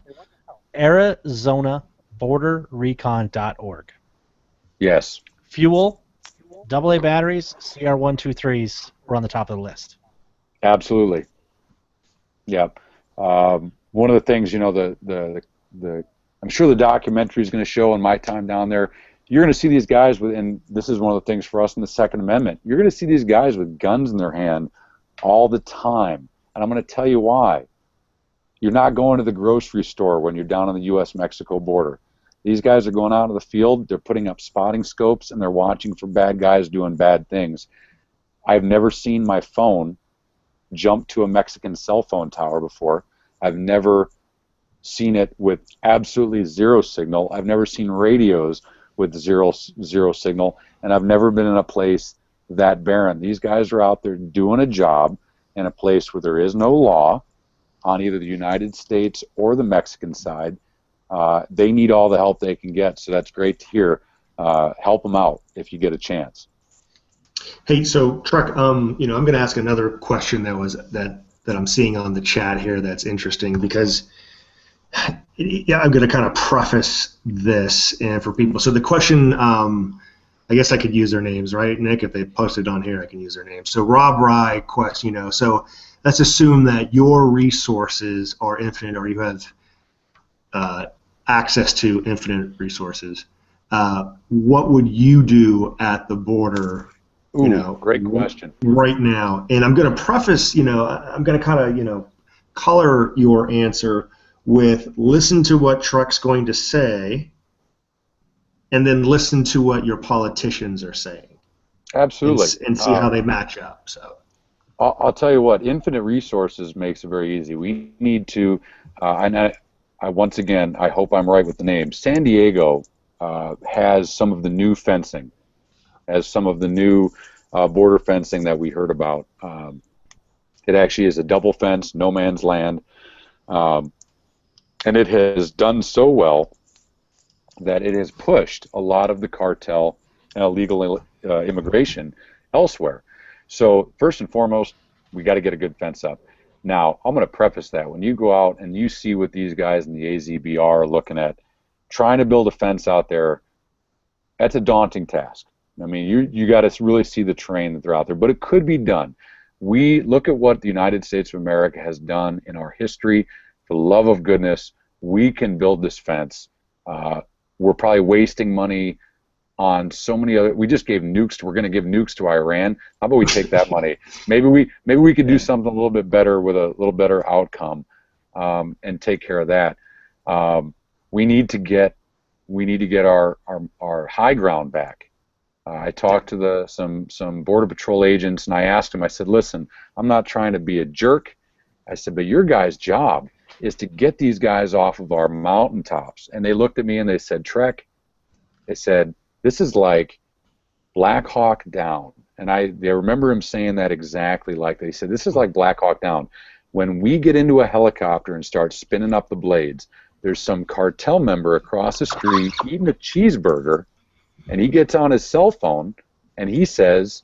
ArizonaBorderRecon.org. Yes. Fuel, AA batteries, CR123s were on the top of the list. Absolutely. Yeah. One of the things, I'm sure the documentary is going to show in my time down there, you're going to see these guys and this is one of the things for us in the Second Amendment, you're going to see these guys with guns in their hand all the time. And I'm going to tell you why. You're not going to the grocery store when you're down on the U.S.-Mexico border. These guys are going out of the field, they're putting up spotting scopes, and they're watching for bad guys doing bad things. I've never seen my phone jump to a Mexican cell phone tower before. I've never seen it with absolutely zero signal. I've never seen radios with zero signal, and I've never been in a place that barren. These guys are out there doing a job in a place where there is no law on either the United States or the Mexican side. They need all the help they can get, so that's great to hear. Help them out if you get a chance. Hey, so Truck, I'm going to ask another question that I'm seeing on the chat here that's interesting, because I'm going to kind of preface this and for people. So the question, I guess I could use their names, right, Nick? If they posted on here, I can use their names. So Rob Rye question, so let's assume that your resources are infinite, or you have access to infinite resources. What would you do at the border? Great question. Right now, and I'm going to preface, I'm going to kind of, color your answer with listen to what Truck's going to say, and then listen to what your politicians are saying. Absolutely. And see how they match up. So I'll tell you what, infinite resources makes it very easy. We need to, and I once again, I hope I'm right with the name. San Diego has some of the new fencing, has some of the new border fencing that we heard about. It actually is a double fence, no man's land, and it has done so well that it has pushed a lot of the cartel and illegal immigration elsewhere. So first and foremost, we got to get a good fence up. Now, I'm going to preface that. When you go out and you see what these guys in the AZBR are looking at, trying to build a fence out there, that's a daunting task. I mean, you got to really see the terrain that they're out there, but it could be done. We look at what the United States of America has done in our history. For the love of goodness, we can build this fence. We're probably wasting money on so many other. We just gave nukes. We're going to give nukes to Iran. How about we take that money? Maybe we could do something a little bit better with a little better outcome, and take care of that. We need to get our high ground back. I talked to some Border Patrol agents, and I asked them. I said, "Listen, I'm not trying to be a jerk." I said, "But your guys' job is to get these guys off of our mountaintops." And they looked at me and they said, "Trek," they said, "this is like Black Hawk Down." And they remember him saying that exactly like they said, "This is like Black Hawk Down. When we get into a helicopter and start spinning up the blades, there's some cartel member across the street eating a cheeseburger, and he gets on his cell phone and he says,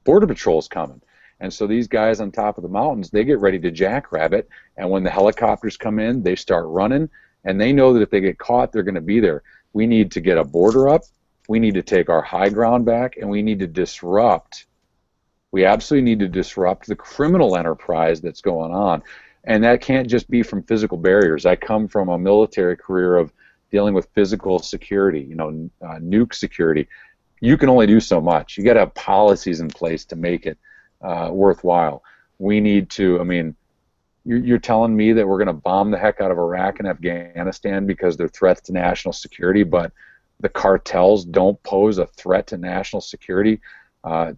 Border Patrol's coming." And so these guys on top of the mountains, they get ready to jackrabbit, and when the helicopters come in, they start running, and they know that if they get caught, they're going to be there. We need to get a border up, we need to take our high ground back, and we need to disrupt. We absolutely need to disrupt the criminal enterprise that's going on. And that can't just be from physical barriers. I come from a military career of dealing with physical security, nuke security. You can only do so much. You got to have policies in place to make it worthwhile. We need to, I mean, you're telling me that we're going to bomb the heck out of Iraq and Afghanistan because they're threats to national security, but the cartels don't pose a threat to national security? That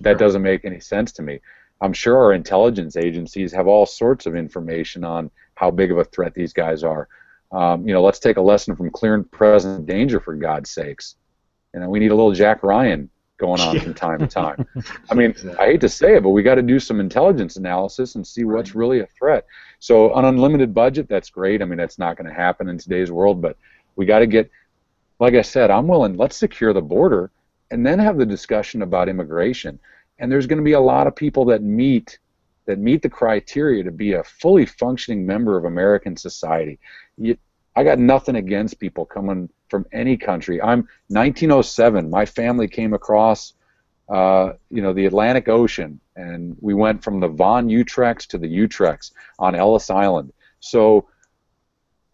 doesn't make any sense to me. I'm sure our intelligence agencies have all sorts of information on how big of a threat these guys are. Let's take a lesson from Clear and Present Danger, for God's sakes. We need a little Jack Ryan going on from time to time. I mean, I hate to say it, but we got to do some intelligence analysis and see what's really a threat. So an unlimited budget, that's great. I mean, that's not going to happen in today's world, but we got to get, like I said, I'm willing, let's secure the border and then have the discussion about immigration. And there's going to be a lot of people that meet the criteria to be a fully functioning member of American society. I got nothing against people coming from any country. I'm 1907. My family came across, the Atlantic Ocean, and we went from the Von Utrechts to the Utrechts on Ellis Island. So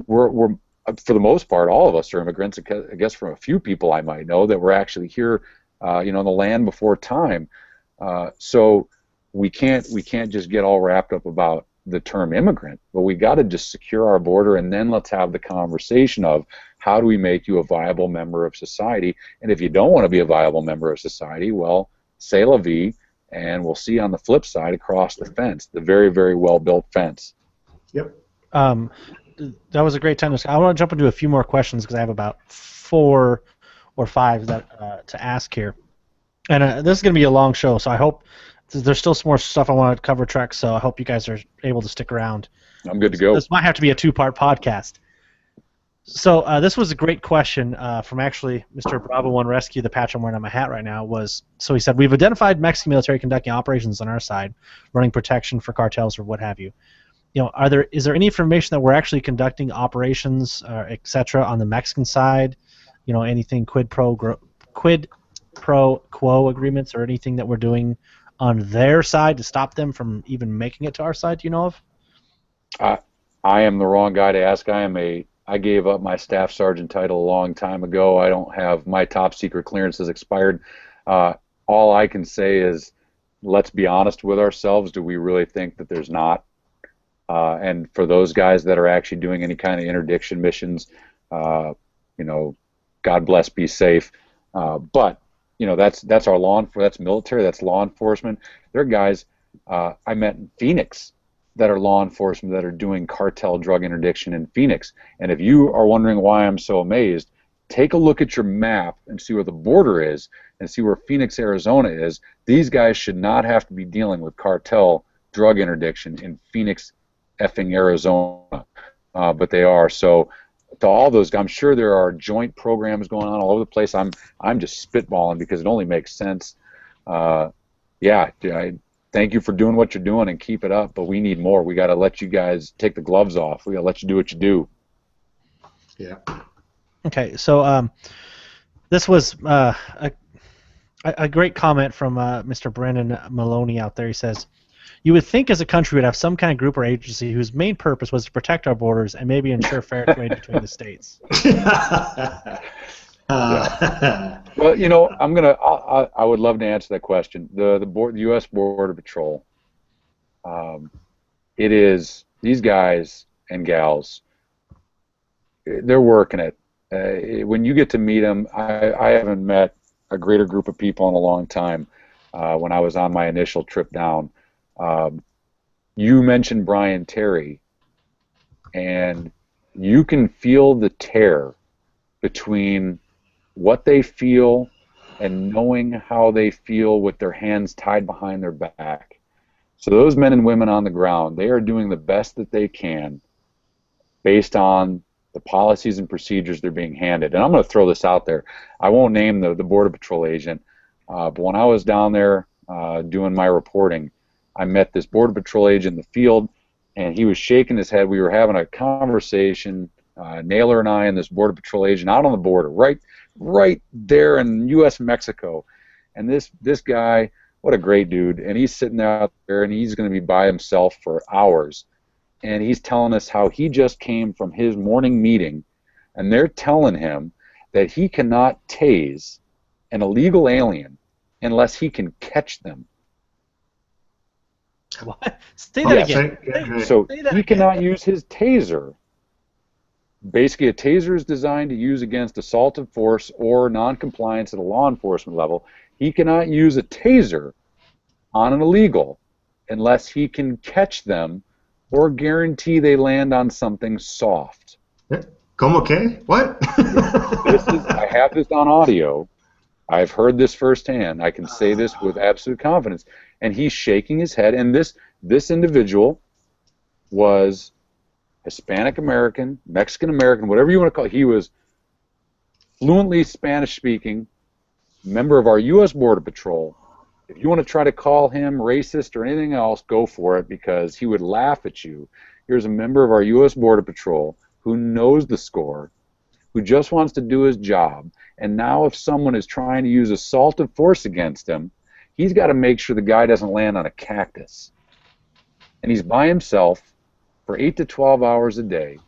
we're for the most part, all of us are immigrants. I guess from a few people I might know that were actually here, in the land before time. So we can't just get all wrapped up about the term immigrant, but we got to just secure our border, and then let's have the conversation of how do we make you a viable member of society. And if you don't want to be a viable member of society, well, c'est la vie, and we'll see on the flip side across the fence, the very, very well built fence. Yep. That was a great time. I want to jump into a few more questions because I have about 4 or 5 that to ask here. And this is going to be a long show, so I hope there's still some more stuff I want to cover, Trek, so I hope you guys are able to stick around. I'm good to go. This might have to be a 2-part podcast. So this was a great question from actually Mr. Bravo 1 Rescue, the patch I'm wearing on my hat right now. So he said, we've identified Mexican military conducting operations on our side, running protection for cartels or what have you. Is there any information that we're actually conducting operations, etc., on the Mexican side? Anything quid pro quo agreements or anything that we're doing on their side to stop them from even making it to our side? Do you know of? I am the wrong guy to ask. I gave up my staff sergeant title a long time ago. I don't have my top secret clearance has expired. All I can say is, let's be honest with ourselves. Do we really think that there's not And for those guys that are actually doing any kind of interdiction missions, God bless, be safe. But that's our that's military, that's law enforcement. There are guys I met in Phoenix that are law enforcement that are doing cartel drug interdiction in Phoenix. And if you are wondering why I'm so amazed, take a look at your map and see where the border is and see where Phoenix, Arizona is. These guys should not have to be dealing with cartel drug interdiction in Phoenix, effing Arizona, but they are. So to all those, I'm sure there are joint programs going on all over the place. I'm just spitballing because it only makes sense. Thank you for doing what you're doing and keep it up, but we need more. We got to let you guys take the gloves off. We got to let you do what you do. Yeah. Okay, so this was a great comment from Mr. Brennan Maloney out there. He says, "You would think as a country we'd have some kind of group or agency whose main purpose was to protect our borders and maybe ensure fair trade between the states." Well, I would love to answer that question. The U.S. Border Patrol. It is these guys and gals. They're working it. When you get to meet them, I haven't met a greater group of people in a long time. When I was on my initial trip down, you mentioned Brian Terry, and you can feel the tear between what they feel and knowing how they feel with their hands tied behind their back. So those men and women on the ground, they are doing the best that they can based on the policies and procedures they're being handed. And I'm going to throw this out there. I won't name the Border Patrol agent, but when I was down there doing my reporting, I met this Border Patrol agent in the field, and he was shaking his head. We were having a conversation, Naylor and I and this Border Patrol agent out on the border, right there in U.S. Mexico. And this guy, what a great dude, and he's sitting out there, and he's going to be by himself for hours. And he's telling us how he just came from his morning meeting, and they're telling him that he cannot tase an illegal alien unless he can catch them. What? Say that again. So he cannot use his taser. Basically, a taser is designed to use against assaultive force or noncompliance at a law enforcement level. He cannot use a taser on an illegal unless he can catch them or guarantee they land on something soft. Como que? What? I have this on audio. I've heard this firsthand. I can say this with absolute confidence. And he's shaking his head. And this individual was Hispanic American, Mexican American, whatever you want to call it. He was fluently Spanish speaking, member of our U.S. Border Patrol. If you want to try to call him racist or anything else, go for it, because he would laugh at you. Here's a member of our U.S. Border Patrol who knows the score, who just wants to do his job, and now if someone is trying to use assaultive force against him, he's got to make sure the guy doesn't land on a cactus. And he's by himself for 8 to 12 hours a day,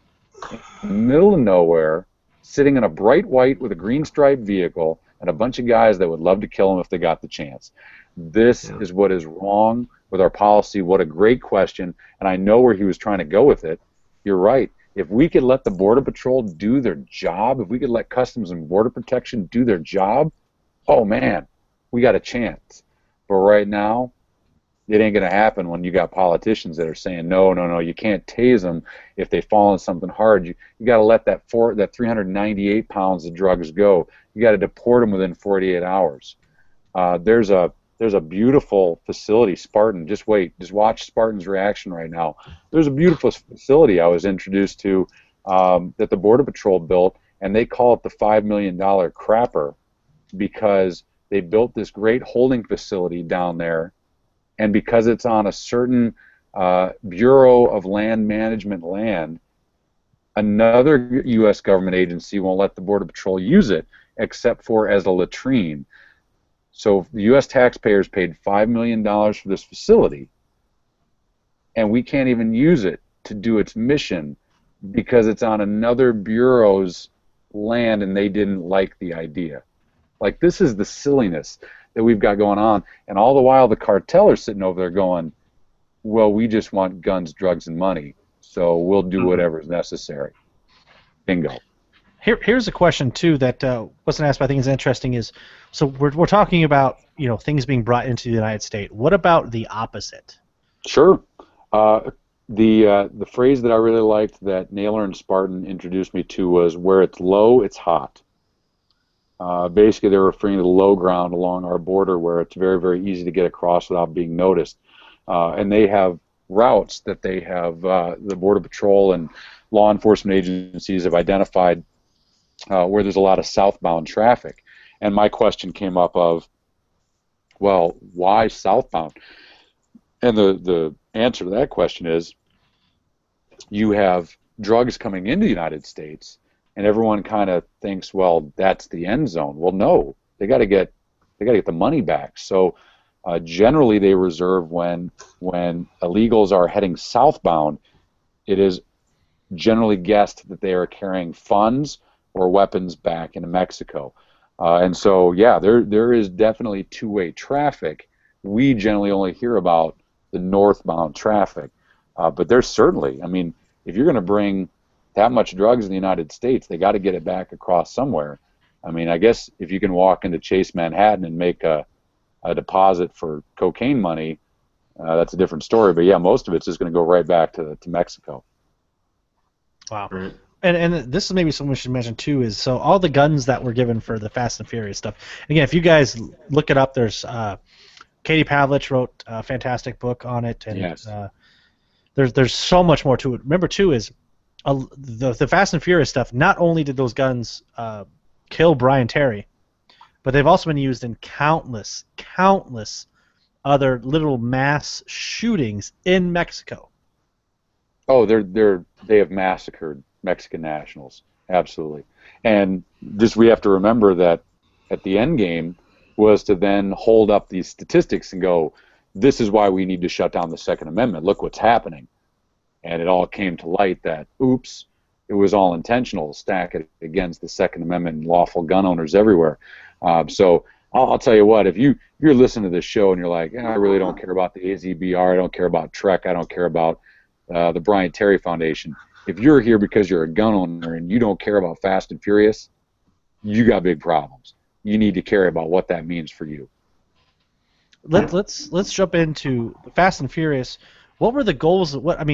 in the middle of nowhere, sitting in a bright white with a green striped vehicle, and a bunch of guys that would love to kill him if they got the chance. This is what is wrong with our policy. What a great question, and I know where he was trying to go with it. You're right. If we could let the Border Patrol do their job, if we could let Customs and Border Protection do their job, oh man, we got a chance. But right now, it ain't going to happen when you got politicians that are saying, no, you can't tase them if they fall on something hard. You got to let that 398 pounds of drugs go. You got to deport them within 48 hours. There's a beautiful facility, Spartan. Just watch Spartan's reaction right now. There's a beautiful facility I was introduced to that the Border Patrol built, and they call it the $5 million crapper because they built this great holding facility down there, and because it's on a certain Bureau of Land Management land, another U.S. government agency won't let the Border Patrol use it except for as a latrine. So the U.S. taxpayers paid $5 million for this facility, and we can't even use it to do its mission because it's on another bureau's land and they didn't like the idea. Like, this is the silliness that we've got going on, and all the while the cartel are sitting over there going, well, we just want guns, drugs, and money, so we'll do whatever is necessary. Bingo. Here's a question too that wasn't asked, but I think is interesting. Is so we're talking about things being brought into the United States. What about the opposite? Sure. The phrase that I really liked that Naylor and Spartan introduced me to was, where it's low, it's hot. Basically, they're referring to the low ground along our border where it's very, very easy to get across without being noticed. And they have routes that they have, the Border Patrol and law enforcement agencies have identified where there's a lot of southbound traffic. And my question came up of, well, why southbound? And the answer to that question is, you have drugs coming into the United States, and everyone kind of thinks, well, that's the end zone. Well, no, they got to get the money back. So generally, they reserve when illegals are heading southbound, it is generally guessed that they are carrying funds or weapons back into Mexico. And so, yeah, there is definitely two-way traffic. We generally only hear about the northbound traffic. But there's certainly, I mean, if you're going to bring that much drugs in the United States, they got to get it back across somewhere. I mean, I guess if you can walk into Chase Manhattan and make a deposit for cocaine money, that's a different story. But yeah, most of it's just going to go right back to Mexico. Wow. Right. And this is maybe something we should mention too, is so all the guns that were given for the Fast and Furious stuff. Again, if you guys look it up, there's Katie Pavlich wrote a fantastic book on it, and yes. There's so much more to it. Remember too is the Fast and Furious stuff. Not only did those guns kill Brian Terry, but they've also been used in countless other literal mass shootings in Mexico. Oh, they have massacred Mexican nationals, absolutely. And just we have to remember that at the end game was to then hold up these statistics and go, this is why we need to shut down the Second Amendment. Look what's happening. And it all came to light that, oops, it was all intentional, stack it against the Second Amendment and lawful gun owners everywhere. So I'll tell you what, if you're listening to this show and you're like, I really don't care about the AZBR, I don't care about Trek, I don't care about the Brian Terry Foundation. If you're here because you're a gun owner and you don't care about Fast and Furious, you got big problems. You need to care about what that means for you. Let's jump into Fast and Furious. What were the goals? What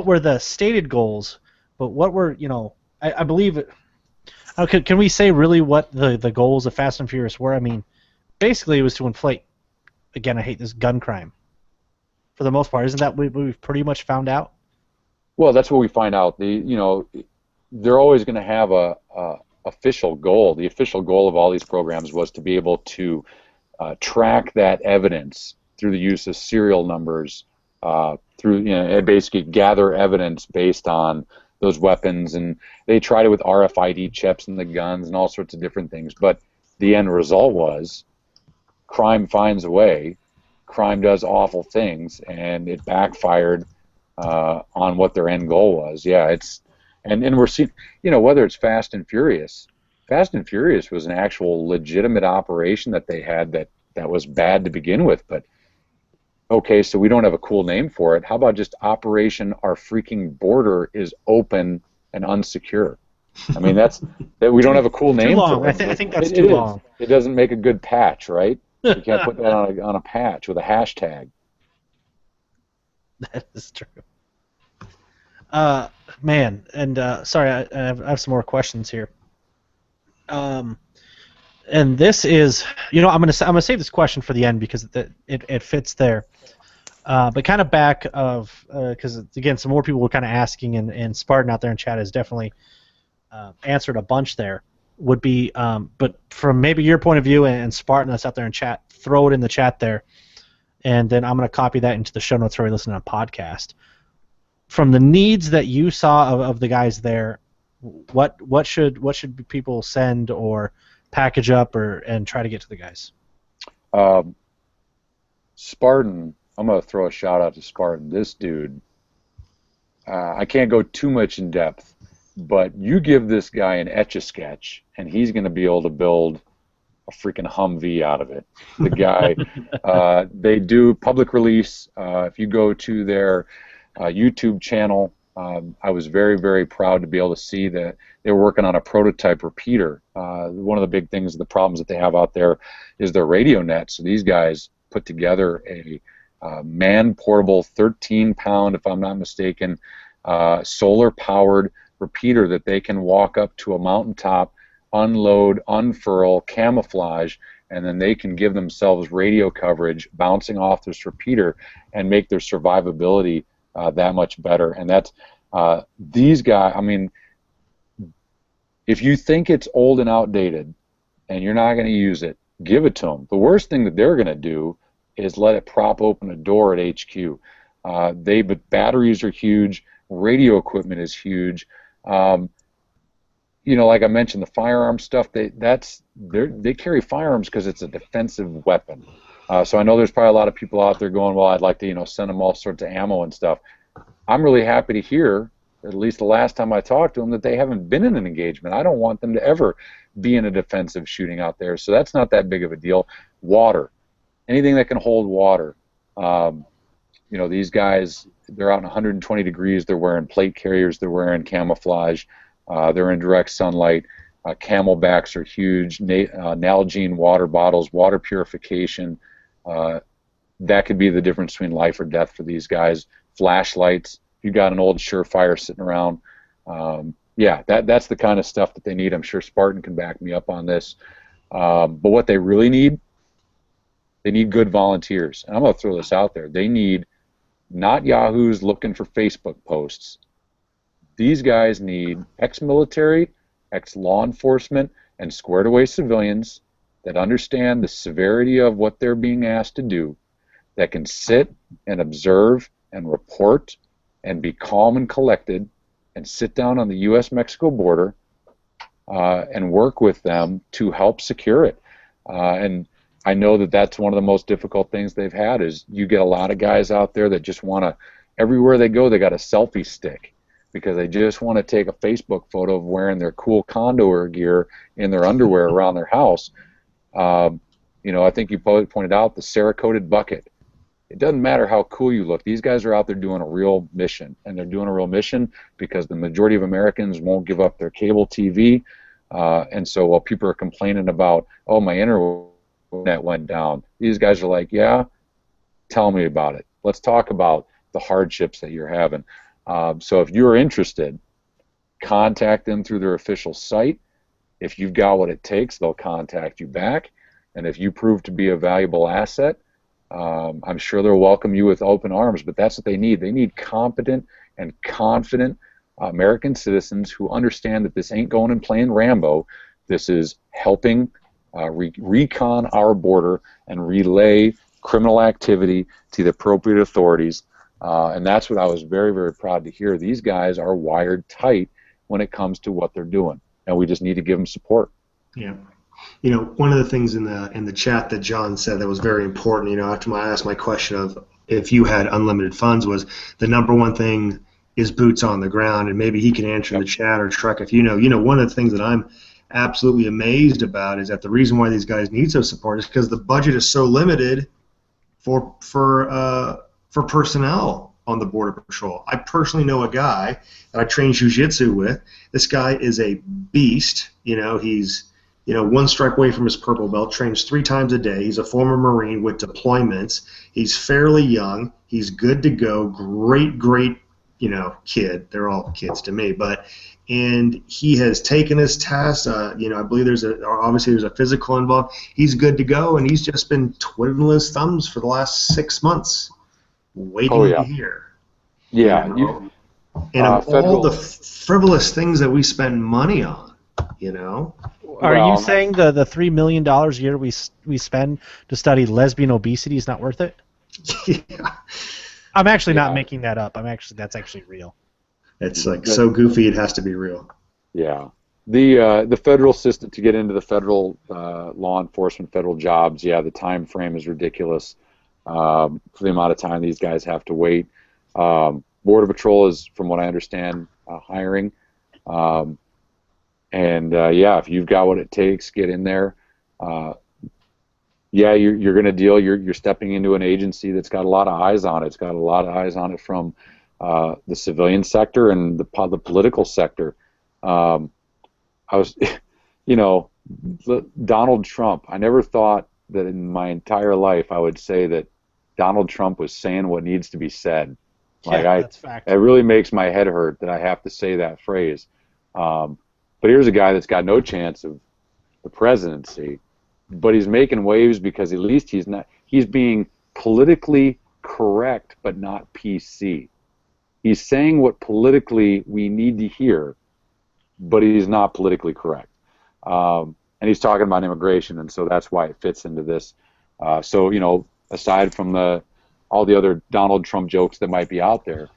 were the stated goals? But what were I believe it. Can we say really what the goals of Fast and Furious were? I mean, basically it was to inflate. Again, I hate this gun crime. For the most part, isn't that what we've pretty much found out? Well, that's what we find out. They're always going to have a official goal. The official goal of all these programs was to be able to track that evidence through the use of serial numbers, and basically gather evidence based on those weapons. And they tried it with RFID chips in the guns and all sorts of different things. But the end result was crime finds a way. Crime does awful things, and it backfired on what their end goal was. Yeah, and we're seeing, whether it's Fast and Furious. Fast and Furious was an actual legitimate operation that they had that was bad to begin with, but okay, so we don't have a cool name for it. How about just Operation Our Freaking Border is Open and Unsecure? I mean, that we don't have a cool name for it. I think that's too long. It doesn't make a good patch, right? You can't put that on a patch with a hashtag. That is true. Man, and sorry, I have some more questions here. And this is, I'm gonna save this question for the end because it fits there. But kind of back of because again, some more people were kind of asking, and Spartan out there in chat has definitely answered a bunch there. Would be, but from maybe your point of view and Spartan that's out there in chat, throw it in the chat there, and then I'm gonna copy that into the show notes for you listening to a podcast. From the needs that you saw of the guys there, what should people send or package up and try to get to the guys? Spartan, I'm going to throw a shout out to Spartan. This dude, I can't go too much in depth, but you give this guy an Etch-a-Sketch, and he's going to be able to build a freaking Humvee out of it. The guy, they do public release. If you go to their YouTube channel, I was very, very proud to be able to see that they were working on a prototype repeater. One of the big things, the problems that they have out there is their radio net. So these guys put together a man-portable 13-pound, if I'm not mistaken, solar-powered repeater that they can walk up to a mountaintop, unload, unfurl, camouflage, and then they can give themselves radio coverage bouncing off this repeater and make their survivability that much better. And that's these guys, I mean, if you think it's old and outdated and you're not going to use it, give it to them. The worst thing that they're going to do is let it prop open a door at HQ. But batteries are huge, radio equipment is huge. You know, like I mentioned, the firearm stuff, they carry firearms because it's a defensive weapon. So I know there's probably a lot of people out there going, well, I'd like to, you know, send them all sorts of ammo and stuff. I'm really happy to hear, at least the last time I talked to them, that they haven't been in an engagement. I don't want them to ever be in a defensive shooting out there, so that's not that big of a deal. Water, anything that can hold water. You know, these guys, they're out in 120 degrees, they're wearing plate carriers, they're wearing camouflage, they're in direct sunlight. Camelbacks are huge, Nalgene water bottles, water purification. That could be the difference between life or death for these guys. Flashlights, if you got an old Surefire sitting around, yeah, that's the kind of stuff that they need. I'm sure Spartan can back me up on this. But what they really need, they need good volunteers. And I'm going to throw this out there. They need not yahoos looking for Facebook posts. These guys need ex-military, ex-law enforcement, and squared-away civilians that understand the severity of what they're being asked to do, that can sit and observe and report and be calm and collected and sit down on the U.S.-Mexico border and work with them to help secure it. And I know that that's one of the most difficult things they've had is you get a lot of guys out there that just want to, everywhere they go, they got a selfie stick because they just want to take a Facebook photo of wearing their cool Condor gear in their underwear around their house. You know, I think you pointed out the Cerakoted bucket. It doesn't matter how cool you look. These guys are out there doing a real mission, and they're doing a real mission because the majority of Americans won't give up their cable TV. And so while people are complaining about, oh, my internet went down, these guys are like, yeah, tell me about it. Let's talk about the hardships that you're having. So if you're interested, contact them through their official site. If you've got what it takes, they'll contact you back. And if you prove to be a valuable asset, I'm sure they'll welcome you with open arms, but that's what they need. They need competent and confident American citizens who understand that this ain't going and playing Rambo. This is helping recon our border and relay criminal activity to the appropriate authorities. And that's what I was very, very proud to hear. These guys are wired tight when it comes to what they're doing, and we just need to give them support. Yeah. You know, one of the things in the chat that John said that was very important, you know, after I asked my question of if you had unlimited funds, was the number one thing is boots on the ground, and maybe he can answer in the chat, or Truck, if you know, one of the things that I'm absolutely amazed about is that the reason why these guys need so support is because the budget is so limited for personnel on the Border Patrol. I personally know a guy that I train jiu-jitsu with. This guy is a beast. You know, he's one strike away from his purple belt, trains 3 times a day. He's a former Marine with deployments. He's fairly young. He's good to go. Great, kid. They're all kids to me, and he has taken his test. I believe there's a physical involved. He's good to go, and he's just been twiddling his thumbs for the last 6 months, waiting to hear. Yeah. And all the frivolous things that we spend money on, Are you saying the $3 million a year we spend to study lesbian obesity is not worth it? Yeah. I'm actually not making that up. That's actually real. It's like so goofy it has to be real. Yeah. The federal system, to get into the federal law enforcement, federal jobs, the time frame is ridiculous for the amount of time these guys have to wait. Border Patrol is, from what I understand, hiring. If you've got what it takes, get in there. Yeah, you're going to deal. You're stepping into an agency that's got a lot of eyes on it. It's got a lot of eyes on it from the civilian sector and the political sector. I was, you know, Donald Trump. I never thought that in my entire life I would say that Donald Trump was saying what needs to be said. Like Yeah, that's fact. it really makes my head hurt that I have to say that phrase. But here's a guy that's got no chance of the presidency, but he's making waves because at least he's being politically correct, but not PC. He's saying what politically we need to hear, but he's not politically correct. And he's talking about immigration, and so that's why it fits into this. So, you know, aside from all the other Donald Trump jokes that might be out there,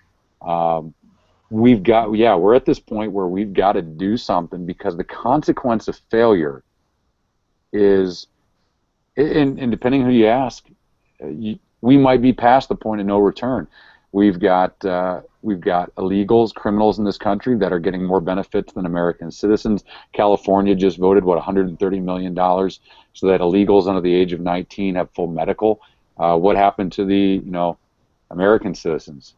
we're at this point where we've got to do something because the consequence of failure is, and depending who you ask, we might be past the point of no return. We've got illegals, criminals in this country that are getting more benefits than American citizens. California just voted $130 million so that illegals under the age of 19 have full medical. What happened to the American citizens?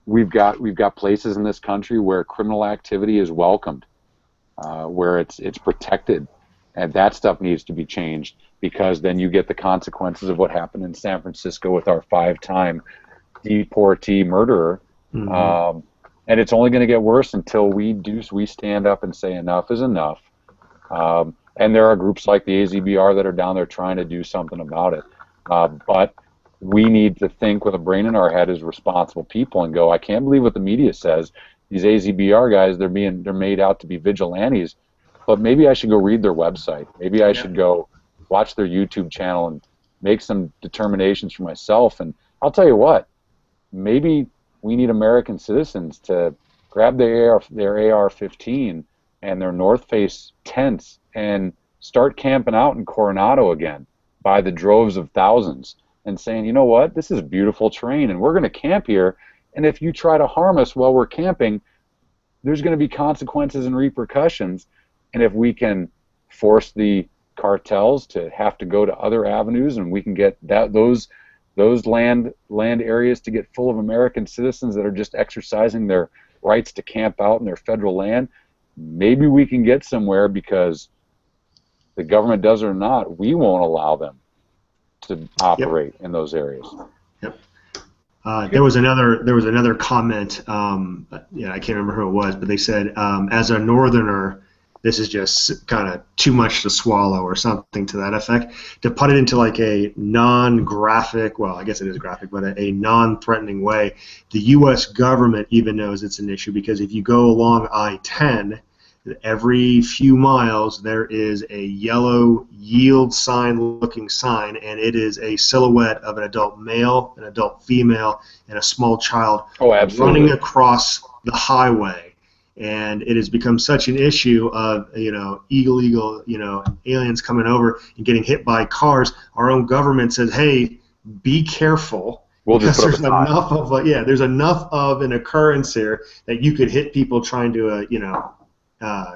We've got places in this country where criminal activity is welcomed, where it's protected, and that stuff needs to be changed because then you get the consequences of what happened in San Francisco with our 5-time deportee murderer. Mm-hmm. And it's only going to get worse until we stand up and say enough is enough. And there are groups like the AZBR that are down there trying to do something about it. But we need to think with a brain in our head as responsible people and go, I can't believe what the media says. These AZBR guys, they're made out to be vigilantes, but maybe I should go read their website. Maybe I should go watch their YouTube channel and make some determinations for myself. And I'll tell you what, maybe we need American citizens to grab their AR-15 and their North Face tents and start camping out in Coronado again by the droves of thousands and saying, you know what, this is beautiful terrain and we're going to camp here, and if you try to harm us while we're camping, there's going to be consequences and repercussions. And if we can force the cartels to have to go to other avenues and we can get those land areas to get full of American citizens that are just exercising their rights to camp out in their federal land, maybe we can get somewhere, because the government does it or not, we won't allow them to operate in those areas. Yep. There was another comment. I can't remember who it was, but they said, as a northerner, this is just kind of too much to swallow, or something to that effect. To put it into like a non-graphic, well, I guess it is graphic, but a non-threatening way, the U.S. government even knows it's an issue, because if you go along I-10, every few miles there is a yellow yield sign looking sign, and it is a silhouette of an adult male, an adult female, and a small child running across the highway. And it has become such an issue of illegal aliens coming over and getting hit by cars. Our own government says, hey, be careful, because there's enough of an occurrence here that you could hit people trying to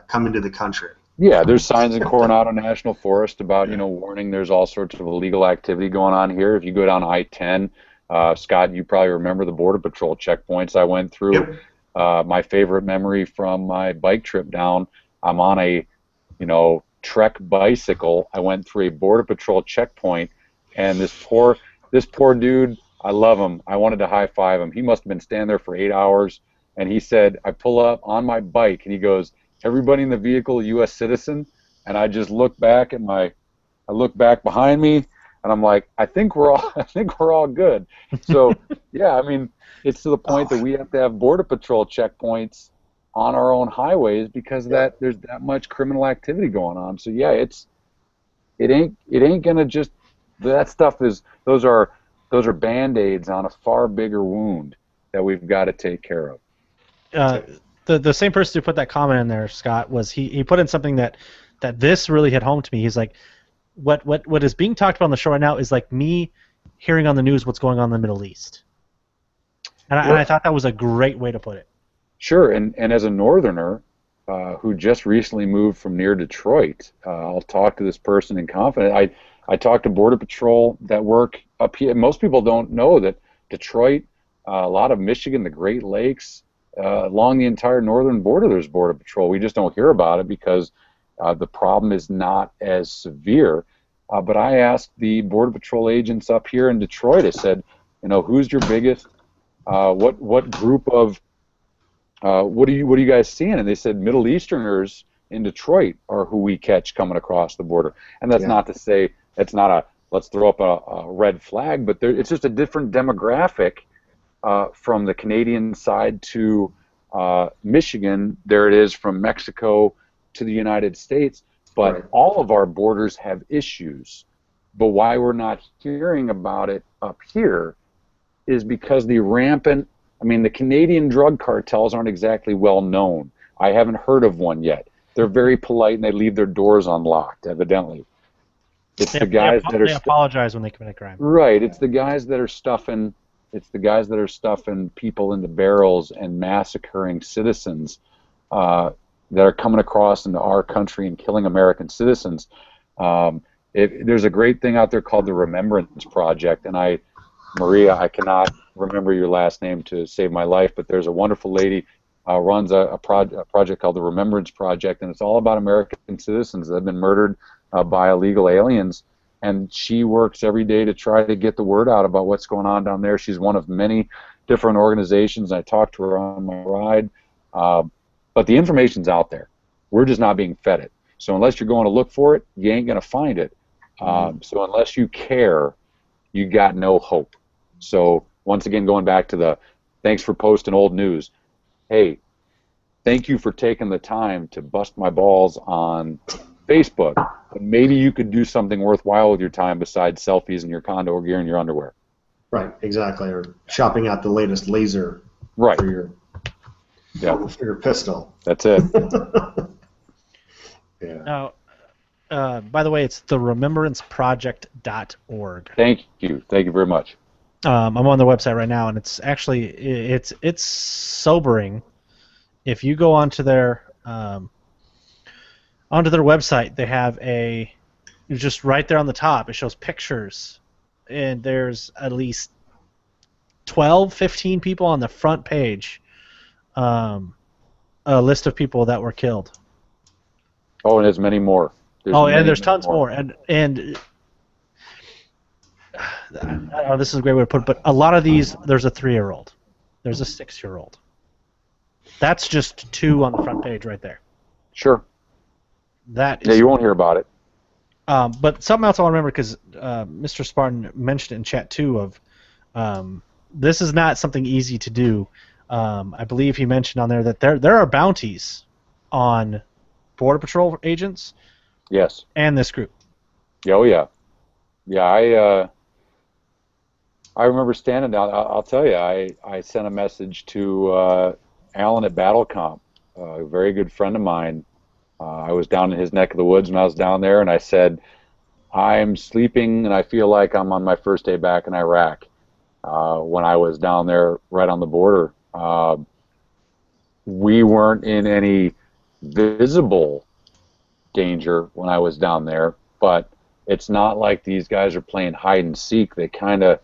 come into the country. Yeah, there's signs in Coronado National Forest about warning there's all sorts of illegal activity going on here. If you go down I-10, Scott, you probably remember the Border Patrol checkpoints I went through. Yep. My favorite memory from my bike trip down, I'm on a Trek bicycle. I went through a Border Patrol checkpoint, and this poor dude, I love him. I wanted to high five him. He must have been standing there for 8 hours, and he said, I pull up on my bike, and he goes, everybody in the vehicle, U.S. citizen? And I just look back behind me, and I'm like, I think we're all good. So yeah, I mean, it's to the point that we have to have Border Patrol checkpoints on our own highways because there's that much criminal activity going on. So yeah, it ain't gonna just, that stuff is, those are Band-Aids on a far bigger wound that we've got to take care of. The same person who put that comment in there, Scott, was he put in something that this really hit home to me. He's like, what is being talked about on the show right now is like me hearing on the news what's going on in the Middle East. And I thought that was a great way to put it. Sure, and as a northerner, who just recently moved from near Detroit. I'll talk to this person in confidence. I talked to Border Patrol that work up here. Most people don't know that Detroit, a lot of Michigan, the Great Lakes, along the entire northern border, there's Border Patrol. We just don't hear about it because the problem is not as severe. But I asked the Border Patrol agents up here in Detroit, I said, who's your biggest, what group of, what are you guys seeing? And they said Middle Easterners in Detroit are who we catch coming across the border. And that's not to say it's not a, let's throw up a red flag, but it's just a different demographic from the Canadian side to Michigan. There it is from Mexico to the United States. But all of our borders have issues. But why we're not hearing about it up here is because the Canadian drug cartels aren't exactly well known. I haven't heard of one yet. They're very polite and they leave their doors unlocked, evidently. It's the guys that are... They apologize when they commit a crime. Right. It's the guys that are stuffing... It's the guys that are stuffing people into barrels and massacring citizens that are coming across into our country and killing American citizens. There's a great thing out there called the Remembrance Project, and Maria, I cannot remember your last name to save my life, but there's a wonderful lady runs a project called the Remembrance Project, and it's all about American citizens that have been murdered by illegal aliens. And she works every day to try to get the word out about what's going on down there. She's one of many different organizations. I talked to her on my ride. But the information's out there. We're just not being fed it. So unless you're going to look for it, you ain't going to find it. So unless you care, you got no hope. So once again, going back to the thanks for posting old news. Hey, thank you for taking the time to bust my balls on Facebook. But maybe you could do something worthwhile with your time besides selfies in your condo gear and your underwear. Right, exactly. Or shopping out the latest laser for your for your pistol. That's it. Now, by the way, it's theremembranceproject.org. Thank you very much. I'm on their website right now, and it's actually it's sobering. If you go onto their website, they have just right there on the top. It shows pictures, and there's at least 12, 15 people on the front page. A list of people that were killed. Oh, and there's many more. There's tons more. And this is a great way to put it, but a lot of these, there's a 3-year-old. There's a 6-year-old. That's just 2 on the front page right there. Sure. That is, you won't hear about it. But something else I want to remember, because Mr. Spartan mentioned it in chat too, of this is not something easy to do. I believe he mentioned on there that there are bounties on Border Patrol agents. Yes. And this group. Oh yeah. Yeah, I remember standing down. I'll tell you, I sent a message to Alan at BattleComp, a very good friend of mine. I was down in his neck of the woods when I was down there, and I said, I'm sleeping and I feel like I'm on my first day back in Iraq. When I was down there right on the border. We weren't in any visible danger when I was down there, but it's not like these guys are playing hide and seek. They kind of,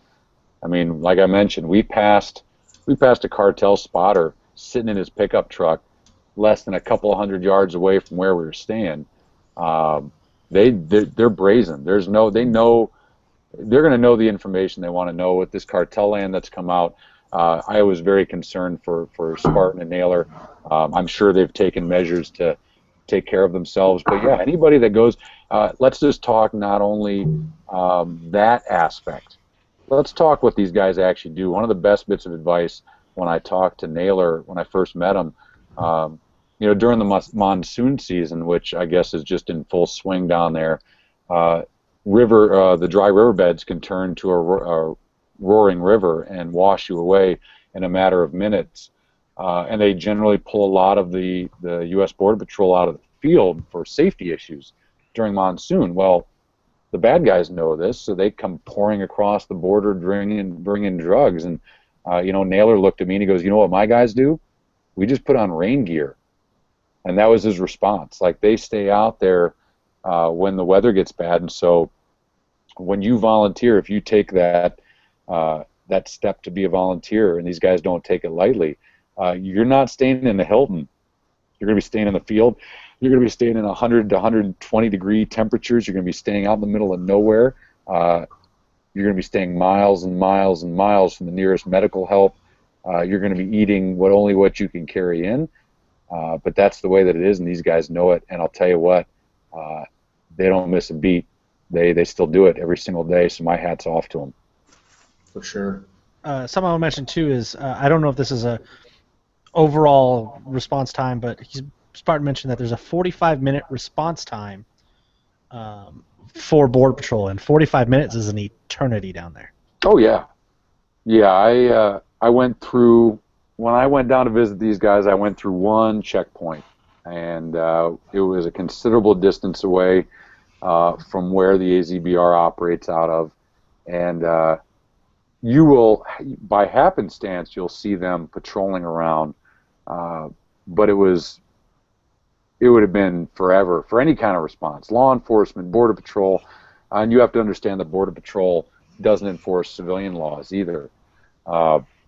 like I mentioned, we passed a cartel spotter sitting in his pickup truck less than a couple of 100 yards away from where we were staying. They're brazen. They know they're going to know the information they want to know with this cartel land that's come out. I was very concerned for Spartan and Naylor. I'm sure they've taken measures to take care of themselves. But yeah, anybody that goes, let's just talk not only that aspect. Let's talk what these guys actually do. One of the best bits of advice when I talked to Naylor when I first met him, during the monsoon season, which I guess is just in full swing down there, the dry riverbeds can turn to a roaring river and wash you away in a matter of minutes. And they generally pull a lot of the U.S. Border Patrol out of the field for safety issues during monsoon. Well, the bad guys know this, so they come pouring across the border, bringing drugs. And Naylor looked at me and he goes, "You know what my guys do? We just put on rain gear. And that was his response. Like, they stay out there when the weather gets bad, and so when you volunteer, if you take that that step to be a volunteer, and these guys don't take it lightly, you're not staying in the Hilton. You're going to be staying in the field. You're going to be staying in 100 to 120 degree temperatures. You're going to be staying out in the middle of nowhere. You're going to be staying miles and miles and miles from the nearest medical help. You're going to be eating only what you can carry in. But that's the way that it is, and these guys know it. And I'll tell you what, they don't miss a beat. They still do it every single day, so my hat's off to them. For sure. Something I'll mention too is I don't know if this is a overall response time, but Spartan mentioned that there's a 45-minute response time for Border Patrol, and 45 minutes is an eternity down there. Oh yeah, yeah. I went through, when I went down to visit these guys, I went through one checkpoint, and it was a considerable distance away from where the AZBR operates out of, and you will, by happenstance, you'll see them patrolling around, but it would have been forever for any kind of response. Law enforcement, Border Patrol, and you have to understand that Border Patrol doesn't enforce civilian laws either.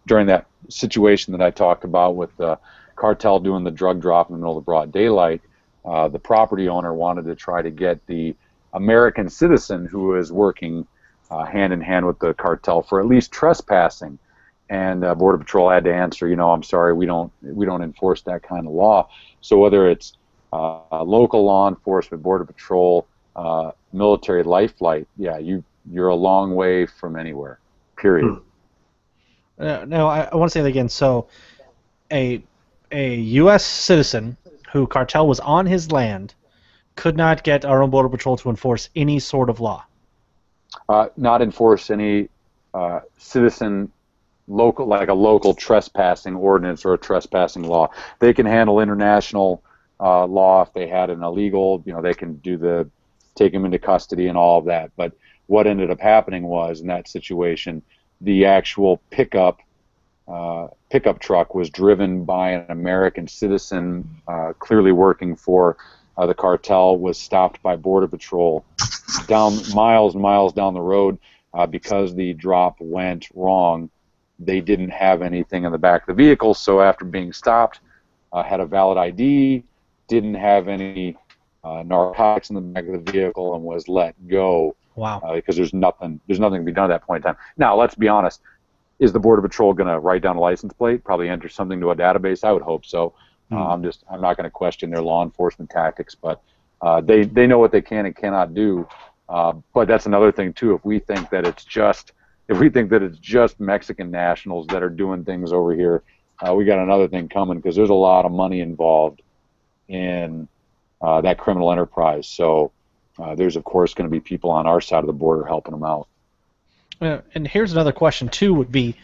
During that situation that I talked about with the cartel doing the drug drop in the middle of the broad daylight, the property owner wanted to try to get the American citizen who was working hand in hand with the cartel for at least trespassing, and Border Patrol had to answer, I'm sorry, we don't enforce that kind of law. So whether it's local law enforcement, Border Patrol, military life flight, yeah, you're a long way from anywhere. Period. No, I want to say that again. So, a U.S. citizen who cartel was on his land could not get our own Border Patrol to enforce any sort of law. Not enforce any citizen local, like a local trespassing ordinance or a trespassing law. They can handle international law if they had an illegal. They can take him into custody and all of that. But what ended up happening was, in that situation, the actual pickup truck was driven by an American citizen, clearly working for the cartel, was stopped by Border Patrol down miles and miles down the road because the drop went wrong. They didn't have anything in the back of the vehicle, so after being stopped, had a valid ID, didn't have any narcotics in the back of the vehicle, and was let go. Wow. Because there's nothing to be done at that point in time. Now, let's be honest. Is the Border Patrol going to write down a license plate? Probably enter something to a database. I would hope so. I'm not going to question their law enforcement tactics, but they know what they can and cannot do. But that's another thing too. If we think that it's just Mexican nationals that are doing things over here, we got another thing coming, because there's a lot of money involved in that criminal enterprise. So there's of course going to be people on our side of the border helping them out. And here's another question too. Would be,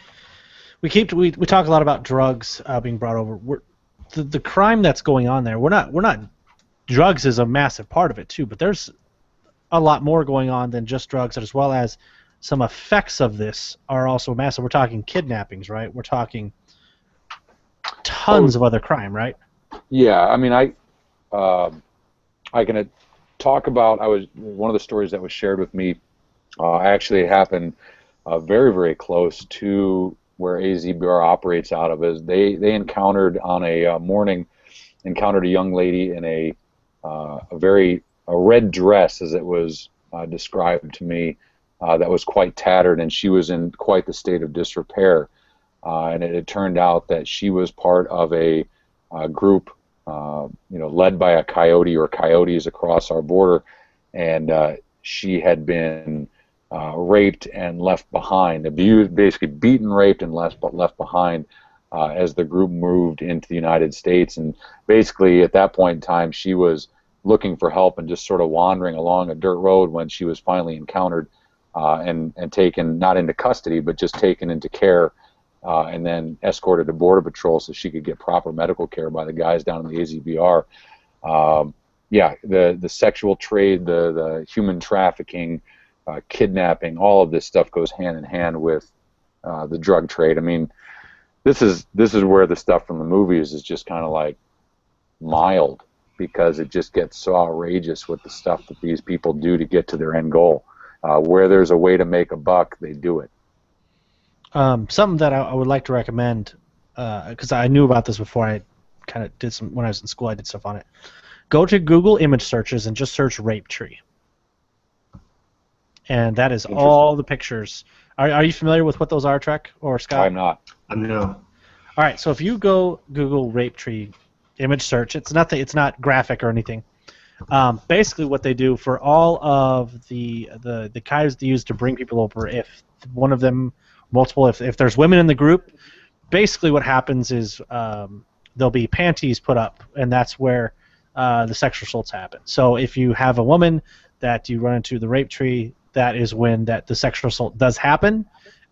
we talk a lot about drugs being brought over. The crime that's going on there. We're not. Drugs is a massive part of it too, but there's a lot more going on than just drugs, as well as some effects of this are also massive. We're talking kidnappings, right? We're talking tons of other crime, right? Yeah, I mean, I can talk about. One of the stories that was shared with me actually happened very, very close to where AZBR operates out of. Is they encountered on a morning a young lady in a red dress, as it was described to me, that was quite tattered, and she was in quite the state of disrepair. And it turned out that she was part of a group, led by a coyote or coyotes across our border, and she had been raped and left behind, abused, basically beaten, raped, and left behind as the group moved into the United States. And basically, at that point in time, she was looking for help and just sort of wandering along a dirt road when she was finally encountered and taken, not into custody, but just taken into care, and then escorted to Border Patrol so she could get proper medical care by the guys down in the AZBR. Yeah, the sexual trade, the human trafficking, kidnapping, all of this stuff goes hand in hand with the drug trade. I mean, this is where the stuff from the movies is just kind of like, mild, because it just gets so outrageous with the stuff that these people do to get to their end goal. Where there's a way to make a buck, they do it. Something that I would like to recommend, because I knew about this before. I kind of did some when I was in school. I did stuff on it. Go to Google image searches and just search rape tree, and that is all the pictures. Are you familiar with what those are, Trek or Scott? I'm not. I'm no. All right, so if you go Google rape tree image search, it's nothing. It's not graphic or anything. Basically, what they do for all of the coyotes they use to bring people over, if one of them, multiple, if there's women in the group, basically what happens is there'll be panties put up, and that's where the sexual assaults happen. So if you have a woman that you run into the rape tree, that is when the sexual assault does happen,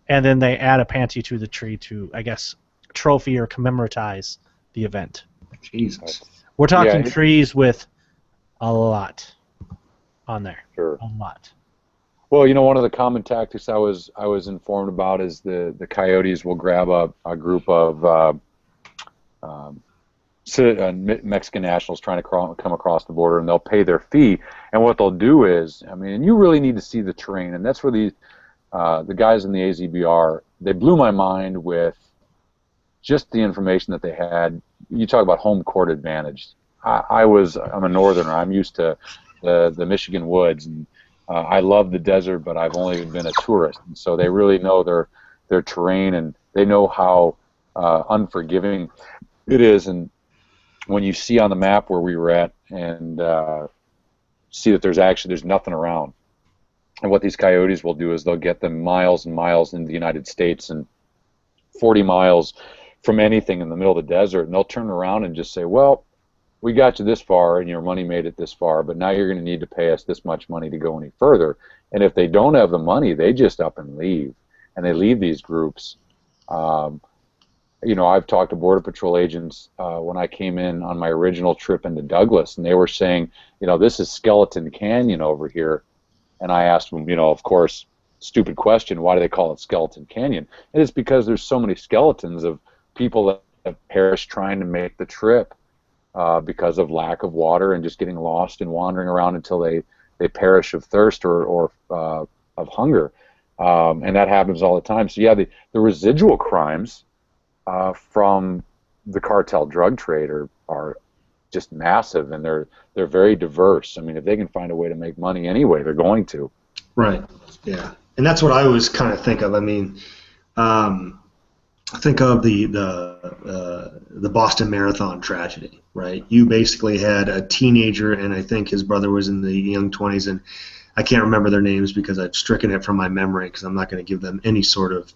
and then they add a panty to the tree to, I guess, trophy or commemoratize the event. Jesus. We're talking trees with a lot on there. Sure. A lot. Well, one of the common tactics I was informed about is the coyotes will grab a group of Mexican nationals trying to come across the border, and they'll pay their fee. And what they'll do is, and you really need to see the terrain, and that's where the guys in the AZBR, they blew my mind with just the information that they had. You talk about home court advantage. I'm a northerner. I'm used to the Michigan woods, and I love the desert, but I've only been a tourist, and so they really know their terrain, and they know how unforgiving it is. And when you see on the map where we were at, and see that there's nothing around, and what these coyotes will do is they'll get them miles and miles into the United States, and 40 miles from anything in the middle of the desert, and they'll turn around and just say, well, we got you this far and your money made it this far, but now you're going to need to pay us this much money to go any further. And if they don't have the money, they just up and leave, and they leave these groups. I've talked to Border Patrol agents when I came in on my original trip into Douglas, and they were saying, this is Skeleton Canyon over here. And I asked them, of course, stupid question, why do they call it Skeleton Canyon? And it's because there's so many skeletons of people that have perished trying to make the trip because of lack of water and just getting lost and wandering around until they perish of thirst or of hunger. And that happens all the time. So yeah, the residual crimes from the cartel drug trade are just massive, and they're very diverse. I mean, if they can find a way to make money anyway, they're going to. Right. Yeah. And that's what I always kind of think of. I mean, think of the Boston Marathon tragedy, right? You basically had a teenager, and I think his brother was in the young 20s, and I can't remember their names because I've stricken it from my memory because I'm not going to give them any sort of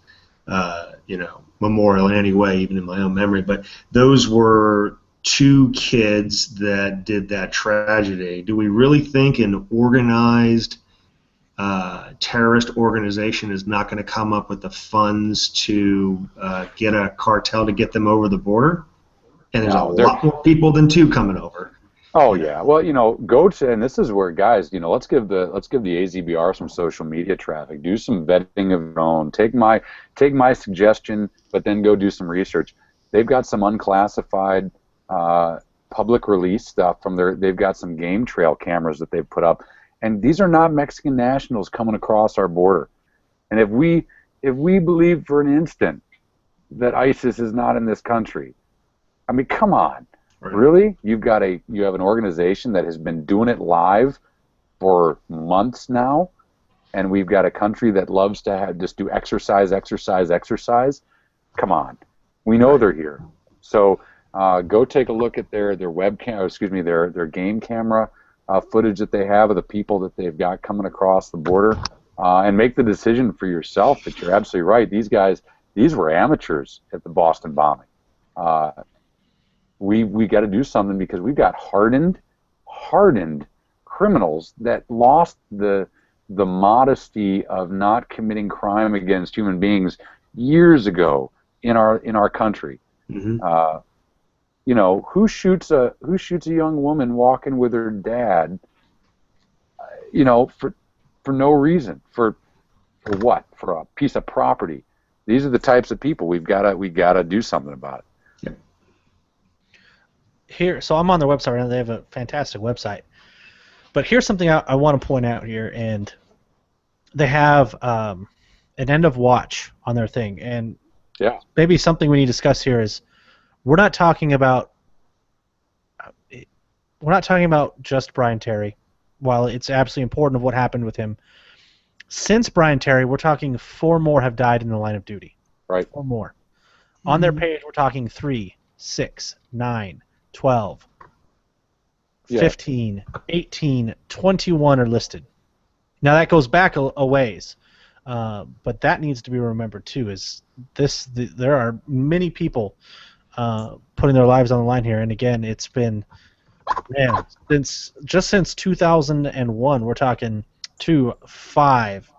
memorial in any way, even in my own memory. But those were two kids that did that tragedy. Do we really think an organized terrorist organization is not going to come up with the funds to get a cartel to get them over the border? And there's a lot more people than two coming over. Oh yeah, well go to, and this is where guys, let's give the AZBR some social media traffic. Do some vetting of your own. Take my suggestion, but then go do some research. They've got some unclassified public release stuff they've got some game trail cameras that they've put up, and these are not Mexican nationals coming across our border. And if we believe for an instant that ISIS is not in this country, I mean, come on. Really? You have an organization that has been doing it live for months now, and we've got a country that loves to just do exercise. Come on. We know they're here. So go take a look at their webcam, their game camera footage that they have of the people that they've got coming across the border, and make the decision for yourself that you're absolutely right. These were amateurs at the Boston bombing. We got to do something because we've got hardened criminals that lost the modesty of not committing crime against human beings years ago in our country. Mm-hmm. Who shoots a young woman walking with her dad? For no reason. For what? For a piece of property. These are the types of people we've got to do something about it. here, so I'm on their website right now. They have a fantastic website. But here's something I want to point out here, and they have an end of watch on their thing, and maybe something we need to discuss here is we're not talking about just Brian Terry, while it's absolutely important of what happened with him. Since Brian Terry, we're talking 4 more have died in the line of duty. Right. 4 more. On their page, we're talking 3, 6, 9, 12, 15, 18, 21 are listed. Now that goes back a ways, but that needs to be remembered too. There are many people putting their lives on the line here, and again, it's been since 2001. We're talking 2, 5,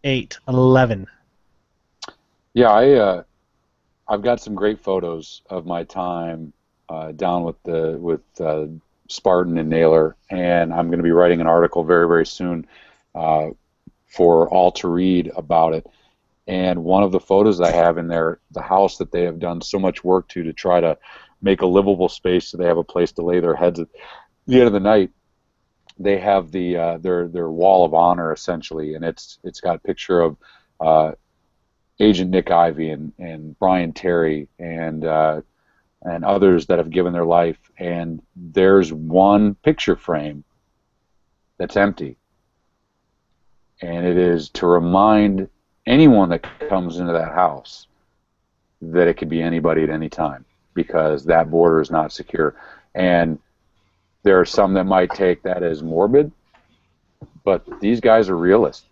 8, 11. Yeah, I've got some great photos of my time down with Spartan and Naylor, and I'm going to be writing an article very, very soon for all to read about it. And one of the photos I have in there, the house that they have done so much work to try to make a livable space so they have a place to lay their heads at the end of the night, they have their wall of honor essentially, and it's got a picture of Agent Nick Ivey and Brian Terry and others that have given their life, and there's one picture frame that's empty, and it is to remind anyone that comes into that house that it could be anybody at any time, because that border is not secure. And there are some that might take that as morbid, but these guys are realists.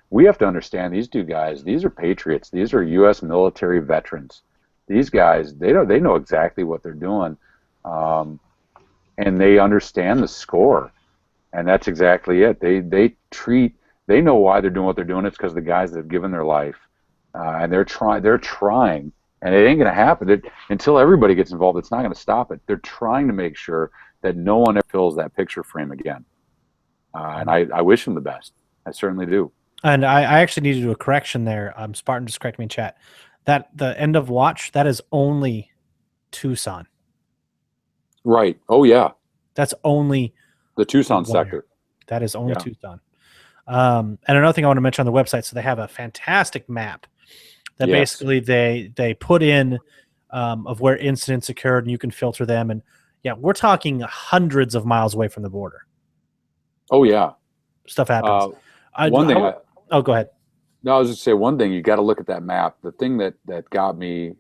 We have to understand these 2 guys, these are patriots. These are U.S. military veterans. These guys, they know exactly what they're doing, and they understand the score, and that's exactly it. They know why they're doing what they're doing. It's because the guys that have given their life, and they're trying, and it ain't going to happen until everybody gets involved. It's not going to stop it. They're trying to make sure that no one ever fills that picture frame again, and I wish them the best. I certainly do. And I actually need to do a correction there. Spartan just corrected me in chat. That the end of watch, that is only Tucson. Right. Oh, yeah. That's only the Tucson sector. That is only Tucson. And another thing I want to mention on the website, so they have a fantastic map that basically they put in of where incidents occurred, and you can filter them. And yeah, we're talking hundreds of miles away from the border. Oh, yeah. Stuff happens. Oh, go ahead. No, I was just saying one thing. You got to look at that map. The thing that got me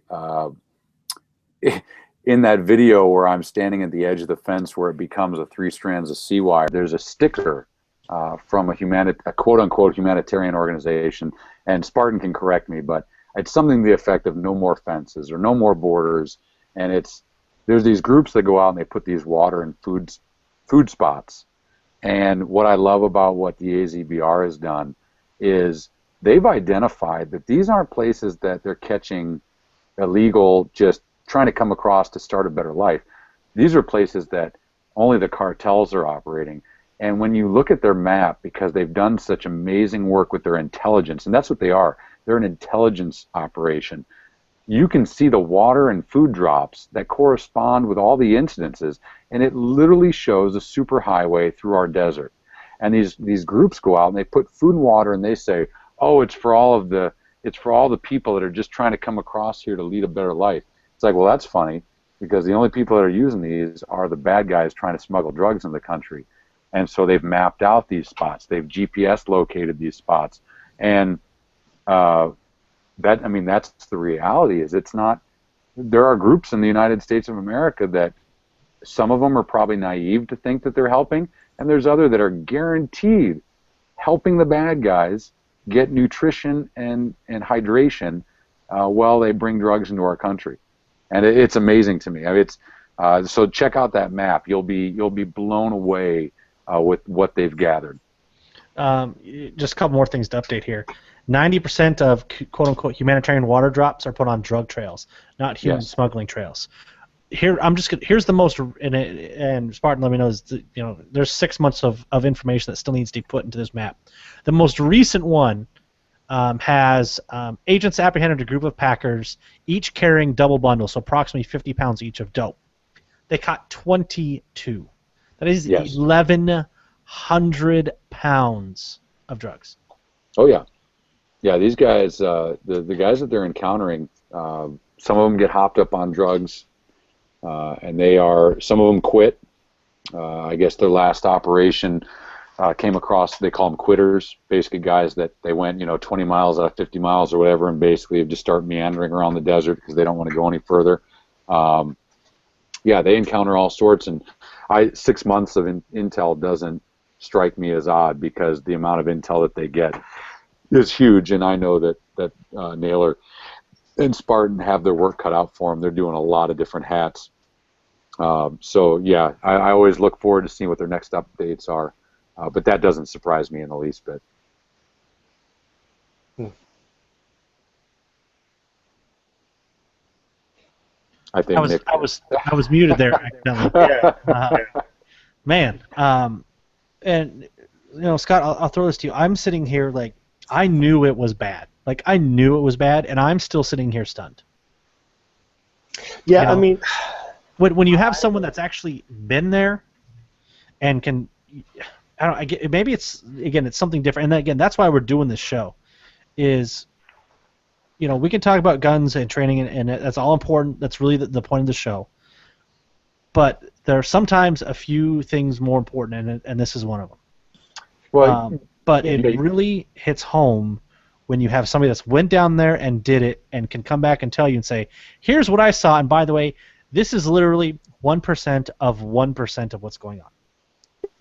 in that video where I'm standing at the edge of the fence where it becomes a 3 strands of sea wire, there's a sticker from a quote-unquote humanitarian organization, and Spartan can correct me, but it's something to the effect of no more fences or no more borders, and there's these groups that go out and they put these water and food spots. And what I love about what the AZBR has done is they've identified that these aren't places that they're catching illegal, just trying to come across to start a better life. These are places that only the cartels are operating. And when you look at their map, because they've done such amazing work with their intelligence, and that's what they are, they're an intelligence operation, you can see the water and food drops that correspond with all the incidences, and it literally shows a superhighway through our desert. And these groups go out and they put food and water, and they say, oh, it's for all the people that are just trying to come across here to lead a better life. It's like, well, that's funny, because the only people that are using these are the bad guys trying to smuggle drugs in the country. And so they've mapped out these spots. They've GPS located these spots. And that's the reality. There are groups in the United States of America that some of them are probably naive to think that they're helping, and there's other that are guaranteed helping the bad guys get nutrition and hydration while they bring drugs into our country. And it's amazing to me. So check out that map. You'll be blown away with what they've gathered. Just a couple more things to update here. 90% of quote-unquote humanitarian water drops are put on drug trails, not human smuggling trails. Here's the most, and Spartan, let me know, there's 6 months of information that still needs to be put into this map. The most recent one has agents apprehended a group of packers, each carrying double bundles, so approximately 50 pounds each of dope. they caught 22. That is Yes. 1,100 pounds of drugs. Oh yeah, yeah. These guys, the guys that they're encountering, some of them get hopped up on drugs, and some of them quit. I guess their last operation came across. They call them quitters, basically guys that they went 20 miles out of 50 miles or whatever, and basically have just start meandering around the desert because they don't want to go any further. Yeah, they encounter all sorts, and 6 months of intel doesn't strike me as odd because the amount of intel that they get is huge, and I know that Naylor and Spartan have their work cut out for them. They're doing a lot of different hats. So yeah, I always look forward to seeing what their next updates are, but that doesn't surprise me in the least bit. I think Nick. I was muted there accidentally. Man, and Scott, I'll throw this to you. I'm sitting here like I knew it was bad. Like I knew it was bad, and I'm still sitting here stunned. Yeah, I mean, when you have someone that's actually been there and can, maybe it's something different. And again, that's why we're doing this show. Is we can talk about guns and training, and that's all important. That's really the point of the show. But there are sometimes a few things more important, and this is one of them. Well, but it really hits home when you have somebody that's went down there and did it and can come back and tell you and say, here's what I saw, and by the way, this is literally 1% of 1% of what's going on.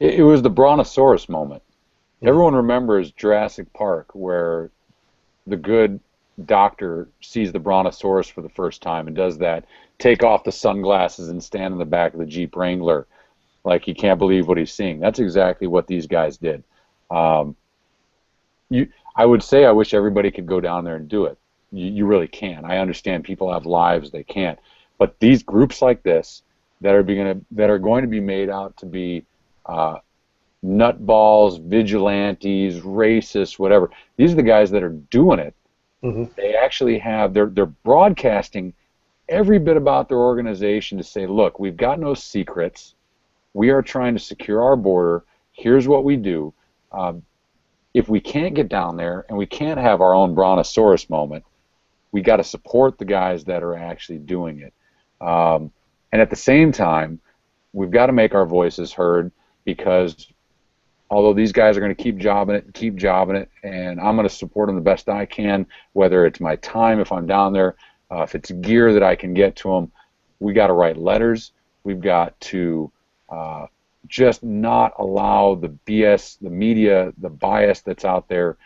It was the Brontosaurus moment. Everyone remembers Jurassic Park, where the good doctor sees the Brontosaurus for the first time and does that, take off the sunglasses and stand in the back of the Jeep Wrangler like he can't believe what he's seeing. That's exactly what these guys did. I would say I wish everybody could go down there and do it. You really can. I understand people have lives, they can't. But these groups like this that are going to be made out to be nutballs, vigilantes, racists, whatever. These are the guys that are doing it. Mm-hmm. They actually have, they're broadcasting every bit about their organization to say, look, we've got no secrets. We are trying to secure our border. Here's what we do. If we can't get down there and we can't have our own Brontosaurus moment, we got to support the guys that are actually doing it. And at the same time, we've got to make our voices heard, because although these guys are going to keep jobbing it, and I'm going to support them the best I can, whether it's my time if I'm down there, if it's gear that I can get to them, we got to write letters. We've got to just not allow the BS, the media, the bias that's out there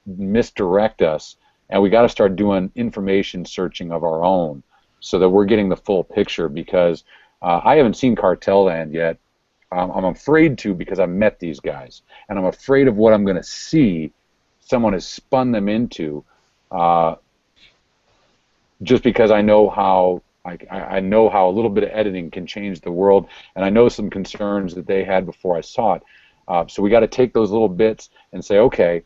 misdirect us, and we got to start doing information searching of our own so that we're getting the full picture, because I haven't seen Cartel Land yet. I'm afraid to, because I've met these guys, and I'm afraid of what I'm going to see someone has spun them into, just because I know how I know how a little bit of editing can change the world, and I know some concerns that they had before I saw it. So we got to take those little bits and say, okay,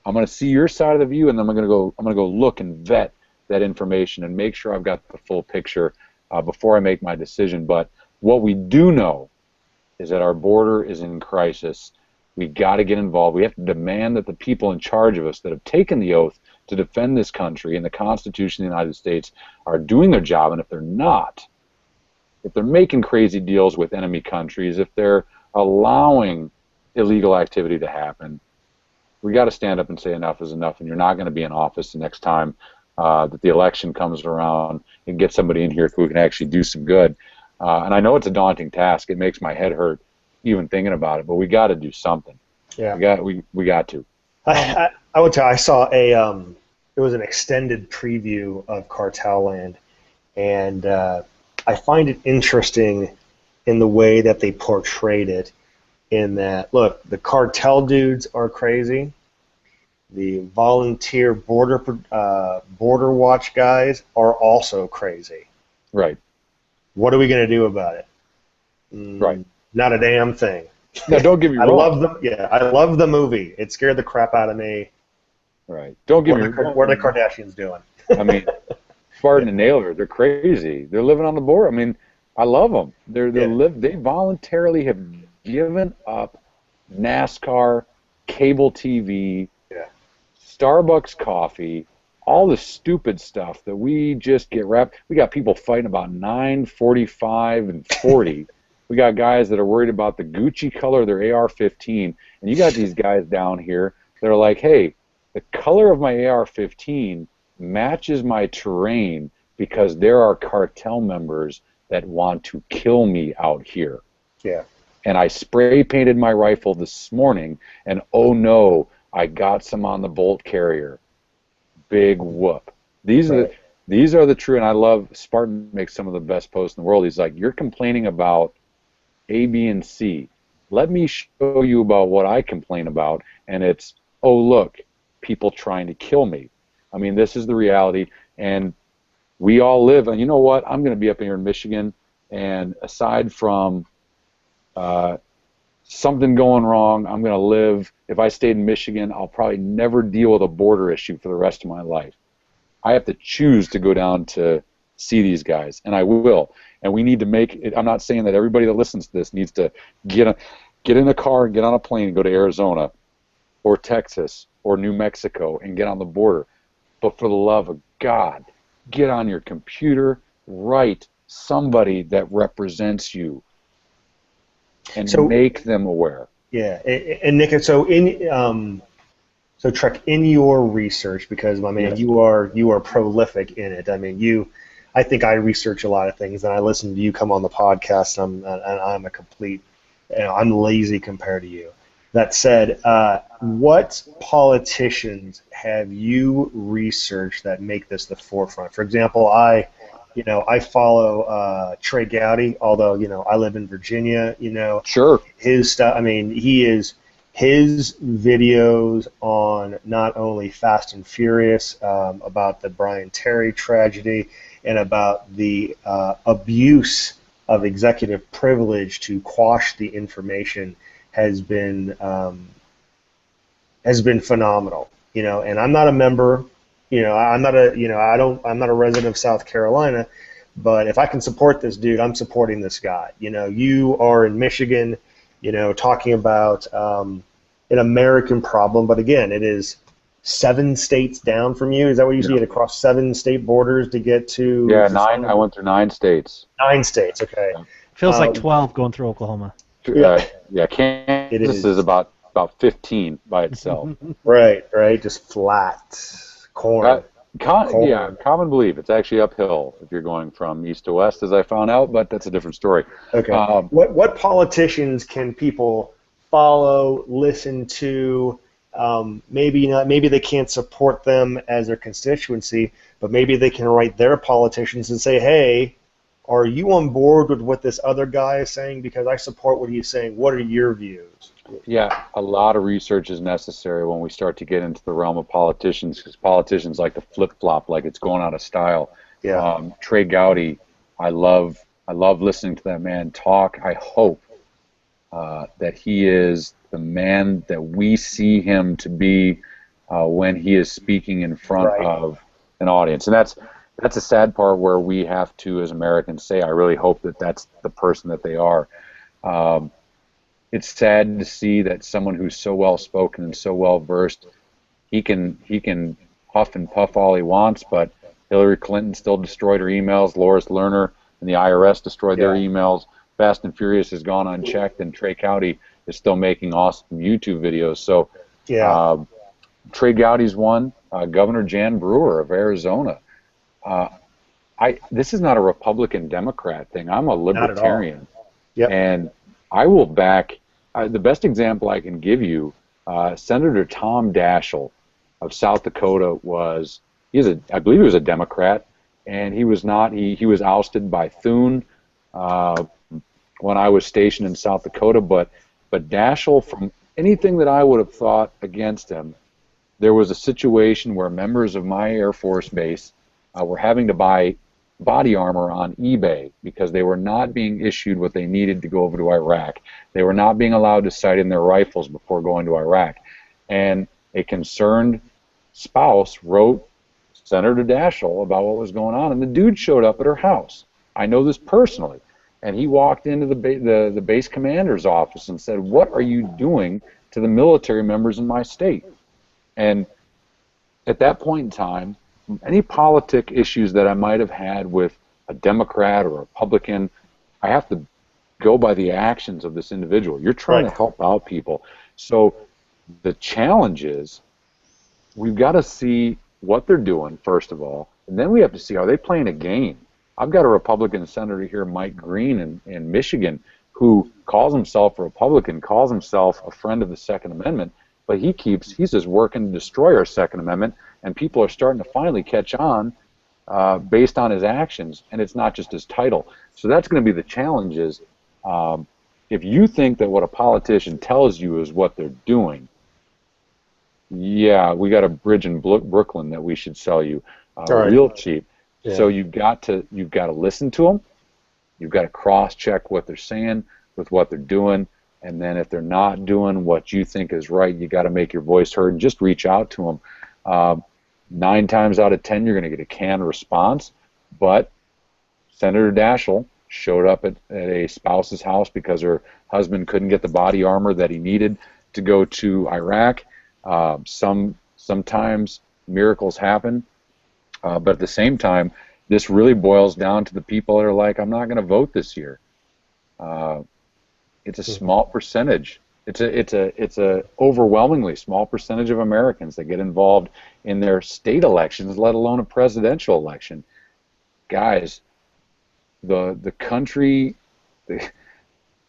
I'm going to see your side of the view, and then I'm going to go look and vet that information and make sure I've got the full picture before I make my decision. But what we do know is that our border is in crisis. We got to get involved. We have to demand that the people in charge of us that have taken the oath to defend this country and the Constitution of the United States are doing their job. And if they're not, if they're making crazy deals with enemy countries, if they're allowing illegal activity to happen, we got to stand up and say enough is enough, and you're not going to be in office the next time that the election comes around, and get somebody in here who can actually do some good. And I know it's a daunting task. It makes my head hurt even thinking about it, but we got to do something. Yeah, we got to. I would tell. I saw it was an extended preview of Cartel Land, and I find it interesting in the way that they portrayed it. In that, look, the cartel dudes are crazy. The volunteer border watch guys are also crazy. Right. What are we going to do about it? Right. Not a damn thing. No, don't get me wrong. I love the movie. It scared the crap out of me. Right. Don't get me wrong. What are the Kardashians doing? I mean, Spartan and Naylor, they're crazy. They're living on the border. I mean, I love them. Yeah. They voluntarily have given up NASCAR, cable TV, Yeah. Starbucks coffee, all the stupid stuff that we just get wrapped. We got people fighting about 9:45 and 40. We got guys that are worried about the Gucci color of their AR-15, and you got these guys down here that are like, hey, the color of my AR-15 matches my terrain because there are cartel members that want to kill me out here. Yeah. And I spray painted my rifle this morning, and oh no, I got some on the bolt carrier. Big whoop. Right. These are the true, and I love Spartan makes some of the best posts in the world. He's like, you're complaining about A, B, and C. Let me show you about what I complain about, and it's, oh look, people trying to kill me. I mean, this is the reality, and we all live, and you know what? I'm going to be up here in Michigan, and aside from something going wrong, I'm going to live. If I stayed in Michigan, I'll probably never deal with a border issue for the rest of my life. I have to choose to go down to see these guys, and I will. And we need to make it. I'm not saying that everybody that listens to this needs to get in a car and get on a plane and go to Arizona or Texas or New Mexico and get on the border. But for the love of God, get on your computer, write somebody that represents you, and make them aware. Yeah, and Nick, so Trek, in your research, because my man, Yes. you are prolific in it. I mean, I think I research a lot of things, and I listen to you come on the podcast, and I'm a complete, I'm lazy compared to you. That said, what politicians have you researched that make this the forefront? For example, I follow Trey Gowdy, although I live in Virginia. Sure. His stuff. I mean, his videos on not only Fast and Furious, about the Brian Terry tragedy, and about the abuse of executive privilege to quash the information has been phenomenal. And I'm not a member. I'm not a resident of South Carolina, but if I can support this dude, I'm supporting this guy. You are in Michigan, talking about an American problem, but again, it is 7 states down from you. Is that what you see? You had to cross 7 state borders to get to? Yeah, 9. I went through 9 states. 9 states. Okay. Feels like 12 going through Oklahoma. Yeah, Kansas is about 15 by itself. Right, just flat corn. Yeah, common belief. It's actually uphill if you're going from east to west, as I found out, but that's a different story. Okay. What politicians can people follow, listen to? Maybe they can't support them as their constituency, but maybe they can write their politicians and say, hey, are you on board with what this other guy is saying? Because I support what he's saying. What are your views? Yeah, a lot of research is necessary when we start to get into the realm of politicians, because politicians like to flip-flop like it's going out of style. Yeah. Trey Gowdy, I love listening to that man talk. I hope that he is the man that we see him to be when he is speaking in front of an audience. And that's a sad part where we have to, as Americans, say, I really hope that that's the person that they are. It's sad to see that someone who's so well-spoken and so well-versed, he can huff and puff all he wants, but Hillary Clinton still destroyed her emails, Loris Lerner and the IRS destroyed their emails, Fast and Furious has gone unchecked, and Trey Gowdy is still making awesome YouTube videos. So Trey Gowdy's one, Governor Jan Brewer of Arizona. This is not a Republican-Democrat thing. I'm a libertarian. Yep. And I will back, the best example I can give you, Senator Tom Daschle of South Dakota I believe he was a Democrat, and he was not. He was ousted by Thune when I was stationed in South Dakota, but Daschle, from anything that I would have thought against him, there was a situation where members of my Air Force base were having to buy body armor on eBay because they were not being issued what they needed to go over to Iraq. They were not being allowed to sight in their rifles before going to Iraq. And a concerned spouse wrote Senator Daschle about what was going on, and the dude showed up at her house. I know this personally. and he walked into the base commander's office and said, "What are you doing to the military members in my state?" And at that point in time, any politic issues that I might have had with a Democrat or a Republican, I have to go by the actions of this individual. You're trying to help out people. So the challenge is we've got to see what they're doing, first of all, and then we have to see, are they playing a game? I've got a Republican senator here, Mike Green in Michigan, who calls himself a Republican, calls himself a friend of the Second Amendment, but he's just working to destroy our Second Amendment, and people are starting to finally catch on based on his actions, and it's not just his title. So that's going to be the challenge is, if you think that what a politician tells you is what they're doing, yeah, we got a bridge in Brooklyn that we should sell you real cheap. Yeah. So you've got to listen to them. You've got to cross-check what they're saying with what they're doing, and then if they're not doing what you think is right, you got to make your voice heard and just reach out to them. 9 times out of 10, you're going to get a canned response, but Senator Daschle showed up at a spouse's house because her husband couldn't get the body armor that he needed to go to Iraq. Sometimes miracles happen, but at the same time, this really boils down to the people that are like, I'm not going to vote this year. It's a small percentage. It's a overwhelmingly small percentage of Americans that get involved in their state elections, let alone a presidential election. Guys, the country, the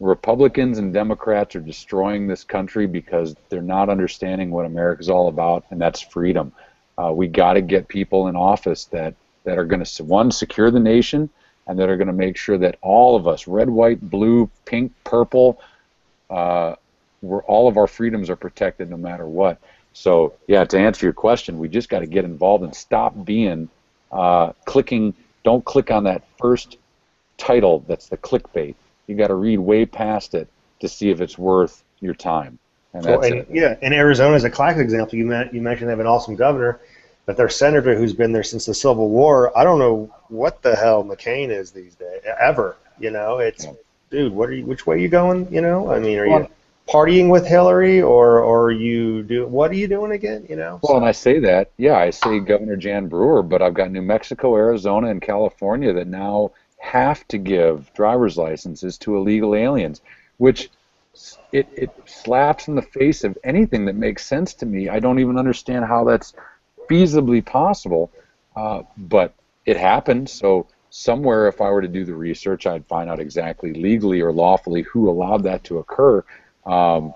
Republicans and Democrats are destroying this country because they're not understanding what America's all about, and that's freedom. We got to get people in office that are going to, one, secure the nation, and that are going to make sure that all of us, red, white, blue, pink, purple, all of our freedoms are protected no matter what. So, yeah, to answer your question, we just got to get involved and stop being clicking. Don't click on that first title that's the clickbait. You got to read way past it to see if it's worth your time. And that's it. Yeah, and Arizona is a classic example. You mentioned they have an awesome governor, but their senator who's been there since the Civil War, I don't know what the hell McCain is these days, ever. You know, it's, dude, which way are you going? You know, I mean, are you partying with Hillary, or what are you doing again? You know. Well, and I say that, I say Governor Jan Brewer, but I've got New Mexico, Arizona, and California that now have to give driver's licenses to illegal aliens, which it slaps in the face of anything that makes sense to me. I don't even understand how that's feasibly possible, but it happened. So somewhere, if I were to do the research, I'd find out exactly legally or lawfully who allowed that to occur. So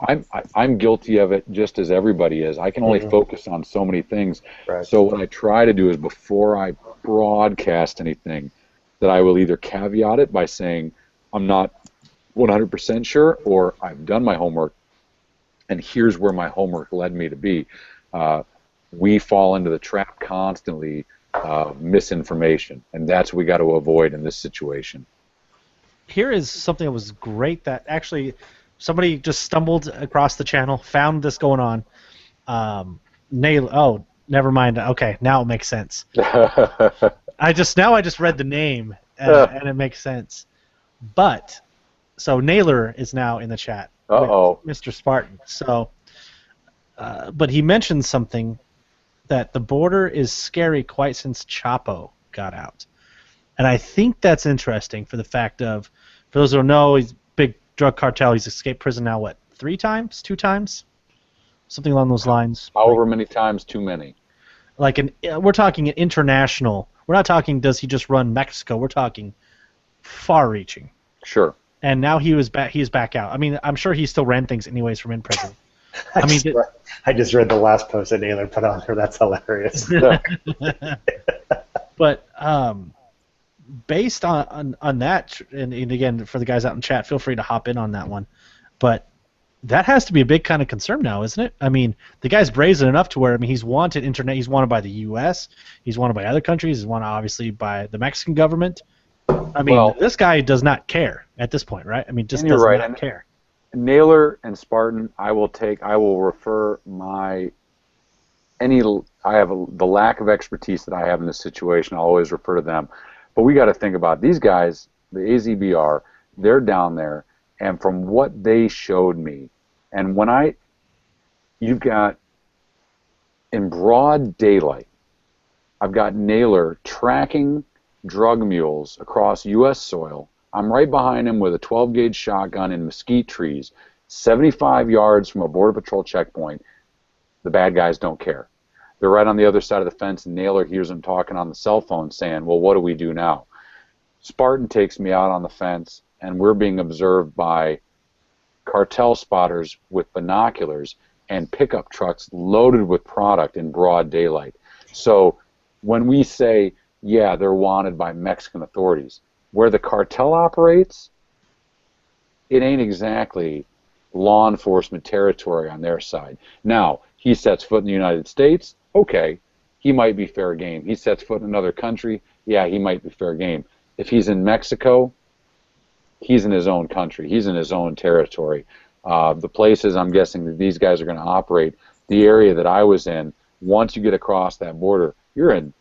I'm guilty of it just as everybody is. I can only focus on so many things. Right. So what I try to do is, before I broadcast anything, that I will either caveat it by saying I'm not 100% sure, or I've done my homework, and here's where my homework led me to be. We fall into the trap constantly of misinformation, and that's what we got to avoid in this situation. Here is something that was great that actually somebody just stumbled across the channel, found this going on. Oh, never mind. Okay, now it makes sense. I just read the name and it makes sense. But so Naylor is now in the chat. Uh-oh. With Mr. Spartan. So, but he mentioned something that the border is scary quite since Chapo got out. And I think that's interesting for the fact of, for those who don't know, he's a big drug cartel. He's escaped prison now, what, 3 times? 2 times? Something along those lines. However many times, too many. Like we're talking an international. We're not talking does he just run Mexico. We're talking far-reaching. Sure. And now he is back out. I mean, I'm sure he still ran things anyways from in prison. I just read the last post that Naylor put on there. That's hilarious. But based on that, and again, for the guys out in chat, feel free to hop in on that one. But that has to be a big kind of concern now, isn't it? I mean, the guy's brazen enough to where, I mean, he's wanted He's wanted by the U.S. He's wanted by other countries. He's wanted, obviously, by the Mexican government. I mean, this guy does not care at this point, right? I mean, just does not care. Naylor and Spartan, I will refer the lack of expertise that I have in this situation, I'll always refer to them. But we got to think about these guys, the AZBR, they're down there, and from what they showed me, and you've got, in broad daylight, I've got Naylor tracking drug mules across U.S. soil. I'm right behind him with a 12-gauge shotgun in mesquite trees, 75 yards from a Border Patrol checkpoint. The bad guys don't care. They're right on the other side of the fence, and Naylor hears them talking on the cell phone saying, well, what do we do now? Spartan takes me out on the fence, and we're being observed by cartel spotters with binoculars and pickup trucks loaded with product in broad daylight. So when we say, yeah, they're wanted by Mexican authorities, where the cartel operates, it ain't exactly law enforcement territory on their side. Now, he sets foot in the United States, okay, he might be fair game. He sets foot in another country, yeah, he might be fair game. If he's in Mexico, he's in his own country. He's in his own territory. The places I'm guessing that these guys are going to operate, the area that I was in, once you get across that border, you're in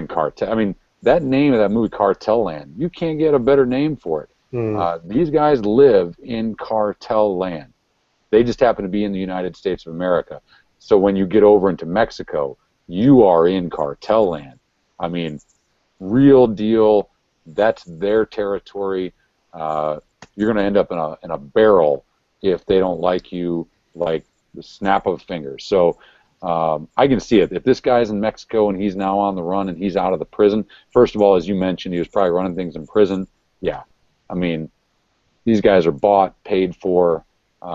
cartel. I mean, that name of that movie, Cartel Land, you can't get a better name for it. These guys live in cartel land. They just happen to be in the United States of America. So when you get over into Mexico, you are in cartel land. I mean, real deal. That's their territory. You're going to end up in a barrel if they don't like you like the snap of a finger. So I can see it. If this guy's in Mexico and he's now on the run and he's out of the prison, first of all, as you mentioned, he was probably running things in prison. Yeah. I mean, these guys are bought, paid for,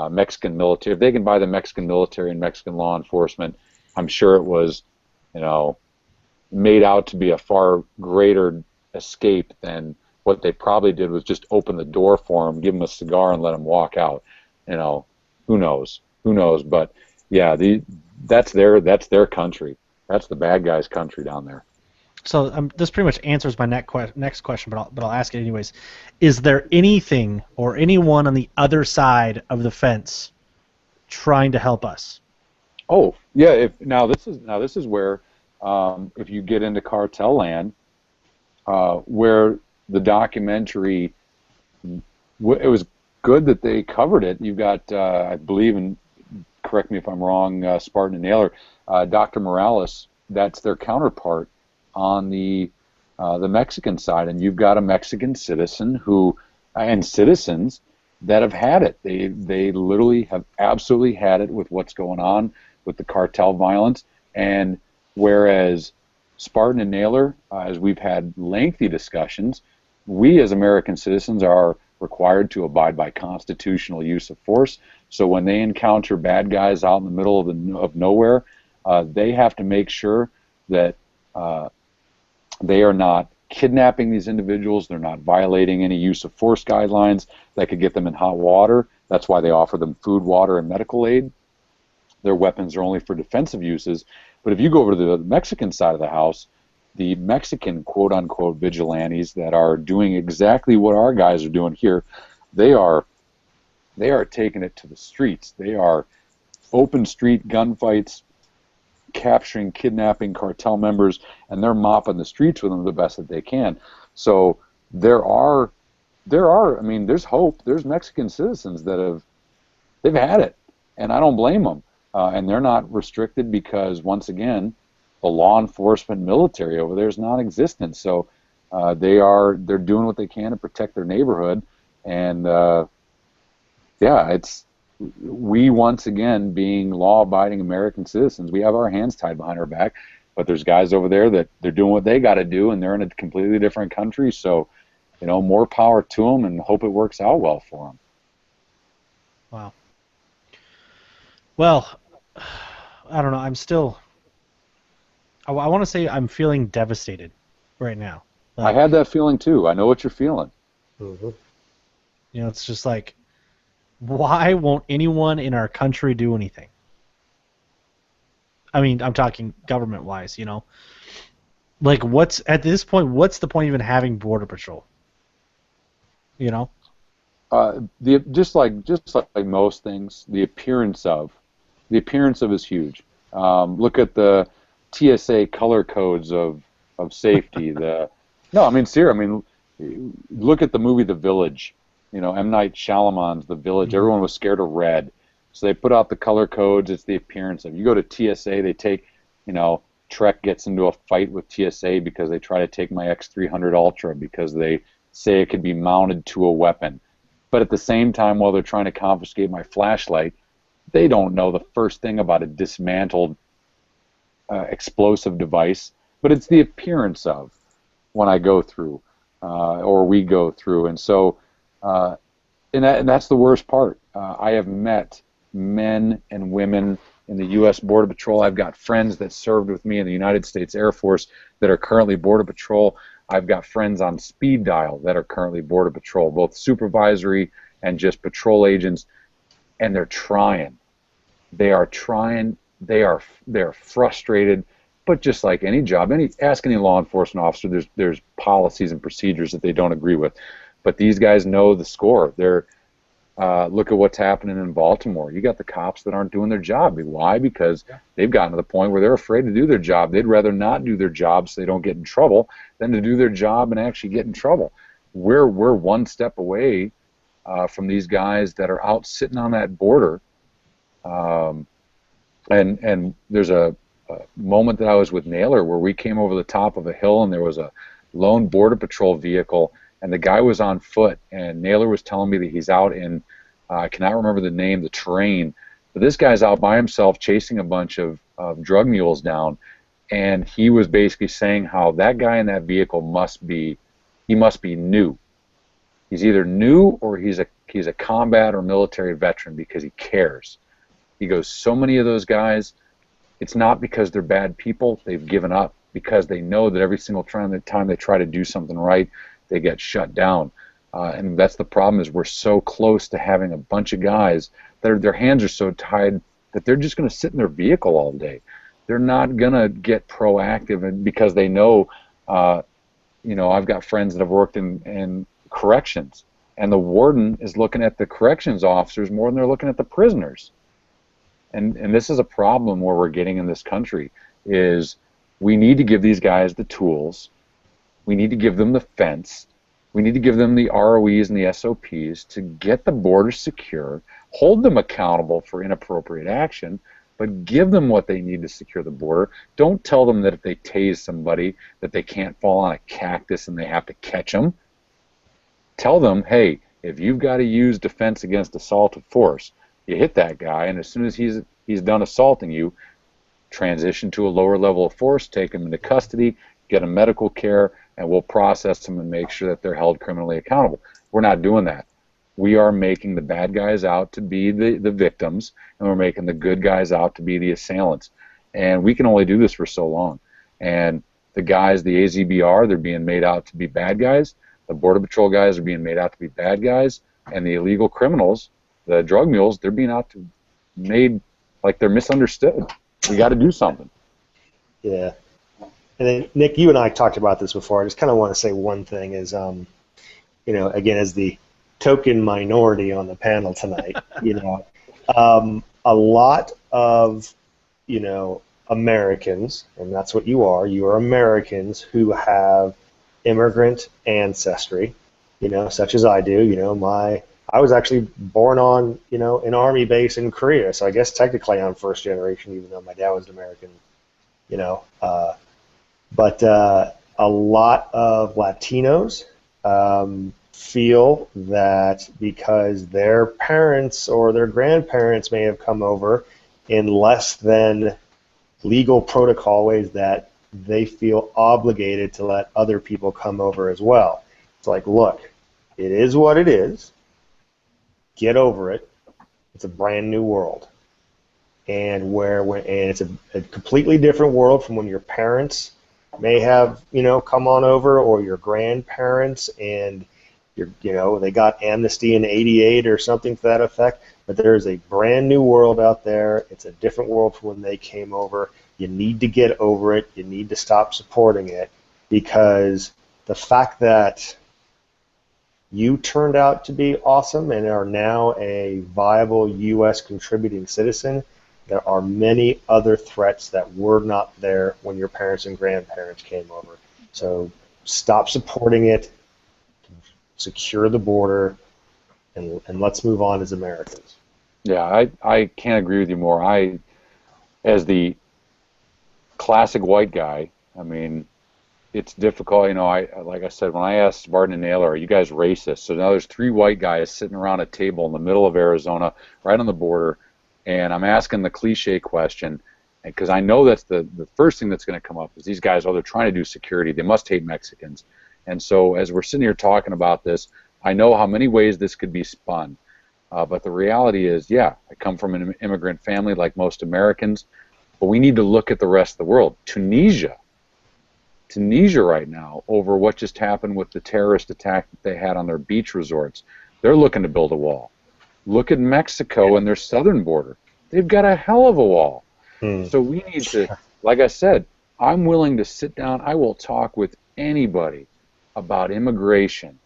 Mexican military. If they can buy the Mexican military and Mexican law enforcement, I'm sure it was, made out to be a far greater escape than what they probably did was just open the door for him, give him a cigar, and let him walk out. Who knows? Who knows? But yeah, that's their country. That's the bad guys' country down there. So this pretty much answers my next question, but I'll ask it anyways. Is there anything or anyone on the other side of the fence trying to help us? Oh yeah. Now this is where if you get into cartel land, where the documentary, it was good that they covered it. You've got I believe, and correct me if I'm wrong, Spartan and Naylor, Dr. Morales. That's their counterpart on the Mexican side, and you've got a Mexican citizen and citizens that have had it. They literally have absolutely had it with what's going on with the cartel violence. And whereas Spartan and Naylor, as we've had lengthy discussions, we as American citizens are required to abide by constitutional use of force. So when they encounter bad guys out in the middle of nowhere, they have to make sure that they are not kidnapping these individuals. They're not violating any use of force guidelines that could get them in hot water. That's why they offer them food, water, and medical aid. Their weapons are only for defensive uses. But if you go over to the Mexican side of the house, the Mexican quote-unquote vigilantes that are doing exactly what our guys are doing here, they are taking it to the streets. They are open street gunfights, capturing, kidnapping cartel members, and they're mopping the streets with them the best that they can. So there's hope. There's Mexican citizens that they've had it, and I don't blame them. And they're not restricted because, once again, the law enforcement military over there is non-existent. So they're doing what they can to protect their neighborhood, and we, once again, being law-abiding American citizens, we have our hands tied behind our back, but there's guys over there that they're doing what they got to do, and they're in a completely different country, so, more power to them, and hope it works out well for them. Wow. Well, I don't know. I'm still... I want to say I'm feeling devastated right now. I had that feeling, too. I know what you're feeling. Mm-hmm. It's just like, why won't anyone in our country do anything? I mean, I'm talking government-wise, Like, at this point, what's the point of even having Border Patrol? Just like most things, the appearance of is huge. Look at the TSA color codes of safety. The No, I mean, Sierra, I mean, look at the movie The Village. You know, M. Night Shyamalan's The Village. Mhm. Everyone was scared of red. So they put out the color codes. It's the appearance of. You go to TSA, they take, you know, Trek gets into a fight with TSA because they try to take my X300 Ultra because they say it could be mounted to a weapon. But at the same time, while they're trying to confiscate my flashlight, they don't know the first thing about a dismantled explosive device. But it's the appearance of when I go through or we go through. And so, and that's the worst part. I have met men and women in the U.S. Border Patrol. I've got friends that served with me in the United States Air Force that are currently Border Patrol. I've got friends on speed dial that are currently Border Patrol, both supervisory and just patrol agents, and they're trying. They are trying. They're frustrated, but just like any job, ask any law enforcement officer, there's policies and procedures that they don't agree with. But these guys know the score. Look at what's happening in Baltimore. You got the cops that aren't doing their job. Why? Because they've gotten to the point where they're afraid to do their job. They'd rather not do their job so they don't get in trouble than to do their job and actually get in trouble. We're one step away from these guys that are out sitting on that border. And there's a moment that I was with Naylor where we came over the top of a hill and there was a lone Border Patrol vehicle. And the guy was on foot, and Naylor was telling me that he's out in, I cannot remember the name, the terrain, but this guy's out by himself chasing a bunch of drug mules down, and he was basically saying how that guy in that vehicle must be new. He's either new or he's a combat or military veteran because he cares. He goes, so many of those guys, it's not because they're bad people, they've given up, because they know that every single time they try to do something right, they get shut down. And that's the problem, is we're so close to having a bunch of guys that their hands are so tied that they're just going to sit in their vehicle all day. They're not going to get proactive, and because they know, you know, I've got friends that have worked in corrections, and the warden is looking at the corrections officers more than they're looking at the prisoners. And this is a problem where we're getting in this country, is we need to give these guys the tools. We need to give them the fence. We need to give them the ROEs and the SOPs to get the border secure, hold them accountable for inappropriate action, but give them what they need to secure the border. Don't tell them that if they tase somebody that they can't fall on a cactus and they have to catch them. Tell them, hey, if you've got to use defense against assault of force, you hit that guy, and as soon as he's done assaulting you, transition to a lower level of force, take him into custody, get him medical care, and we'll process them and make sure that they're held criminally accountable. We're not doing that. We are making the bad guys out to be the victims, and we're making the good guys out to be the assailants. And we can only do this for so long. And the guys, the AZBR, they're being made out to be bad guys. The Border Patrol guys are being made out to be bad guys. And the illegal criminals, the drug mules, they're being made like they're misunderstood. We got to do something. Yeah. And then, Nick, you and I talked about this before. I just kind of want to say one thing is, you know, again, as the token minority on the panel tonight, you know, a lot of, you know, Americans, and that's what you are Americans who have immigrant ancestry, you know, such as I do. You know, I was actually born on, you know, an army base in Korea, so I guess technically I'm first generation, even though my dad was an American, you know. But a lot of Latinos feel that because their parents or their grandparents may have come over in less than legal protocol ways, that they feel obligated to let other people come over as well. It's like, look, it is what it is. Get over it. It's a brand new world. And it's a completely different world from when your parents may have, you know, come on over, or your grandparents, and you know, they got amnesty in '88 or something to that effect. But there is a brand new world out there. It's a different world from when they came over. You need to get over it. You need to stop supporting it, because the fact that you turned out to be awesome and are now a viable U.S. contributing citizen, there are many other threats that were not there when your parents and grandparents came over. So stop supporting it, secure the border, and let's move on as Americans. Yeah, I can't agree with you more. As the classic white guy, I mean, it's difficult. Like I said, when I asked Spartan and Naylor, are you guys racist? So now there's 3 white guys sitting around a table in the middle of Arizona, right on the border, and I'm asking the cliche question, because I know that's the first thing that's going to come up is these guys, they're trying to do security. They must hate Mexicans. And so as we're sitting here talking about this, I know how many ways this could be spun. But the reality is, yeah, I come from an immigrant family like most Americans, but we need to look at the rest of the world. Tunisia right now, over what just happened with the terrorist attack that they had on their beach resorts, they're looking to build a wall. Look at Mexico and their southern border. They've got a hell of a wall. So we need to, like I said, I'm willing to sit down. I will talk with anybody about immigration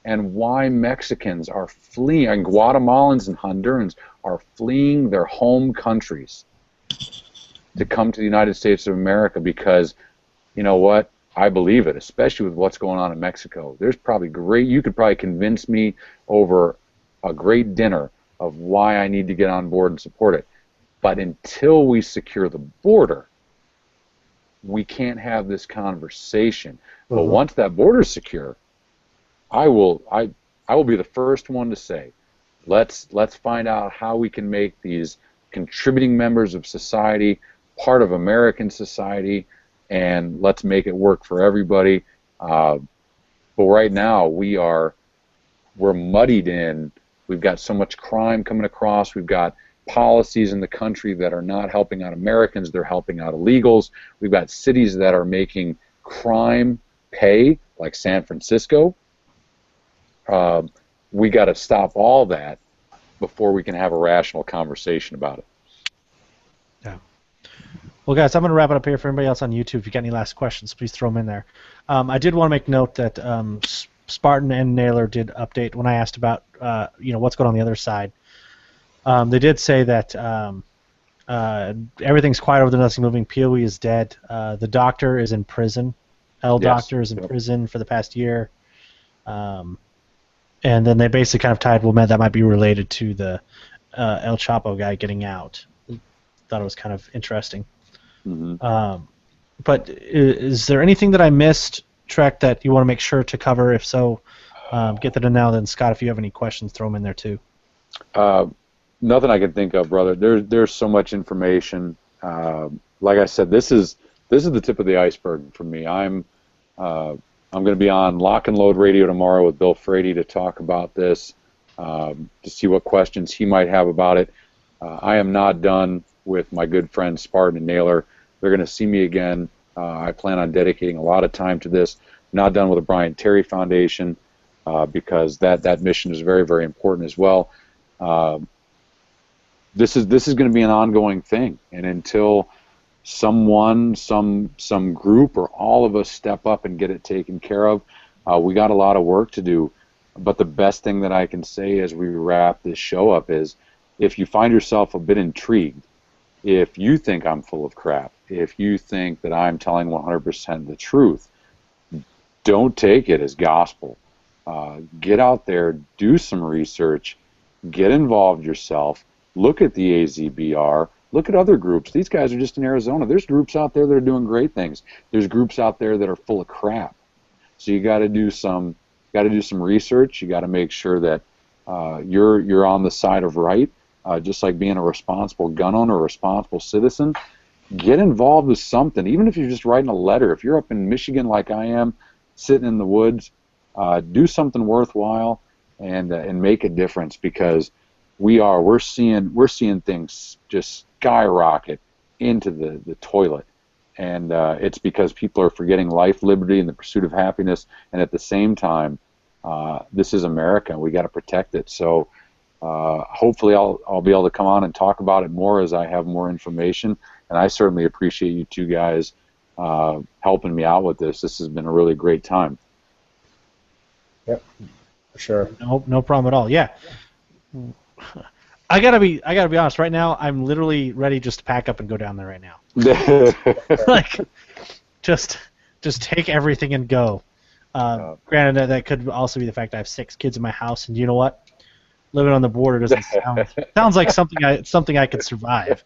and why Mexicans are fleeing, and Guatemalans and Hondurans are fleeing their home countries to come to the United States of America, because you know what? I believe it, especially with what's going on in Mexico. There's probably you could probably convince me over a great dinner of why I need to get on board and support it. But until we secure the border, we can't have this conversation. But once that border is secure, I will be the first one to say, let's find out how we can make these contributing members of society part of American society, and let's make it work for everybody. But right now we're muddied in. We've got so much crime coming across. We've got policies in the country that are not helping out Americans. They're helping out illegals. We've got cities that are making crime pay, like San Francisco. We got to stop all that before we can have a rational conversation about it. Yeah. Well, guys, I'm going to wrap it up here. For anybody else on YouTube, if you got any last questions, please throw them in there. I did want to make note that Spartan and Naylor did update when I asked about what's going on the other side. They did say that everything's quiet over there, nothing moving. POE is dead. The doctor is in prison. Doctor is in prison for the past year. And then they basically kind of tied, well, man, that might be related to the El Chapo guy getting out. Thought it was kind of interesting. Mm-hmm. But is there anything that I missed, Trek, that you want to make sure to cover? If so, get that in now. Then, Scott, if you have any questions, throw them in there too. Nothing I can think of, brother. There's so much information. Like I said, this is the tip of the iceberg for me. I'm going to be on Lock and Load Radio tomorrow with Bill Frady to talk about this, to see what questions he might have about it. I am not done with my good friends Spartan and Naylor. They're going to see me again. I plan on dedicating a lot of time to this. Not done with the Brian Terry Foundation, because that mission is very, very important as well. This is going to be an ongoing thing, and until someone, some group, or all of us step up and get it taken care of, we got a lot of work to do. But the best thing that I can say as we wrap this show up is, if you find yourself a bit intrigued, if you think I'm full of crap, if you think that I'm telling 100% the truth, don't take it as gospel. Get out there, do some research, get involved yourself, look at the AZBR, look at other groups. These guys are just in Arizona. There's groups out there that are doing great things. There's groups out there that are full of crap. So you got to do some research. You got to make sure that you're on the side of right. Just like being a responsible gun owner, a responsible citizen, get involved with something. Even if you're just writing a letter, if you're up in Michigan like I am, sitting in the woods, do something worthwhile and make a difference, because we're seeing things just skyrocket into the toilet, and it's because people are forgetting life, liberty, and the pursuit of happiness, and at the same time, this is America, and we got to protect it. So. Hopefully I'll be able to come on and talk about it more as I have more information, and I certainly appreciate you two guys helping me out with this. This has been a really great time. Yep, for sure. No problem at all. Yeah, I gotta be honest. Right now, I'm literally ready just to pack up and go down there right now. Like, just take everything and go. Granted, that could also be the fact I have 6 kids in my house, and you know what? Living on the border doesn't sounds like something I could survive.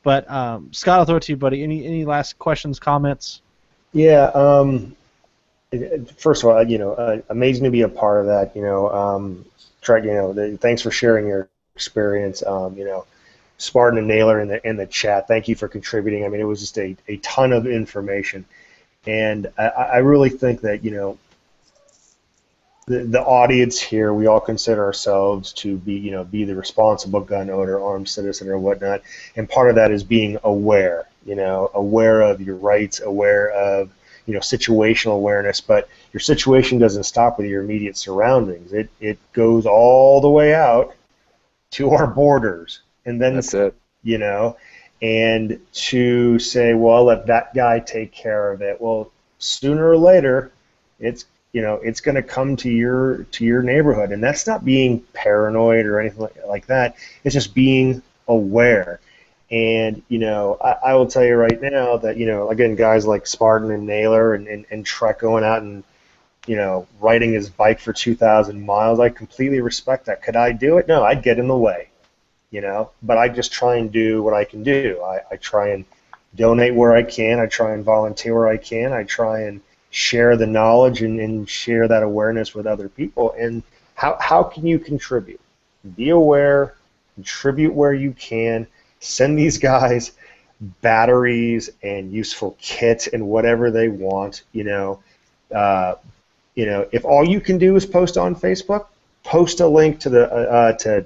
But Scott, I'll throw it to you, buddy. Any last questions, comments? Yeah. First of all, amazing to be a part of that. Thanks for sharing your experience. Spartan and Naylor in the chat. Thank you for contributing. I mean, it was just a ton of information, and I really think that the audience here, we all consider ourselves to be the responsible gun owner, armed citizen, or whatnot, and part of that is being aware. Aware of your rights, aware of situational awareness, but your situation doesn't stop with your immediate surroundings. It goes all the way out to our borders, and then that's it. And to say, well, I'll let that guy take care of it. Well, sooner or later, it's going to come to your neighborhood, and that's not being paranoid or anything like that. It's just being aware. And I will tell you right now that again, guys like Spartan and Naylor and Trek going out and riding his bike for 2,000 miles, I completely respect that. Could I do it? No, I'd get in the way. But I just try and do what I can do. I try and donate where I can. I try and volunteer where I can. I try and share the knowledge and share that awareness with other people. And how can you contribute? Be aware, contribute where you can, send these guys batteries and useful kits and whatever they want. If all you can do is post on Facebook, post a link to the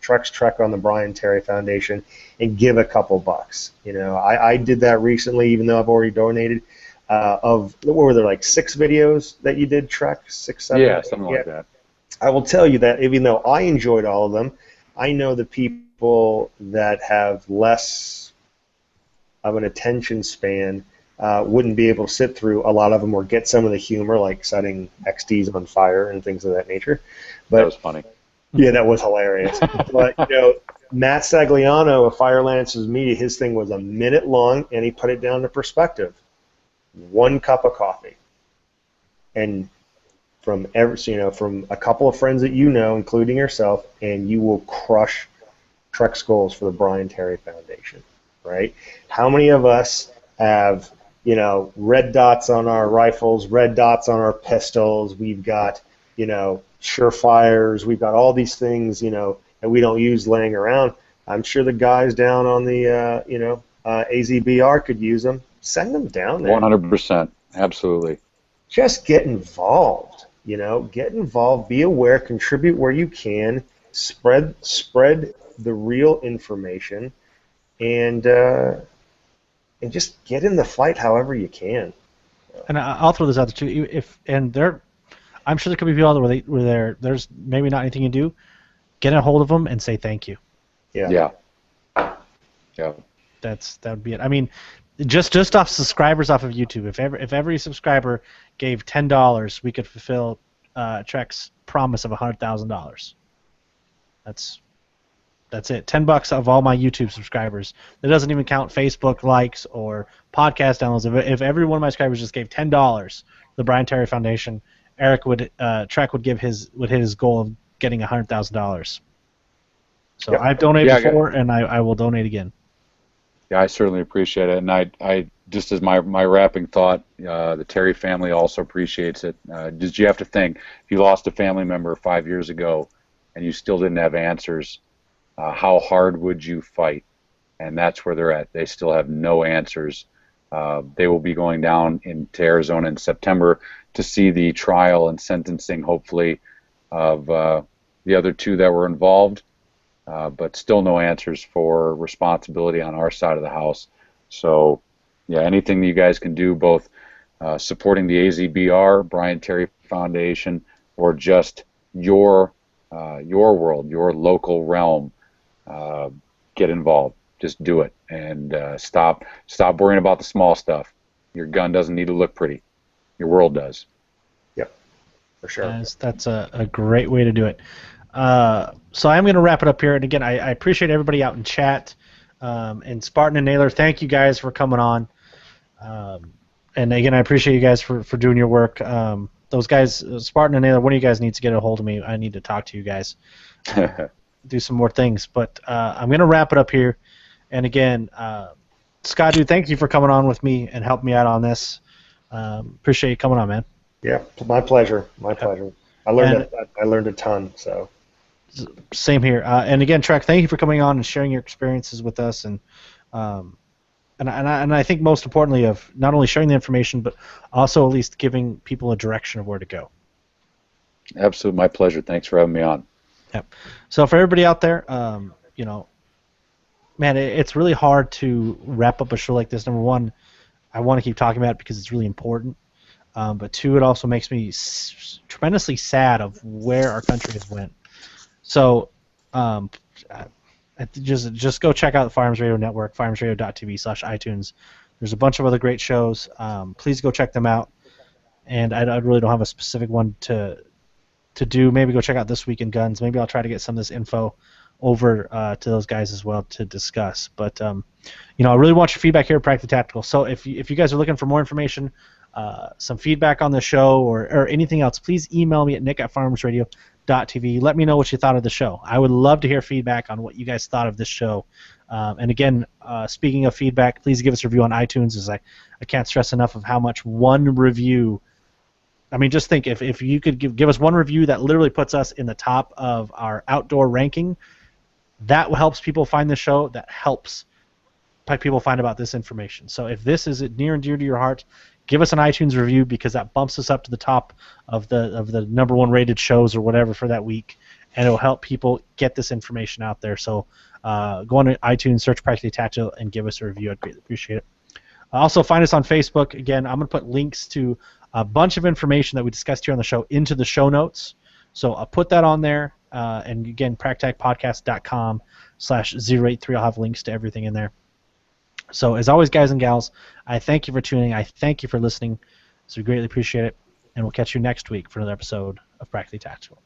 Trek's Trek on the Brian Terry Foundation and give a couple bucks. I did that recently, even though I've already donated. What were there, like 6 videos that you did, Trek? 6, 7? Yeah, something like that. I will tell you that even though I enjoyed all of them, I know the people that have less of an attention span wouldn't be able to sit through a lot of them or get some of the humor, like setting XDs on fire and things of that nature. But that was funny. Yeah, that was hilarious. But Matt Stagliano of Fire Lancers Media, his thing was a minute long, and he put it down to perspective. 1 cup of coffee, and from a couple of friends that including yourself, and you will crush Trek's goals for the Brian Terry Foundation, right? How many of us have red dots on our rifles, red dots on our pistols? We've got Surefires. We've got all these things that we don't use laying around. I'm sure the guys down on the AZBR could use them. Send them down there. 100%, absolutely. Just get involved. Get involved. Be aware. Contribute where you can. Spread the real information, and just get in the fight however you can. And I'll throw this out there too. I'm sure there could be people out there where there's maybe not anything you do. Get a hold of them and say thank you. Yeah. That would be it. I mean, just off subscribers off of YouTube. If every subscriber gave $10, we could fulfill Trek's promise of $100,000. That's it. $10 of all my YouTube subscribers. That doesn't even count Facebook likes or podcast downloads. If every one of my subscribers just gave $10, the Brian Terry Foundation, Trek would hit his goal of getting $100,000. So I've donated before, and I will donate again. Yeah, I certainly appreciate it, and I just as my wrapping thought, the Terry family also appreciates it. Did you have to think if you lost a family member 5 years ago, and you still didn't have answers? How hard would you fight? And that's where they're at. They still have no answers. They will be going down into Arizona in September to see the trial and sentencing, hopefully, of the other 2 that were involved. But still no answers for responsibility on our side of the house. So, yeah, anything that you guys can do, both supporting the AZBR, Brian Terry Foundation, or just your world, your local realm, get involved. Just do it, and stop worrying about the small stuff. Your gun doesn't need to look pretty. Your world does. Yep, for sure. That's a great way to do it. So I'm going to wrap it up here. And again, I appreciate everybody out in chat. And Spartan and Naylor, thank you guys for coming on. And again, I appreciate you guys for doing your work. Those guys, Spartan and Naylor, one of you guys needs to get a hold of me. I need to talk to you guys, do some more things. But I'm going to wrap it up here. And again, Scott, dude, thank you for coming on with me and helping me out on this. Appreciate you coming on, man. Yeah, my pleasure. My pleasure. I learned a ton. So. Same here. And again, Trek, thank you for coming on and sharing your experiences with us. And I think most importantly of not only sharing the information, but also at least giving people a direction of where to go. Absolutely, my pleasure. Thanks for having me on. Yep. So for everybody out there, you know, man, it's really hard to wrap up a show like this. Number one, I want to keep talking about it because it's really important. But two, it also makes me tremendously sad of where our country has went. So just go check out the Firearms Radio Network, firearmsradio.tv/iTunes. There's a bunch of other great shows. Please go check them out. And I really don't have a specific one to do. Maybe go check out This Week in Guns. Maybe I'll try to get some of this info over to those guys as well to discuss. But you know, I really want your feedback here at Practically Tactical. So if you guys are looking for more information, some feedback on the show or anything else, please email me at nick@firearmsradio.tv. Let me know what you thought of the show. I would love to hear feedback on what you guys thought of this show. And again, speaking of feedback, please give us a review on iTunes, as I can't stress enough of how much one review. I mean, just think if you could give us one review that literally puts us in the top of our outdoor ranking, that helps people find the show. That helps people find about this information. So if this is near and dear to your heart, give us an iTunes review because that bumps us up to the top of the #1 rated shows or whatever for that week, and it will help people get this information out there. So go on to iTunes, search Practically Tactical, and give us a review. I'd greatly appreciate it. Also, find us on Facebook. Again, I'm going to put links to a bunch of information that we discussed here on the show into the show notes. So I'll put that on there. And again, practacpodcast.com/083. I'll have links to everything in there. So as always, guys and gals, I thank you for tuning. I thank you for listening. So we greatly appreciate it. And we'll catch you next week for another episode of Practically Tactical.